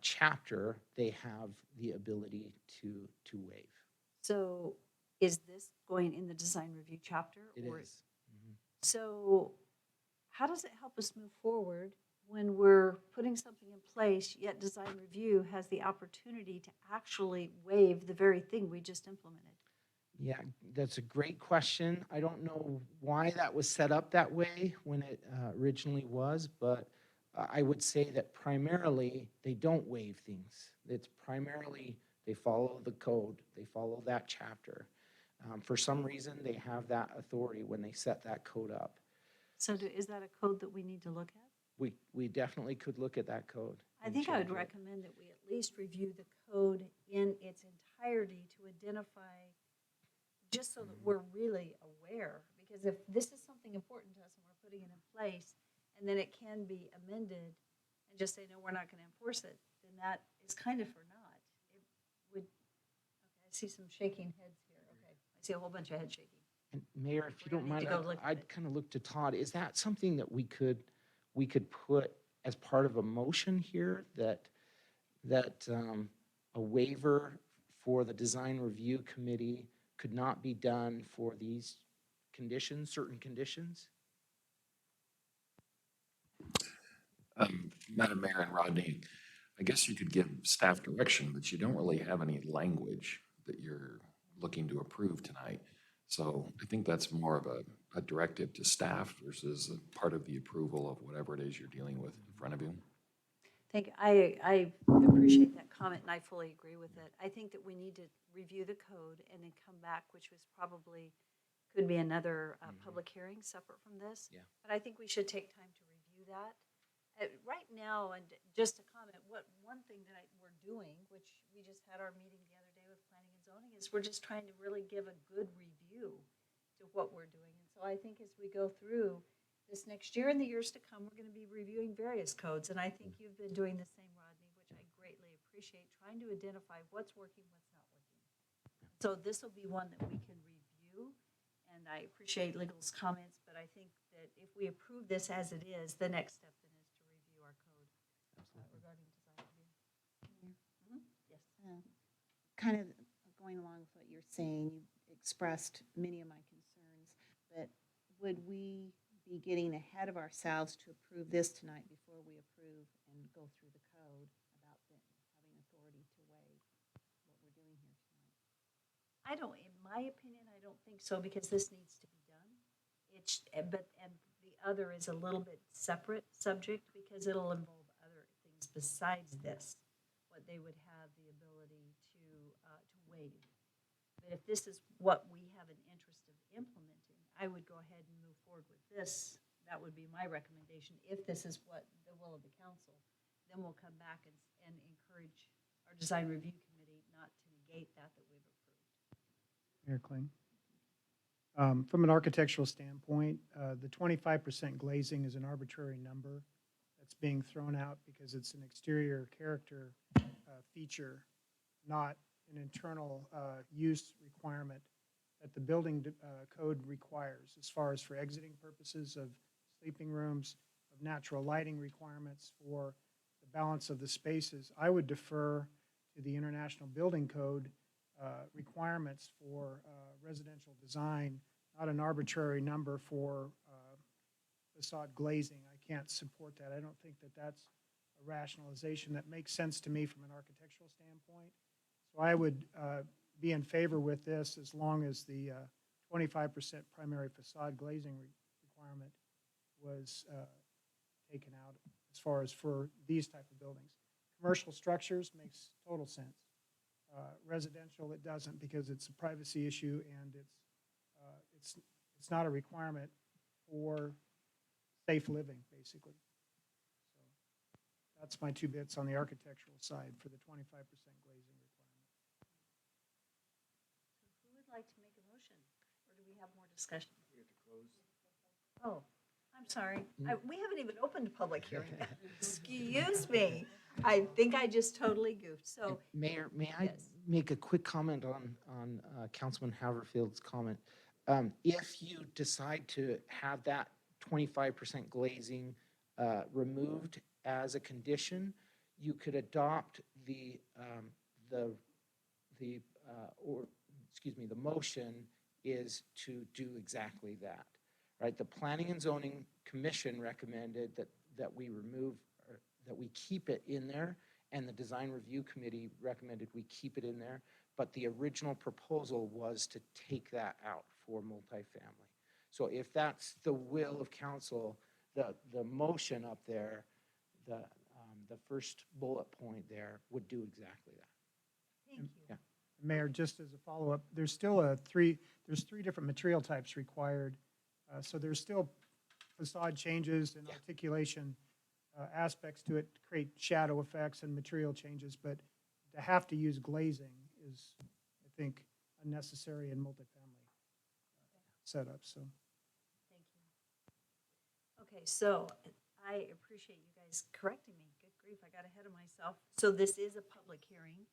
chapter, they have the ability to waive. So is this going in the design review chapter? It or- is. Mhm. So how does it help us move forward when we're putting something in place, yet design review has the opportunity to actually waive the very thing we just implemented? Yeah, that's a great question. I don't know why that was set up that way when it originally was, but I would say that primarily they don't waive things. It's primarily they follow the code, they follow that chapter. For some reason, they have that authority when they set that code up. So is that a code that we need to look at? We definitely could look at that code. I and think I would change it. recommend that we at least review the code in its entirety to identify, just so that we're really aware. Because if this is something important to us and we're putting it in place, and then it can be amended and just say, no, we're not going to enforce it, then that is kind of for naught. It would, okay, I see some shaking heads here. Okay, I see a whole bunch of head shaking. And Mayor, if you We're don't gonna need mind, to go look at I'd kind of look to Todd. Is that something that we could put as part of a motion here, that a waiver for the design review committee could not be done for these conditions, certain conditions? Madam Mayor and Rodney, I guess you could give staff direction, but you don't really have any language that you're looking to approve tonight. So I think that's more of a directive to staff versus a part of the approval of whatever it is you're dealing with in front of you. I appreciate that comment, and I fully agree with it. I think that we need to review the code and then come back, which was probably, could be another public hearing separate from this. Yeah. But I think we should take time to review that. Right now, and just to comment, one thing that we're doing, which we just had our meeting the other day with planning and zoning, is we're just trying to really give a good review to what we're doing. And so I think as we go through this next year and the years to come, we're going to be reviewing various codes. And I think you've been doing the same, Rodney, which I greatly appreciate, trying to identify what's working, what's not working. So this will be one that we can review. And I appreciate legal's comments, but I think that if we approve this as it is, the next step then is to review our code regarding design review. Mhm. Yes. Kind of going along with what you're saying, you expressed many of my concerns, but would we be getting ahead of ourselves to approve this tonight before we approve and go through the code about having authority to waive what we're doing here tonight? In my opinion, I don't think so, because this needs to be done. And the other is a little bit separate subject, because it'll involve other things besides this, what they would have the ability to waive. But if this is what we have an interest of implementing, I would go ahead and move forward with this that would be my recommendation. If this is what the will of the council, then we'll come back and encourage our design review committee not to negate that we've approved. Mayor Kling. From an architectural standpoint, the 25% glazing is an arbitrary number that's being thrown out because it's an exterior character feature, not an internal use requirement that the building code requires as far as for exiting purposes of sleeping rooms, of natural lighting requirements for the balance of the spaces. I would defer to the International Building Code requirements for residential design, not an arbitrary number for facade glazing. I can't support that. I don't think that that's a rationalization that makes sense to me from an architectural standpoint. So I would be in favor with this as long as the 25% primary facade glazing requirement was taken out as far as for these type of buildings. Commercial structures makes total sense. Residential, it doesn't because it's a privacy issue and it's not a requirement for safe living, basically. So that's my 2 bits on the architectural side for the 25% glazing requirement. Who would like to make a motion, or do we have more discussion? We have to close. Oh, I'm sorry. We haven't even opened a public hearing. Excuse me. I think I just totally goofed. So, Mayor, may I yes. make a quick comment on Councilman Haverfield's comment? If you decide to have that 25% glazing removed as a condition, you could adopt the motion is to do exactly that, right? The Planning and Zoning Commission recommended that we remove, or that we keep it in there, and the Design Review Committee recommended we keep it in there, but the original proposal was to take that out for multifamily. So if that's the will of council, the motion up there, the first bullet point there would do exactly that. Thank you. Yeah. Mayor, just as a follow-up, there's still three different material types required. So there's still facade changes and articulation aspects to it to create shadow effects and material changes, but to have to use glazing is, I think, unnecessary in multifamily setups. So. Thank you. Okay, so I appreciate you guys correcting me. Good grief, I got ahead of myself. So this is a public hearing,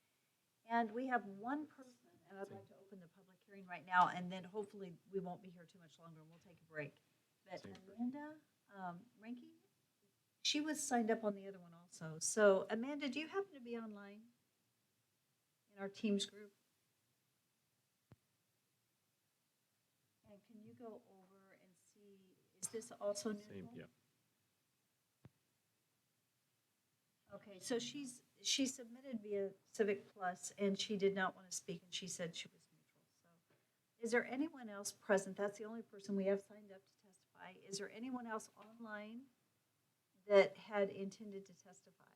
and we have one person, and I'd like to open the public hearing right now, and then hopefully we won't be here too much longer, and we'll take a break. But Amanda Ranky, she was signed up on the other one also. So Amanda, do you happen to be online in our Teams group? And can you go over and see, is this also new? Same, yeah. Okay, so she submitted via Civic Plus, and she did not want to speak, and she said she was neutral. So, is there anyone else present? That's the only person we have signed up to testify. Is there anyone else online that had intended to testify?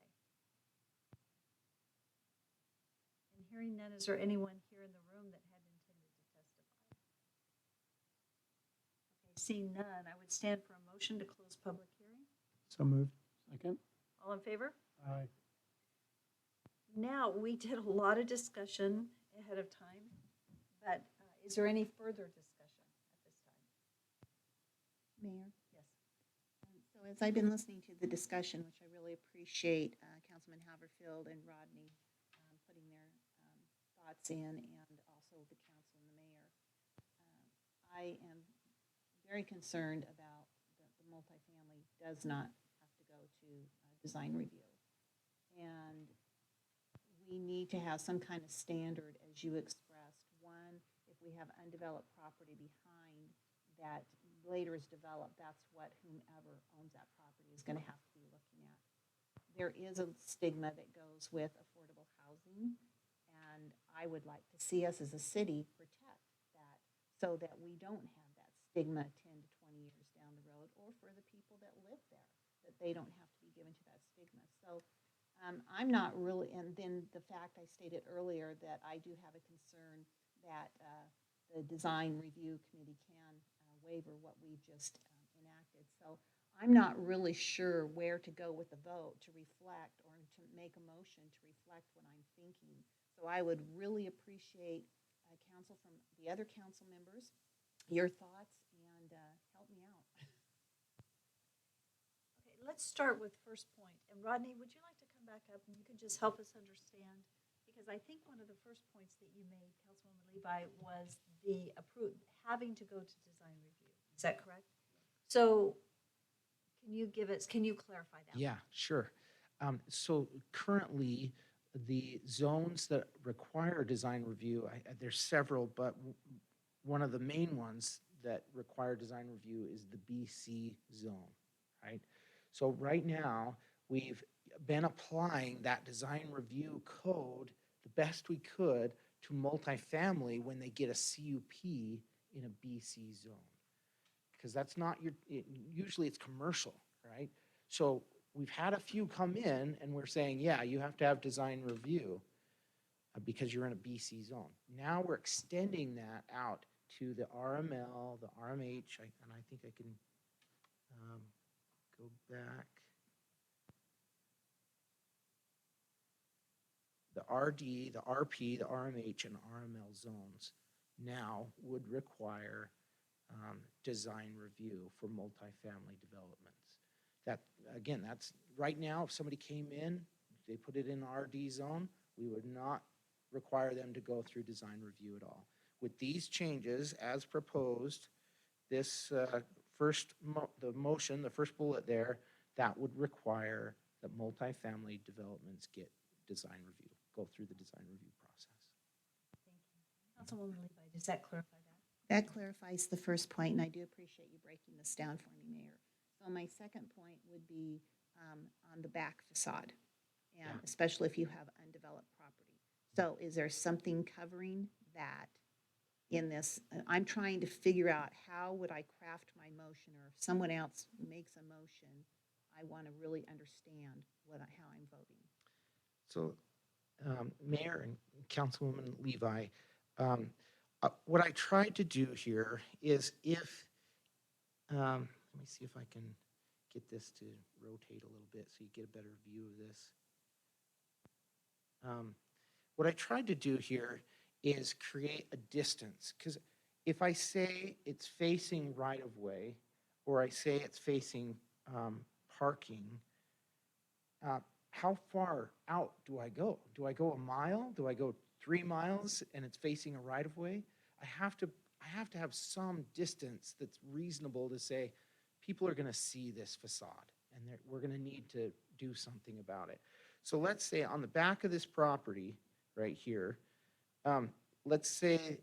And hearing none, is there anyone here in the room that had intended to testify? Okay, seeing none, I would stand for a motion to close public hearing. So moved. Second? All in favor? Aye. Now, we did a lot of discussion ahead of time, but is there any further discussion at this time? Mayor? Yes. So as I've been listening to the discussion, which I really appreciate Councilman Haverfield and Rodney putting their thoughts in, and also the council and the mayor, I am very concerned about the multifamily does not have to go to design review. And we need to have some kind of standard, as you expressed. One, if we have undeveloped property behind that later is developed, that's what whomever owns that property is going to have to be looking at. There is a stigma that goes with affordable housing, and I would like to see us as a city protect that so that we don't have that stigma 10 to 20 years down the road, or for the people that live there, that they don't have to be given to that stigma. So I'm not really, and then the fact I stated earlier that I do have a concern that the design review committee can waiver what we've just enacted. So I'm not really sure where to go with the vote to reflect or to make a motion to reflect what I'm thinking. So I would really appreciate counsel from the other council members, your thoughts, and help me out. Okay, let's start with first point. And Rodney, would you like to come back up and you can just help us understand? Because I think one of the first points that you made, Councilwoman Levi, was the having to go to design review. Is that correct? So can you clarify that? Yeah, sure. So currently, the zones that require design review, there's several, but one of the main ones that require design review is the BC zone, right? So right now, we've been applying that design review code the best we could to multifamily when they get a CUP in a BC zone. Because that's not usually it's commercial, right? So we've had a few come in and we're saying, yeah, you have to have design review because you're in a BC zone. Now we're extending that out to the RML, the RMH, and I think I can go back. The RD, the RP, the RMH, and RML zones now would require design review for multifamily developments. That, again, that's right now, if somebody came in, they put it in RD zone, we would not require them to go through design review at all. With these changes as proposed, this the motion, the first bullet there, that would require that multifamily developments get design review, go through the design review process. Thank you. Councilwoman Levi, does that clarify that? That clarifies the first point, and I do appreciate you breaking this down for me, Mayor. So my second point would be on the back facade, and especially if you have undeveloped property. So is there something covering that in this? I'm trying to figure out how would I craft my motion, or if someone else makes a motion, I want to really understand how I'm voting. So, Mayor and Councilwoman Levi, what I tried to do here is if, let me see if I can get this to rotate a little bit so you get a better view of this. What I tried to do here is create a distance, because if I say it's facing right of way, or I say it's facing parking, how far out do I go? Do I go a mile? Do I go 3 miles and it's facing a right of way? I have to have some distance that's reasonable to say people are going to see this facade and we're going to need to do something about it. So let's say on the back of this property right here, let's say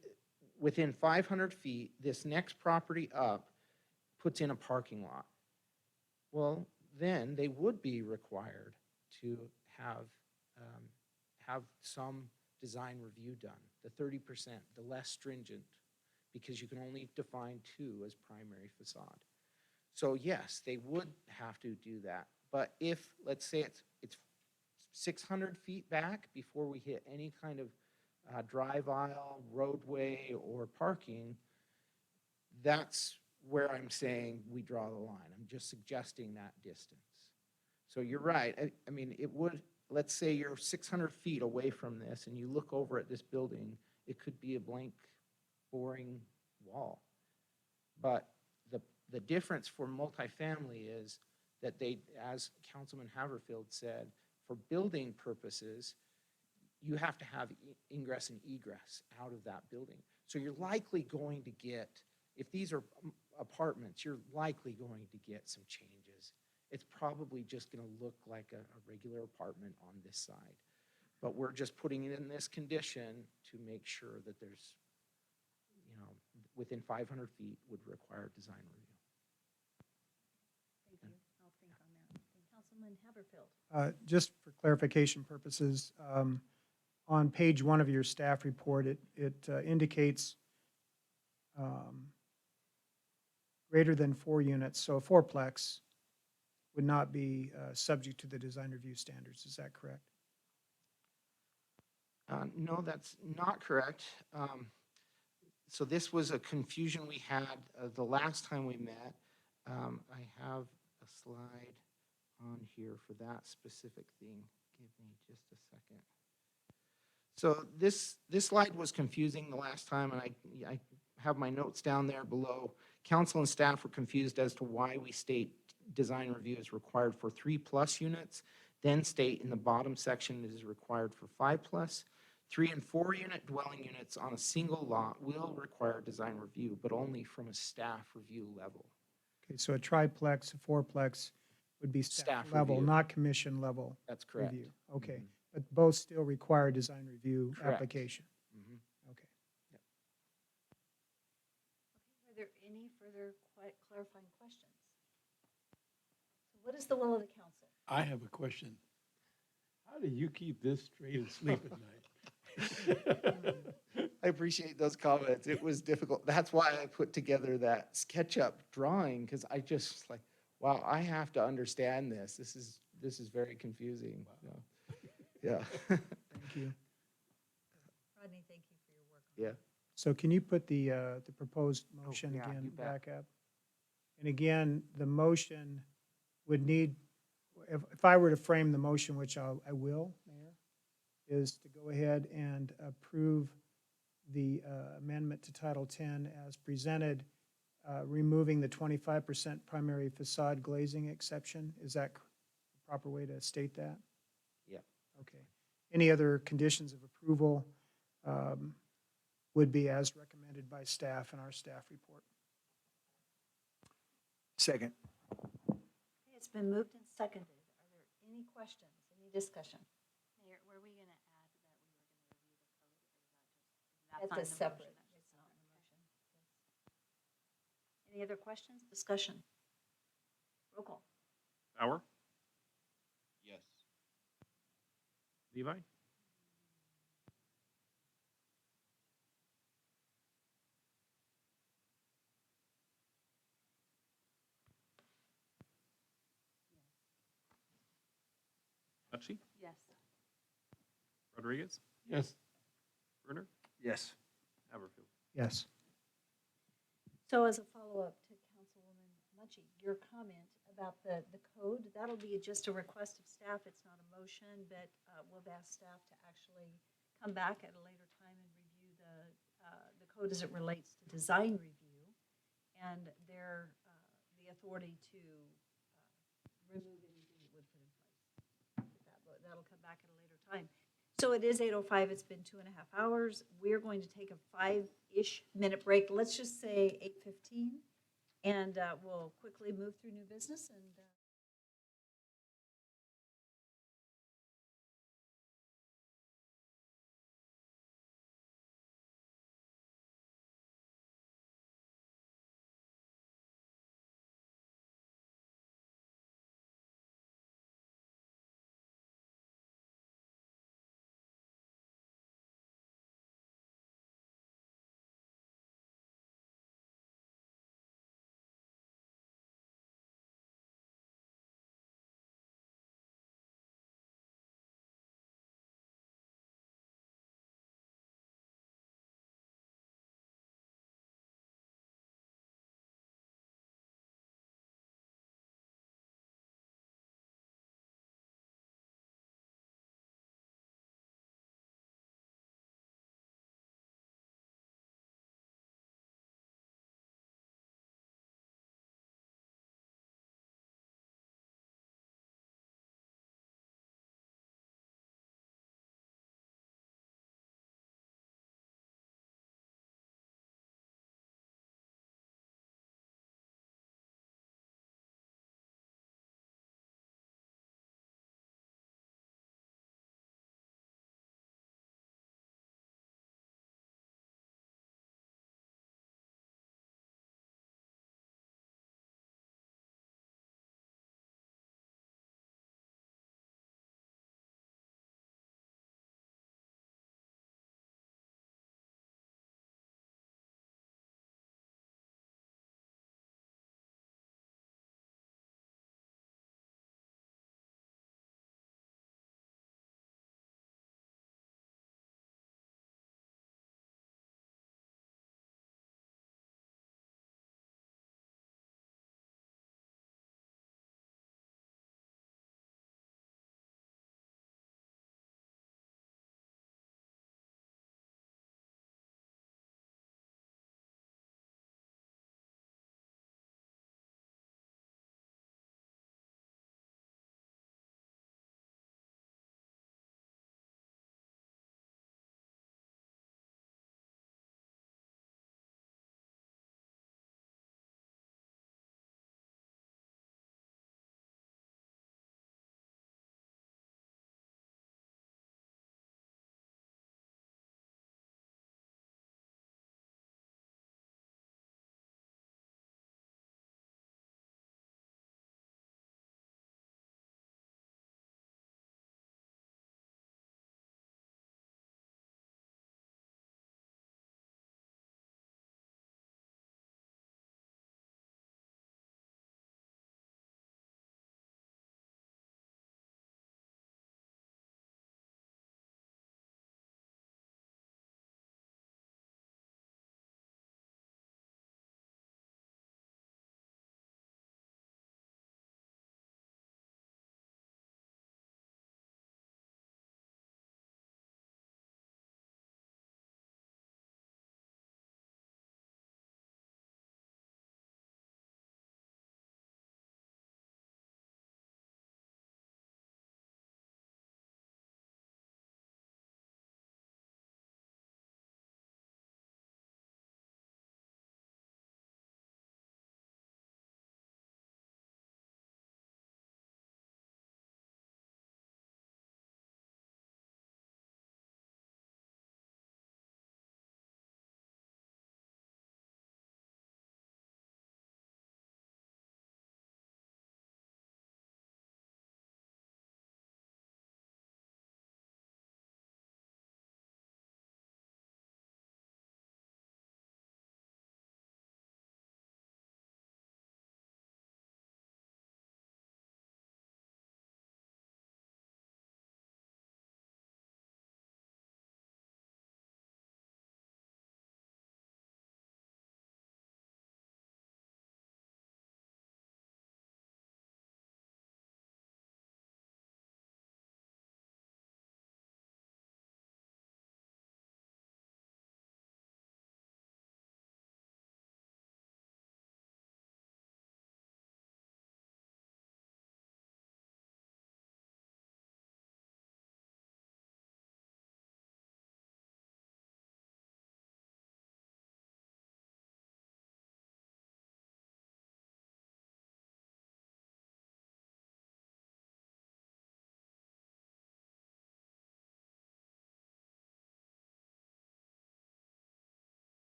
within 500 feet, this next property up puts in a parking lot. Well, then they would be required to have some design review done, the 30%, the less stringent, because you can only define 2 as primary facade. So yes, they would have to do that. But if, let's say it's 600 feet back before we hit any kind of drive aisle, roadway, or parking, that's where I'm saying we draw the line. I'm just suggesting that distance. So you're right. I mean, it would, let's say you're 600 feet away from this and you look over at this building, it could be a blank, boring wall. But the difference for multifamily is that they, as Councilman Haverfield said, for building purposes, you have to have ingress and egress out of that building. So you're likely going to get, if these are apartments, you're likely going to get some changes. It's probably just going to look like a regular apartment on this side. But we're just putting it in this condition to make sure that there's, within 500 feet would require design review. Thank you. I'll think on that. Councilman Haverfield. Just for clarification purposes, on page 1 of your staff report, it indicates greater than 4 units, so a fourplex would not be subject to the design review standards. Is that correct? No, that's not correct. So this was a confusion we had the last time we met. I have a slide on here for that specific thing. Give me just a second. So this slide was confusing the last time, and I have my notes down there below. Council and staff were confused as to why we state design review is required for 3+ units, then state in the bottom section it is required for 5+. 3 and 4 unit dwelling units on a single lot will require design review, but only from a staff review level. Okay, so a triplex, a fourplex would be staff Staff level, review. not commission level That's correct. review. Okay, Mhm. but both still require design review Correct. application. Mhm. Okay. Are there any further clarifying questions? So what is the will of the council? I have a question. How do you keep this straight and sleep at night? I appreciate those comments. It was difficult. That's why I put together that SketchUp drawing, because I just like, wow, I have to understand this. This is very confusing. So, yeah. Thank you. Rodney, thank you for your work. Yeah. So can you put the proposed motion yeah, again you bet. back up? And again, the motion would need, if I were to frame the motion, which I will, Mayor, is to go ahead and approve the amendment to Title 10 as presented, removing the 25% primary facade glazing exception. Is that the proper way to state that? Yeah. Okay. Any other conditions of approval would be as recommended by staff in our staff report. Second. Okay, it's been moved and seconded. Are there any questions, any discussion? Mayor, were we going to add that we were going to review the code, or That's is a that just, separate, it's not in the motion. Any other questions, discussion? Roll call. Bauer, Yes. Levi, Mucci, Yes. Rodriguez, Yes. Brunner, Yes. Haverfield. Yes. So as a follow-up to Councilwoman Mucci, your comment about the code, that'll be just a request of staff. It's not a motion, but we'll ask staff to actually come back at a later time and review the code as it relates to design review and the authority to remove anything that would put in place. That'll come back at a later time. So it is 8:05, it's been 2.5 hours. We're going to take a 5-ish minute break, let's just say 8:15. And we'll quickly move through new business and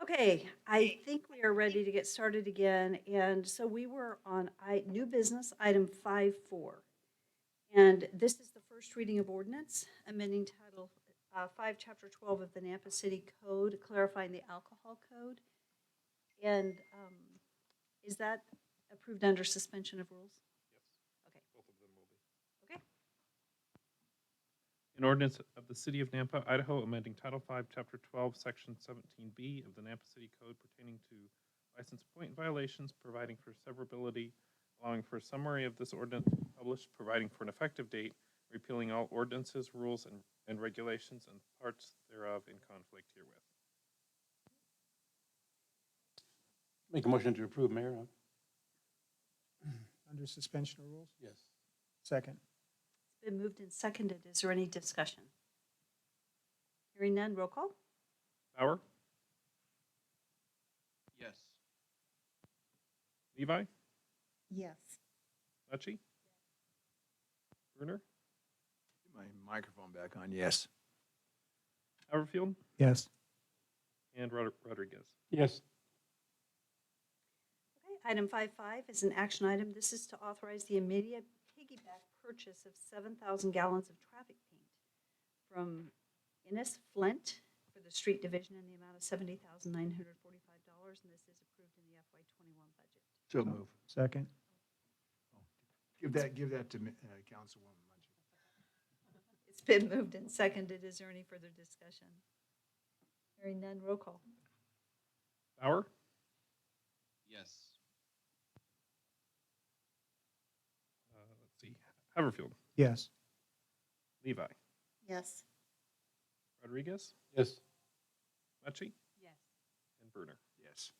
Okay, I think we are ready to get started again. And so we were on new business, item 5.4. And this is the first reading of ordinance, amending Title 5, Chapter 12 of the Nampa City Code, clarifying the alcohol code. And is that approved under suspension of rules? Okay. Okay. An ordinance of the City of Nampa, Idaho, amending Title 5, Chapter 12, Section 17B of the Nampa City Code pertaining to license point violations, providing for severability, allowing for a summary of this ordinance published, providing for an effective date, repealing all ordinances, rules, and regulations and parts thereof in conflict herewith. Make a motion to approve, Mayor. Under suspension of rules? Yes. Second. It's been moved and seconded. Is there any discussion? Hearing none, roll call? Bauer? Yes. Levi? Yes. Mucci? Bruner? My microphone back on, yes. Haverfield? Yes. And Rodriguez. Yes. Okay, item 5.5 is an action item. This is to authorize the immediate piggyback purchase of 7,000 gallons of traffic paint from Innes Flint for the street division in the amount of $70,945, and this is approved in the FY21 budget. So move. Second. Give that to Councilwoman Muncie. It's been moved and seconded. Is there any further discussion? Hearing none, roll call. Bauer? Yes. Let's see. Haverfield? Yes. Levi? Yes. Rodriguez? Yes. Mucci? Yes. And Bruner? Yes.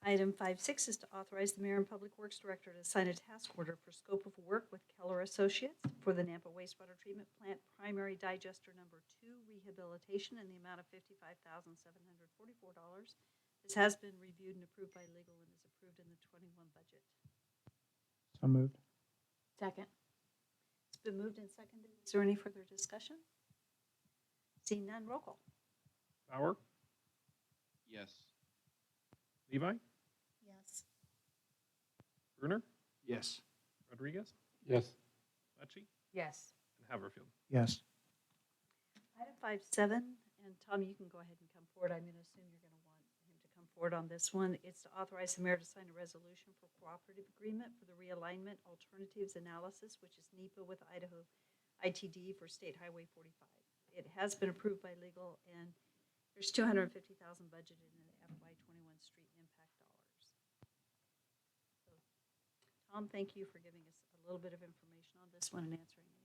Item 5.6 is to authorize the mayor and public works director to sign a task order for scope of work with Keller Associates for the Nampa wastewater treatment plant primary digester number 2 rehabilitation in the amount of $55,744. This has been reviewed and approved by legal and is approved in the 21 budget. So moved. Second. It's been moved and seconded. Is there any further discussion? Seeing none, roll call. Bauer? Yes. Levi? Yes. Bruner? Yes. Rodriguez? Yes. Mucci? Yes. And Haverfield? Yes. Item 5.7, and Tom, you can go ahead and come forward. I'm going to assume you're going to want him to come forward on this one. It's to authorize the mayor to sign a resolution for cooperative agreement for the realignment alternatives analysis, which is NEPA with Idaho ITD for State Highway 45. It has been approved by legal, and there's $250,000 budgeted in the FY21 street impact dollars. So, Tom, thank you for giving us a little bit of information on this one and answering any questions.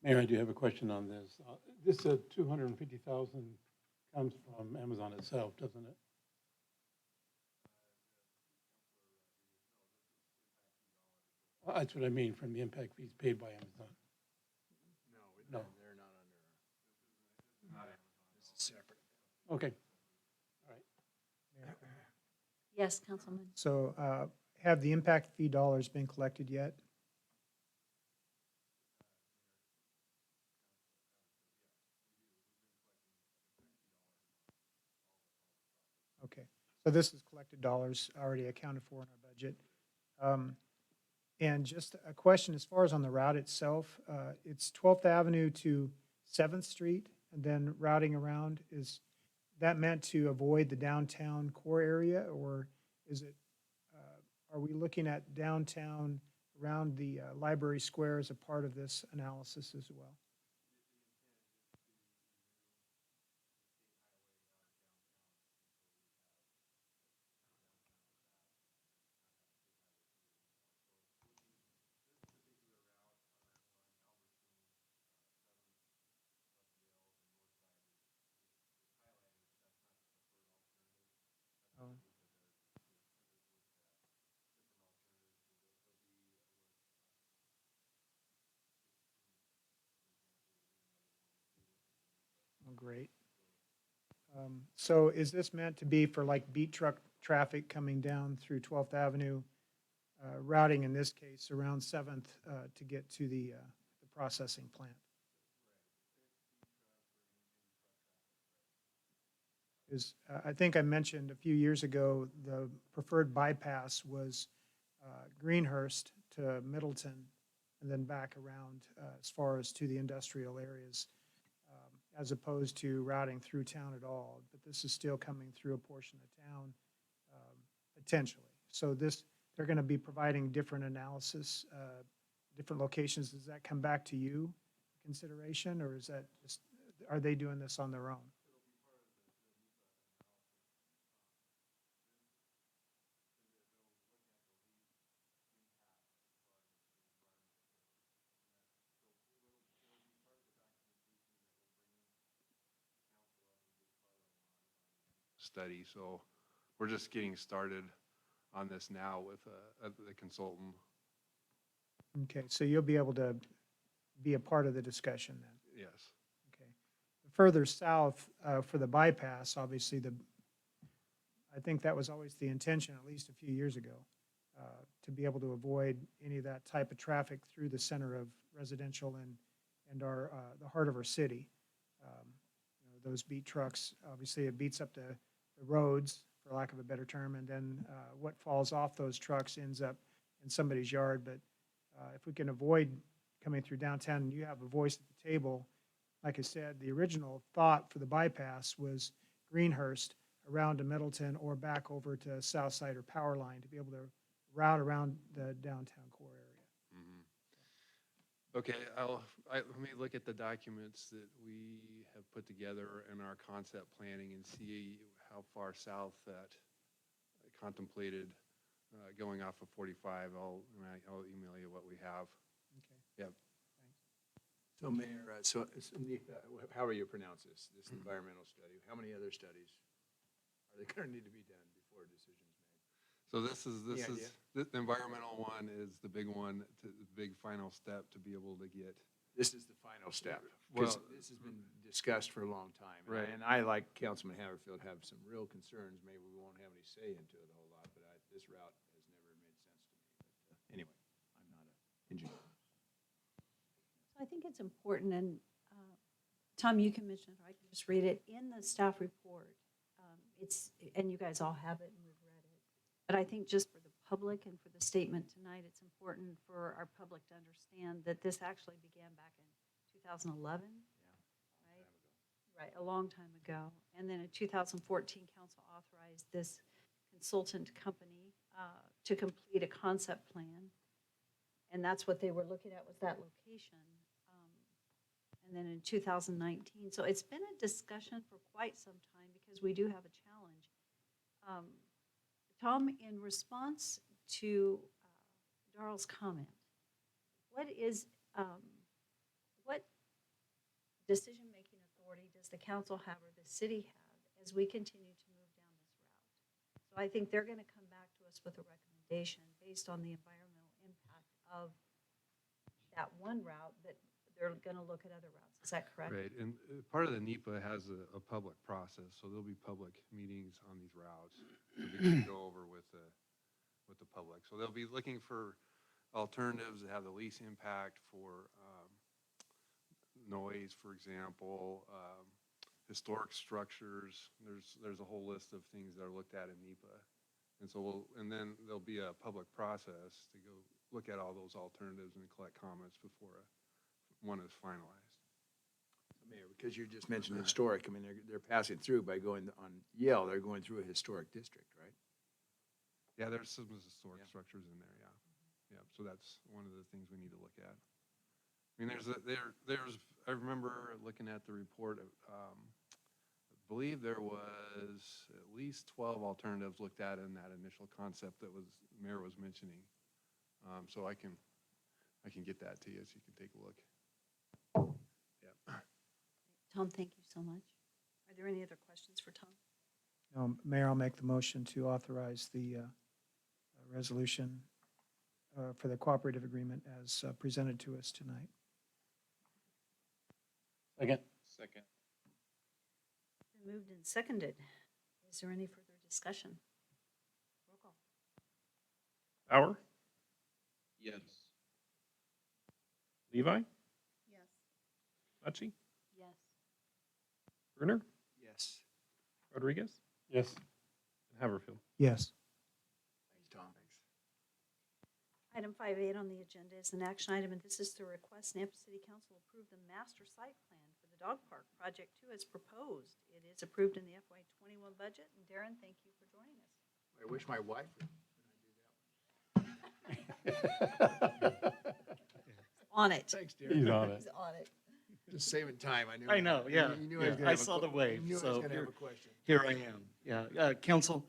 Mayor, I do have a question on this. This 250,000 comes from Amazon itself, doesn't it? Well, that's what I mean, from the impact fees paid by Amazon. No. They're not under, not Amazon. This is separate. Okay. All right. Yes, Councilman. So have the impact fee dollars been collected yet? Okay, so this is collected dollars already accounted for in our budget. And just a question, as far as on the route itself, it's 12th Avenue to 7th Street, and then routing around. Is that meant to avoid the downtown core area, or is it, are we looking at downtown around the Library Square as a part of this analysis as well? great. So is this meant to be for like beat truck traffic coming down through 12th Avenue, routing in this case around 7th to get to the processing plant? I think I mentioned a few years ago, the preferred bypass was Greenhurst to Middleton and then back around as far as to the industrial areas, as opposed to routing through town at all. But this is still coming through a portion of town, potentially. So they're going to be providing different analysis, different locations. Does that come back to you, consideration, or is that just, are they doing this on their own? Study, so we're just getting started on this now with the consultant. Okay, so you'll be able to be a part of the discussion then? Yes. Okay. Further south for the bypass, obviously I think that was always the intention, at least a few years ago, to be able to avoid any of that type of traffic through the center of residential and our the heart of our city. Those beat trucks, obviously it beats up the roads, for lack of a better term, and then what falls off those trucks ends up in somebody's yard. But if we can avoid coming through downtown and you have a voice at the table, like I said, the original thought for the bypass was Greenhurst around to Middleton or back over to Southside or Power Line to be able to route around the downtown core area. Okay, let me look at the documents that we have put together in our concept planning and see how far south that contemplated going off of 45. I'll email you what we have. Okay. Yep. So Mayor, however you pronounce this environmental study, how many other studies are they going to need to be done before a decision is made? So this is idea? the environmental one is the big one, the big final step to be able to get. This is the final step, because Well, this has been discussed for a long time. Right. And I, like Councilman Haverfield, have some real concerns. Maybe we won't have any say into it a whole lot, but this route has never made sense to me. But anyway, I'm not an engineer. So I think it's important, and Tom, you can mention it, or I can just read it. In the staff report, and you guys all have it and we've read it, but I think just for the public and for the statement tonight, it's important for our public to understand that this actually began back in 2011, right? Right, a long time ago. And then in 2014, council authorized this consultant company to complete a concept plan. And that's what they were looking at, was that location. And then in 2019, so it's been a discussion for quite some time because we do have a challenge. Tom, in response to Darrell's comment, what decision-making authority does the council have or the city have as we continue to move down this route? So I think they're going to come back to us with a recommendation based on the environmental impact of that one route, that they're going to look at other routes. Is that correct? Right, and part of the NEPA has a public process, so there'll be public meetings on these routes that we can go over with the public. So they'll be looking for alternatives that have the least impact for noise, for example, historic structures. There's a whole list of things that are looked at in NEPA. And so and then there'll be a public process to go look at all those alternatives and collect comments before one is finalized. Mayor, because you just mentioned historic, I mean, they're passing through by going on Yale, they're going through a historic district, right? Yeah, there's some historic structures in there, yeah. Yeah, so that's one of the things we need to look at. I mean, I remember looking at the report, I believe there was at least 12 alternatives looked at in that initial concept that the mayor was mentioning. So I can get that to you so you can take a look. Yeah. Tom, thank you so much. Are there any other questions for Tom? Mayor, I'll make the motion to authorize the resolution for the cooperative agreement as presented to us tonight. Second. Second. Moved and seconded. Is there any further discussion? Roll call. Bauer, Yes. Levi, Yes. Machi, Yes. Brunner, Yes. Rodriguez, Yes. and Haverfield. Yes. Thanks, Tom. Item 5.8 on the agenda is an action item, and this is to request Nampa City Council approve the master site plan for the dog park, Project 2 as proposed. It is approved in the FY21 budget, and Darren, thank you for joining us. I wish my wife would. On it. Thanks, dear. He's on it. He's on it. Just saving time, I knew. I know, yeah. You knew I was yeah. gonna I have a saw que- the wave, You knew I was so gonna have here, a question. here I am. Yeah, council,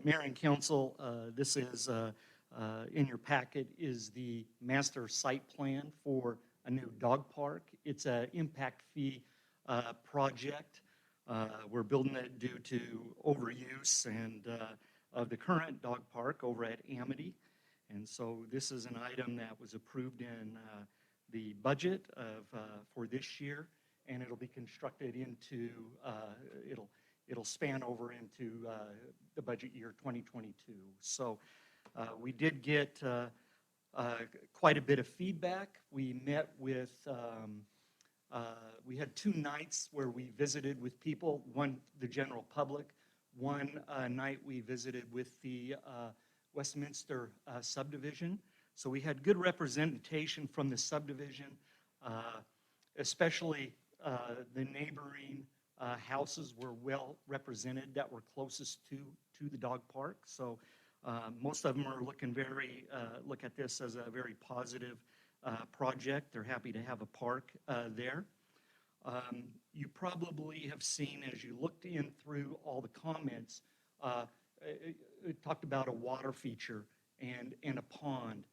mayor and council, this is, in your packet is the master site plan for a new dog park. It's a impact fee project. We're building it due to overuse and of the current dog park over at Amity. And so this is an item that was approved in the budget of, for this year, and it'll be constructed into, it'll span over into the budget year 2022. So we did get quite a bit of feedback. We met with, we had 2 nights where we visited with people, one, the general public. One night we visited with the Westminster subdivision. So we had good representation from the subdivision, especially the neighboring houses were well represented that were closest to the dog park. So most of them are looking look at this as a very positive project. They're happy to have a park there. You probably have seen, as you looked in through all the comments, it talked about a water feature and a pond.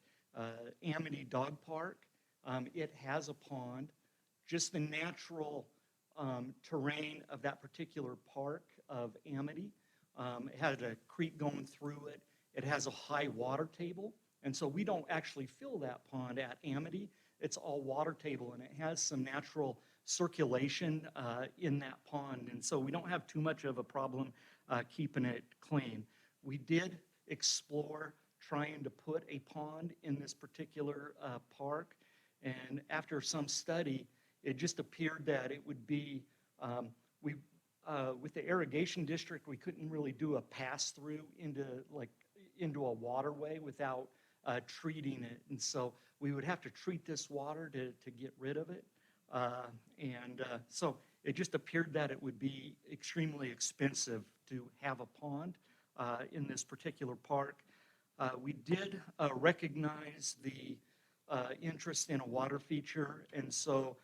Amity Dog Park, it has a pond. Just the natural terrain of that particular park of Amity, it had a creek going through it. It has a high water table, and so we don't actually fill that pond at Amity. It's all water table, and it has some natural circulation in that pond, and so we don't have too much of a problem keeping it clean. We did explore trying to put a pond in this particular park, and after some study, it just appeared that it would be, with the irrigation district, we couldn't really do a pass-through into a waterway without treating it, and so we would have to treat this water to get rid of it. So it just appeared that it would be extremely expensive to have a pond in this particular park. We did recognize the interest in a water feature, and so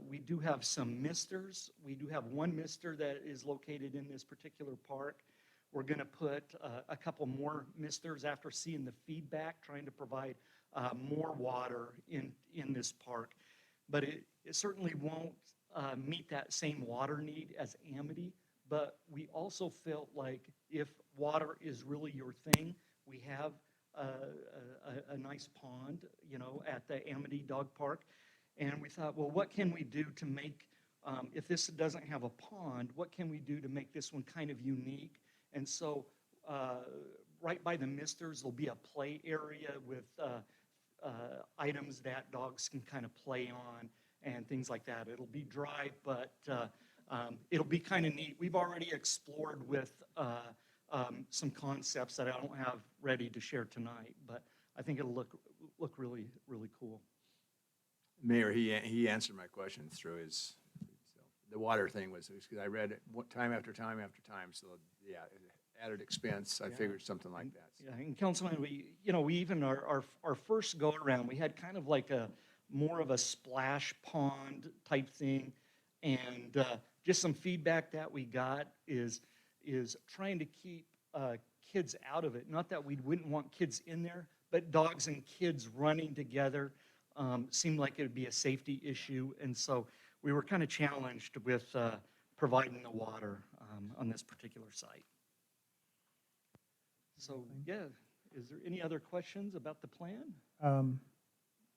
we do have some misters. We do have one mister that is located in this particular park. We're going to put a couple more misters after seeing the feedback, trying to provide more water in this park. But it certainly won't meet that same water need as Amity. But we also felt like if water is really your thing, we have a nice pond, at the Amity Dog Park. And we thought, well, what can we do to make, if this doesn't have a pond, what can we do to make this one kind of unique? And so right by the misters, there'll be a play area with items that dogs can kind of play on and things like that. It'll be dry, but it'll be kind of neat. We've already explored with some concepts that I don't have ready to share tonight, but I think it'll look really, really cool. Mayor, he answered my question through his, the water thing was, because I read it time after time after time, so yeah, added expense, I figured something like that. Yeah, and Councilman, we even, our first go-around, we had kind of like more of a splash pond type thing, and just some feedback that we got is trying to keep kids out of it. Not that we wouldn't want kids in there, but dogs and kids running together seemed like it would be a safety issue, and so we were kind of challenged with providing the water on this particular site. So, yeah, is there any other questions about the plan?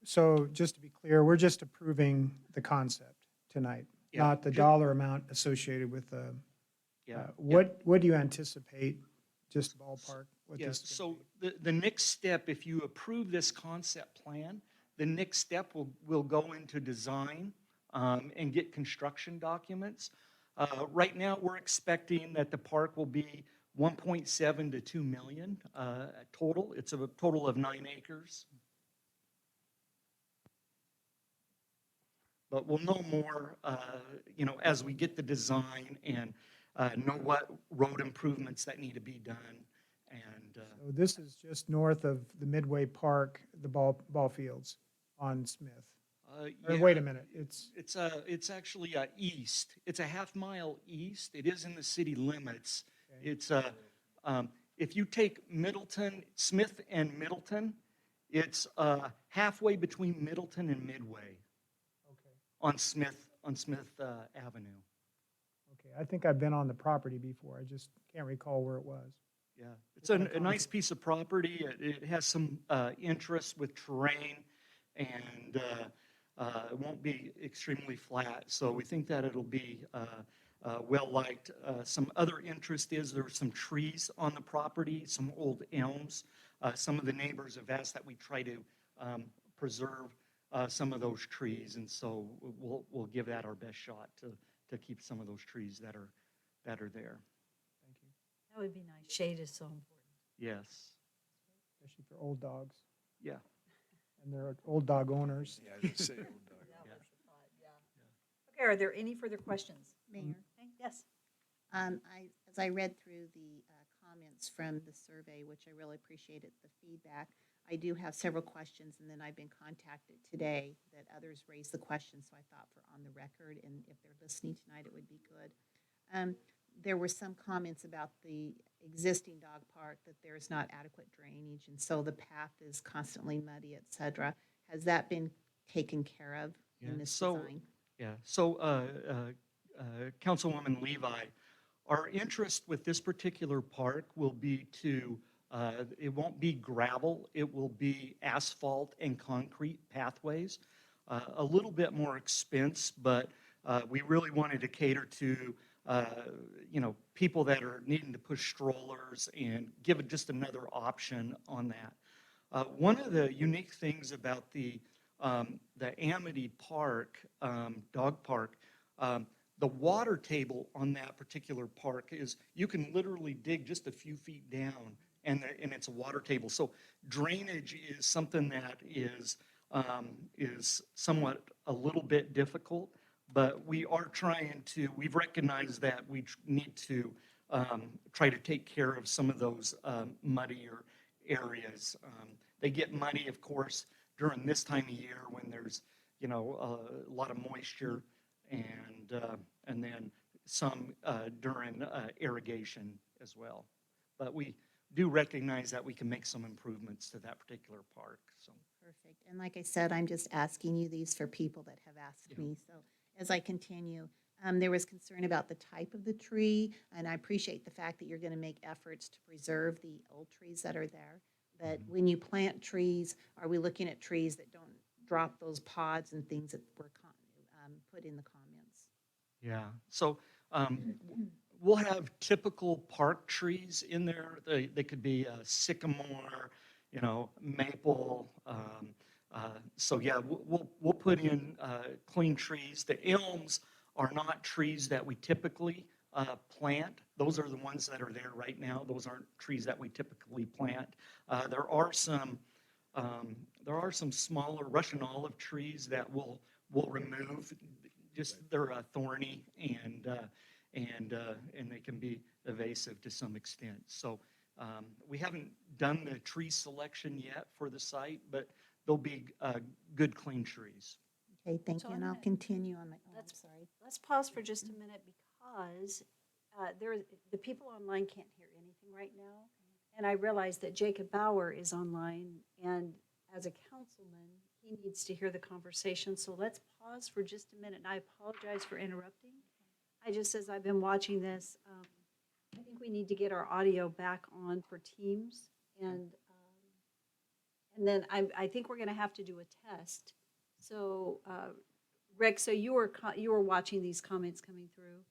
So just to be clear, we're just approving the concept tonight. Yeah. not the dollar amount associated with the, Yeah. what do you anticipate, just ballpark? What Yes, this is gonna so the next step, if you approve this concept plan, the next step will go into design and get construction documents. Right now, we're expecting that the park will be 1.7 to 2 million total. It's a total of 9 acres. But we'll know more, as we get the design and know what road improvements that need to be done. And So this is just north of the Midway Park, the ball fields on Smith. Or wait a minute, it's actually east. It's a half-mile east. It is in the city limits. It's if you take Middleton, Smith and Middleton, it's halfway between Middleton and Midway. On Smith Avenue. Okay, I think I've been on the property before. I just can't recall where it was. Yeah, it's a nice piece of property. It has some interest with terrain, and it won't be extremely flat. So we think that it'll be well liked. Some other interest is there are some trees on the property, some old elms. Some of the neighbors have asked that we try to preserve some of those trees, and so we'll give that our best shot to keep some of those trees that are there. That would be nice. Shade is so important. Yes. Especially for old dogs. Yeah. And they're old dog owners. Yeah, I was gonna say old dog. Okay, are there any further questions? Mayor? Okay, yes. As I read through the comments from the survey, which I really appreciated the feedback, I do have several questions, and then I've been contacted today that others raised the questions, so I thought for on the record, and if they're listening tonight, it would be good. There were some comments about the existing dog park, that there's not adequate drainage, and so the path is constantly muddy, et cetera. Has that been taken care of in this design? Yeah, so Councilwoman Levi, our interest with this particular park will be to, it won't be gravel, it will be asphalt and concrete pathways. A little bit more expense, but we really wanted to cater to, people that are needing to push strollers and give it just another option on that. One of the unique things about the Amity Park, dog park, the water table on that particular park is, you can literally dig just a few feet down and it's a water table. So drainage is something that is somewhat a little bit difficult, but we are trying to, we've recognized that we need to try to take care of some of those muddier areas. They get muddy, of course, during this time of year when there's, a lot of moisture, and then some during irrigation as well. But we do recognize that we can make some improvements to that particular park, so. Perfect. And like I said, I'm just asking you these for people that have asked me. So as I continue, there was concern about the type of the tree, and I appreciate the fact that you're going to make efforts to preserve the old trees that are there. But when you plant trees, are we looking at trees that don't drop those pods and things that were put in the comments? Yeah, so we'll have typical park trees in there. They could be sycamore, maple. So yeah, we'll put in clean trees. The elms are not trees that we typically plant. Those are the ones that are there right now. Those aren't trees that we typically plant. There are some smaller Russian olive trees that we'll remove. Just they're thorny and they can be evasive to some extent. So we haven't done the tree selection yet for the site, but they'll be good, clean trees. Okay, thank So you, I'm and I'll gonna- continue on my, oh, I'm sorry. Let's pause for just a minute because the people online can't hear anything right now. And I realize that Jacob Bauer is online, and as a councilman, he needs to hear the conversation. So let's pause for just a minute, and I apologize for interrupting. As I've been watching this, I think we need to get our audio back on for Teams. And then I think we're going to have to do a test. So Rick, so you were watching these comments coming through?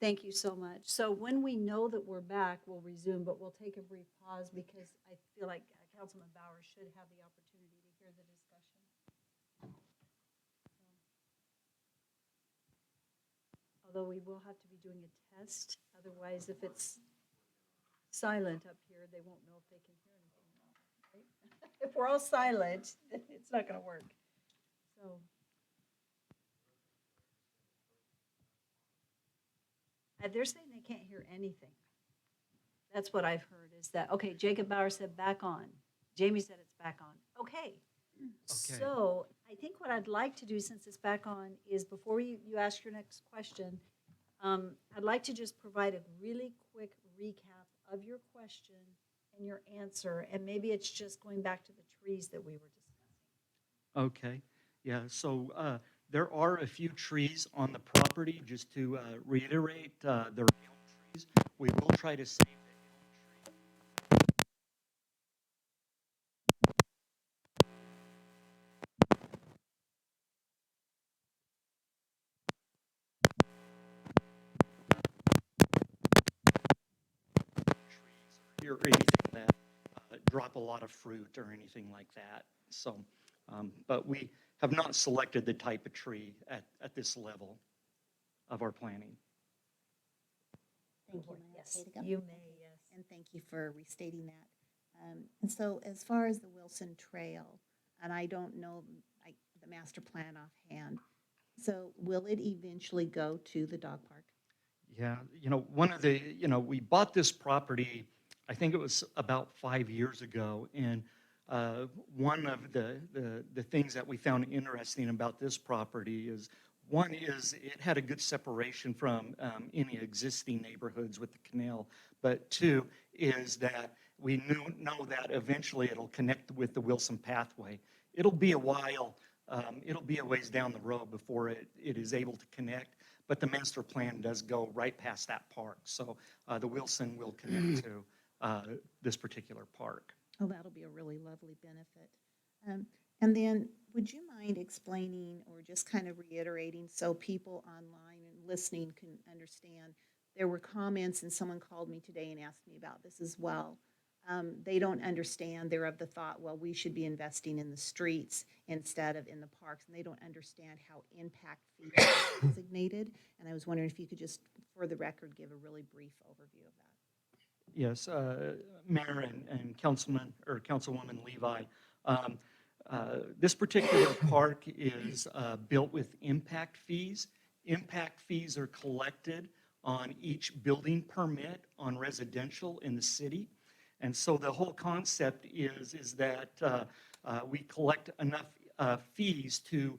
Thank you so much. So when we know that we're back, we'll resume, but we'll take a brief pause because I feel like Councilman Bauer should have the opportunity to hear the discussion. Although we will have to be doing a test, otherwise if it's silent up here, they won't know if they can hear anything or not, right? If we're all silent, it's not gonna work. So. They're saying they can't hear anything. That's what I've heard is that, okay, Jacob Bauer said back on. Jamie said it's back on. Okay. So I think what I'd like to do since it's back on is before you ask your next question, I'd like to just provide a really quick recap of your question and your answer. And maybe it's just going back to the trees that we were discussing. Okay, yeah, so there are a few trees on the property, just to reiterate, they're elm trees. We will try to save the elm tree. Trees or anything that drop a lot of fruit or anything like that. So, but we have not selected the type of tree at this level of our planning. Thank you. Yes, Okay to go? you may, yes. And thank you for restating that. And so as far as the Wilson Trail, and I don't know the master plan offhand, so will it eventually go to the dog park? Yeah, we bought this property, I think it was about 5 years ago, and one of the things that we found interesting about this property is, one is it had a good separation from any existing neighborhoods with the canal, but two is that we know that eventually it'll connect with the Wilson Pathway. It'll be a while, it'll be a ways down the road before it is able to connect, but the master plan does go right past that park. So the Wilson will connect to this particular park. Oh, that'll be a really lovely benefit. And then would you mind explaining or just kind of reiterating so people online and listening can understand? There were comments and someone called me today and asked me about this as well. They don't understand. They're of the thought, well, we should be investing in the streets instead of in the parks. And they don't understand how impact fees are designated. And I was wondering if you could just, for the record, give a really brief overview of that. Yes, Mayor and Councilman or Councilwoman Levi, this particular park is built with impact fees. Impact fees are collected on each building permit on residential in the city. And so the whole concept is that we collect enough fees to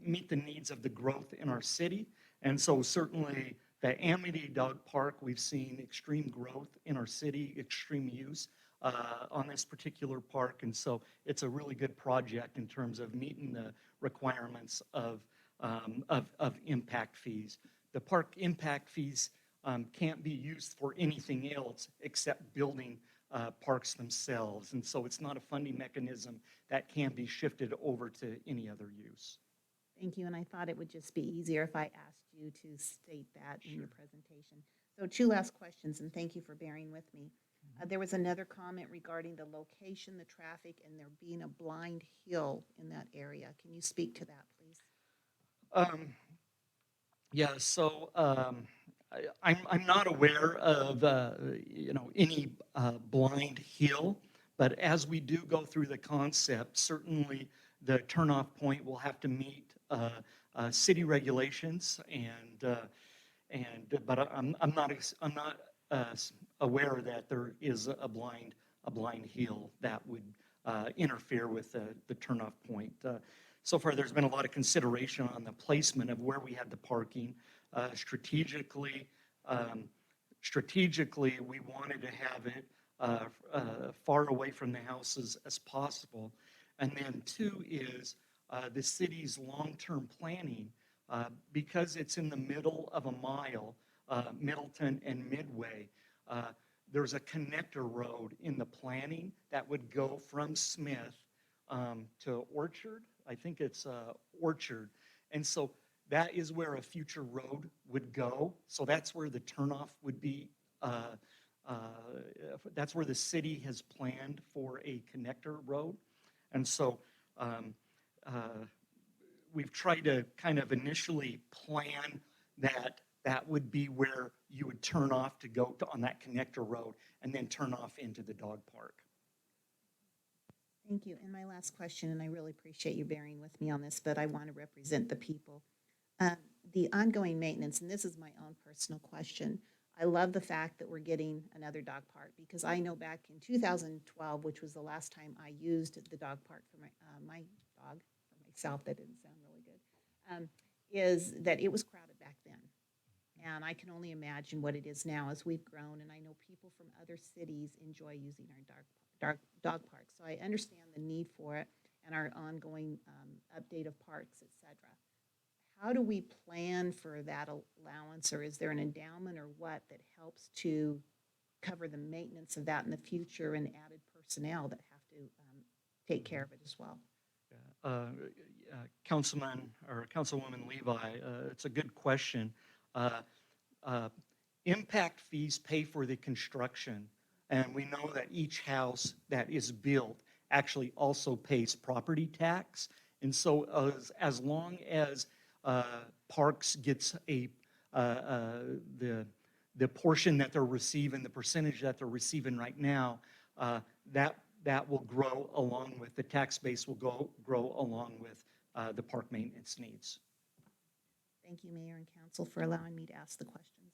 meet the needs of the growth in our city. And so certainly the Amity Dog Park, we've seen extreme growth in our city, extreme use on this particular park. And so it's a really good project in terms of meeting the requirements of impact fees. The park impact fees can't be used for anything else except building parks themselves. And so it's not a funding mechanism that can be shifted over to any other use. Thank you, and I thought it would just be easier if I asked you to state that in your presentation. So 2 last questions, and thank you for bearing with me. There was another comment regarding the location, the traffic, and there being a blind hill in that area. Can you speak to that, please? Yeah, so I'm not aware of any blind hill, but as we do go through the concept, certainly the turnoff point will have to meet city regulations, but I'm not aware that there is a blind hill that would interfere with the turnoff point. So far, there's been a lot of consideration on the placement of where we had the parking. Strategically, we wanted to have it far away from the houses as possible. And then 2 is the city's long-term planning, because it's in the middle of a mile, Middleton and Midway. There's a connector road in the planning that would go from Smith to Orchard. I think it's Orchard. And so that is where a future road would go. So that's where the turnoff would be. That's where the city has planned for a connector road. And so we've tried to kind of initially plan that that would be where you would turn off to go on that connector road and then turn off into the dog park. Thank you. And my last question, and I really appreciate you bearing with me on this, but I want to represent the people. The ongoing maintenance, and this is my own personal question. I love the fact that we're getting another dog park because I know back in 2012, which was the last time I used the dog park for my dog, for myself, that didn't sound really good, is that it was crowded back then. And I can only imagine what it is now as we've grown, and I know people from other cities enjoy using our dog park. So I understand the need for it and our ongoing update of parks, et cetera. How do we plan for that allowance, or is there an endowment or what that helps to cover the maintenance of that in the future and added personnel that have to take care of it as well? Councilman or Councilwoman Levi, it's a good question. Impact fees pay for the construction, and we know that each house that is built actually also pays property tax. And so as long as Parks gets the portion that they're receiving, the percentage that they're receiving right now, that will grow along with, the tax base will grow along with the park maintenance needs. Thank you, Mayor and Council, for allowing me to ask the questions.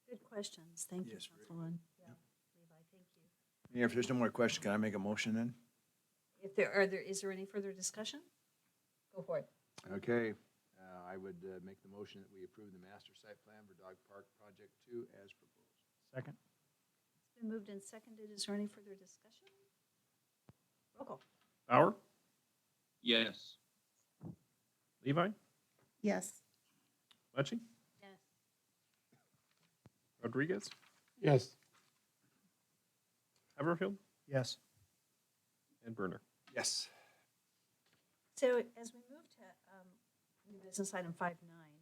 Good questions. Thank you, Yes, Councilwoman. Yeah, Levi, thank you. Mayor, if there's no more questions, can I make a motion then? If is there any further discussion? Go for it. Okay, I would make the motion that we approve the master site plan for Dog Park Project 2 as proposed. Second. It's been moved and seconded. Is there any further discussion? Roll call. Bauer, Yes. Levi, Yes. Mucci, Yes. Rodriguez, Yes. Haverfield, Yes. and Brunner. Yes. So as we move to new business item 5.9,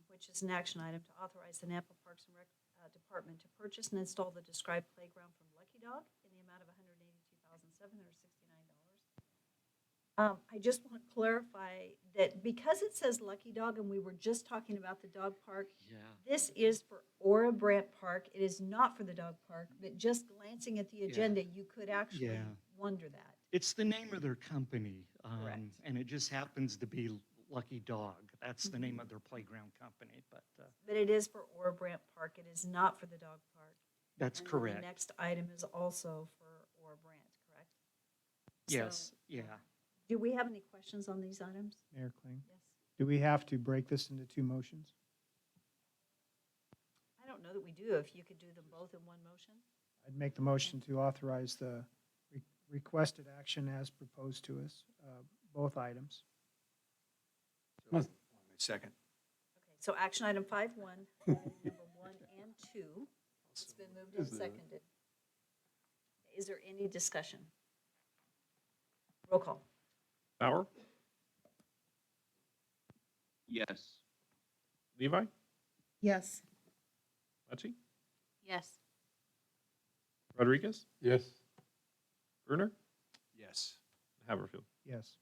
which is an action item to authorize the Nampa Parks and Rec Department to purchase and install the described playground from Lucky Dog in the amount of $182,769. I just want to clarify that because it says Lucky Dog and we were just talking about the dog park, this is for Ora Brandt Park. It is not for the dog park, but just glancing at the agenda, you could actually wonder that. It's the name of their company, Correct. and it just happens to be Lucky Dog. That's the name of their playground company, but But it is for Ora Brandt Park. It is not for the dog park. that's And then correct. The next item is also for Ora Brandt, correct? Yes, So, yeah. do we have any questions on these items? Mayor Kling, Yes. do we have to break this into two motions? I don't know that we do. If you could do them both in one motion? I'd make the motion to authorize the requested action as proposed to us, both items. Second. Okay, so action item 5.1, number 1 and 2. It's been moved and seconded. Is there any discussion? Roll call. Bauer, Yes. Levi, Yes. Mucci, Yes. Rodriguez, Yes. Brunner, Yes. Haverfield. Yes.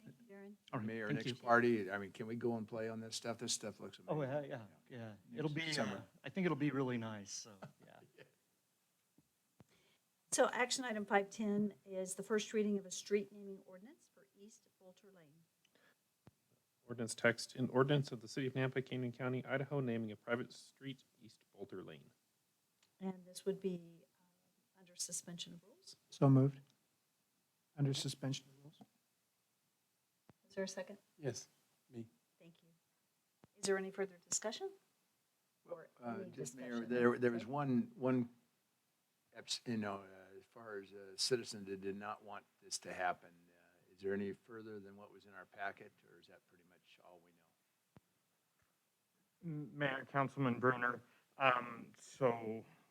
Thank you, Darren. All right, Mayor, thank next you. party, I mean, can we go and play on this stuff? This stuff looks amazing. Oh, yeah. It'll be, summer. I think it'll be really nice, so, yeah. So action item 5.10 is the first reading of a street naming ordinance for East Bolter Lane. Ordinance text, an ordinance of the city of Nampa, Canyon County, Idaho, naming a private street East Bolter Lane. And this would be under suspension of rules. So moved. Under suspension of rules. Is there a second? Yes. Me. Thank you. Is there any further discussion? Or any Just discussion? Mayor, there was one, as far as a citizen that did not want this to happen. Is there any further than what was in our packet, or is that pretty much all we know? Mayor, Councilman Brunner, so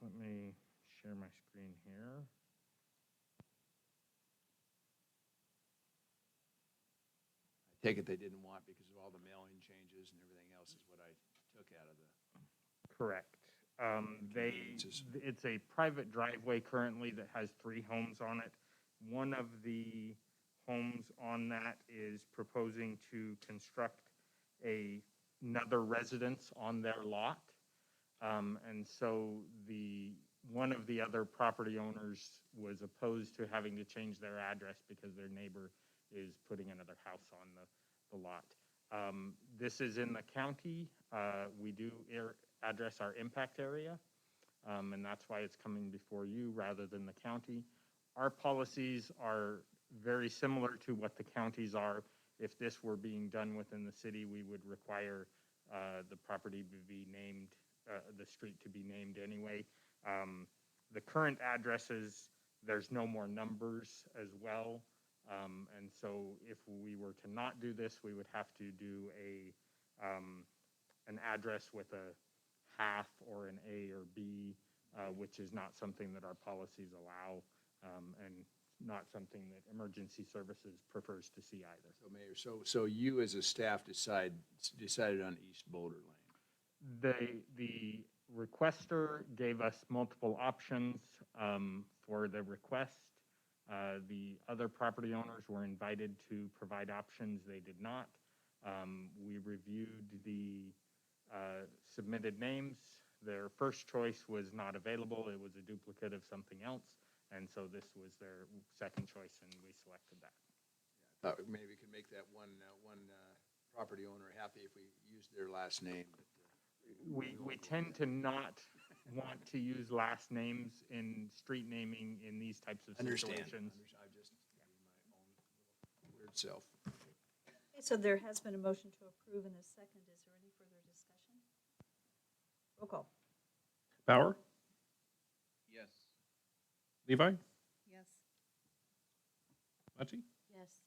let me share my screen here. I take it they didn't want because of all all the mailing changes and everything else is what I took out of the. Correct. It's a private driveway currently that has 3 homes on it. One of the homes on that is proposing to construct another residence on their lot. And so one of the other property owners was opposed to having to change their address because their neighbor is putting another house on the lot. This is in the county. We do address our impact area, and that's why it's coming before you rather than the county. Our policies are very similar to what the counties are. If this were being done within the city, we would require the property to be named, the street to be named anyway. The current addresses, there's no more numbers as well. And so if we were to not do this, we would have to do an address with a half or an A or B, which is not something that our policies allow, and not something that emergency services prefers to see either. So Mayor, so you as a staff decided on East Boulder Lane? The requester gave us multiple options for the request. The other property owners were invited to provide options. They did not. We reviewed the submitted names. Their first choice was not available. It was a duplicate of something else. And so this was their second choice, and we selected that. Thought maybe we could make that one property owner happy if we used their last name. But, we tend to not want to use last names in street naming in these types of situations. I've just my own weird self. Okay, so there has been a motion to approve in a second. Is there any further discussion? Roll call. Bauer, Yes. Levi, Yes. Machi, Yes.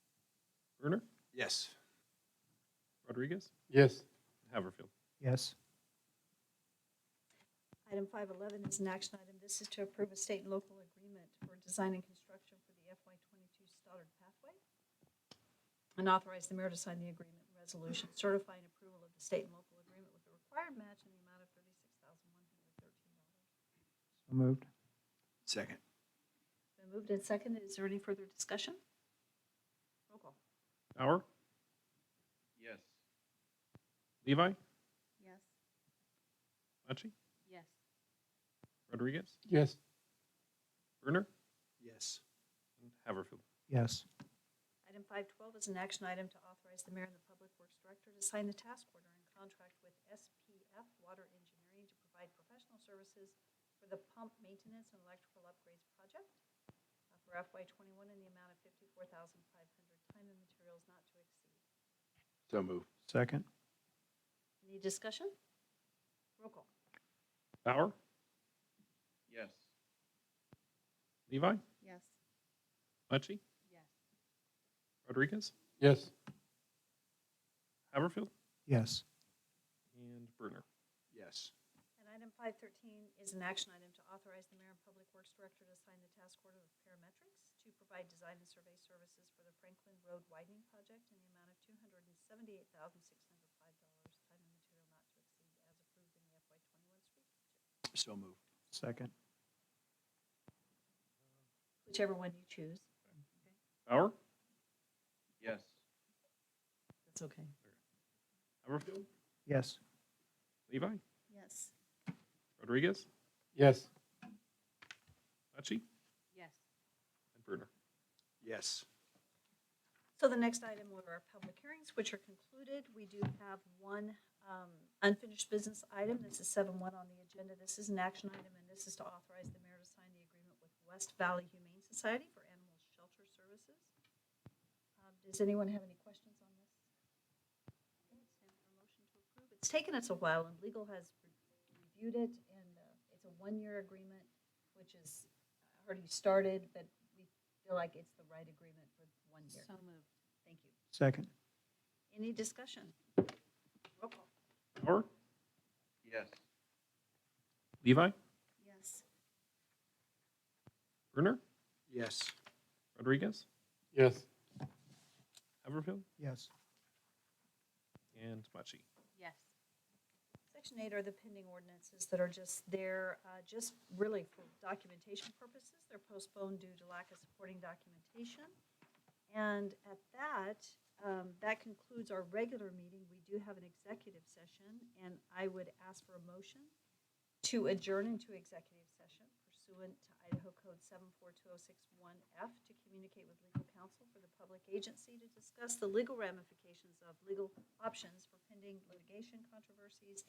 Bruner, Yes. Rodriguez, Yes. Haverfield. Yes. Item 511 is an action item. This is to approve a state and local agreement for design and construction for the FY22 Stoddard Pathway, and authorize the mayor to sign the agreement and resolution certifying approval of the state and local agreement with the required match in the amount of $36,113. So moved. Second. Been moved and seconded. Is there any further discussion? Roll call. Bauer, Yes. Levi, Yes. Machi, Yes. Rodriguez, Yes. Bruner, Yes. and Haverfield. Yes. Item 512 is an action item to authorize the mayor and the public works director to sign the task order and contract with SPF Water Engineering to provide professional services for the pump maintenance and electrical upgrades project for FY21 in the amount of $54,500. Time and materials not to exceed. So moved. Second. Any discussion? Roll call. Bauer, Yes. Levi, Yes. Machi, Yes. Rodriguez, Yes. Haverfield, Yes. and Bruner. Yes. And item 513 is an action item to authorize the mayor and public works director to sign the task order with Parametrics to provide design and survey services for the Franklin Road widening project in the amount of $278,605. Time and material not to exceed as approved in the FY21 street budget. So moved. Second. Whichever one you choose. Bauer, Yes. That's okay. Haverfield, Yes. Levi, Yes. Rodriguez, Yes. Machi, Yes. and Bruner. Yes. So the next item were our public hearings, which are concluded. We do have one unfinished business item. This is 7.1 on the agenda. This is an action item, and this is to authorize the mayor to sign the agreement with West Valley Humane Society for animal shelter services. Does anyone have any questions on this? Okay, it's time for a motion to approve. It's taken us a while, and legal has reviewed it, and it's a one-year agreement, which is already started, but we feel like it's the right agreement for 1 year. So moved. Thank you. Second. Any discussion? Roll call. Bauer, Yes. Levi, Yes. Bruner, Yes. Rodriguez, Yes. Haverfield, Yes. and Mucci. Yes. Section 8 are the pending ordinances that are just there, just really for documentation purposes. They're postponed due to lack of supporting documentation. And at that, that concludes our regular meeting. We do have an executive session, and I would ask for a motion to adjourn into executive session pursuant to Idaho Code 742061F to communicate with legal counsel for the public agency to discuss the legal ramifications of legal options for pending litigation controversies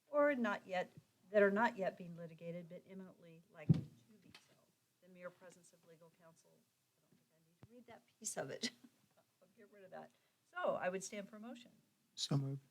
or not yet, that are not yet being litigated but imminently likely to be so. The mere presence of legal counsel, I don't think I need to read that piece of it. I'll get rid of that. So I would stand for a motion. So moved.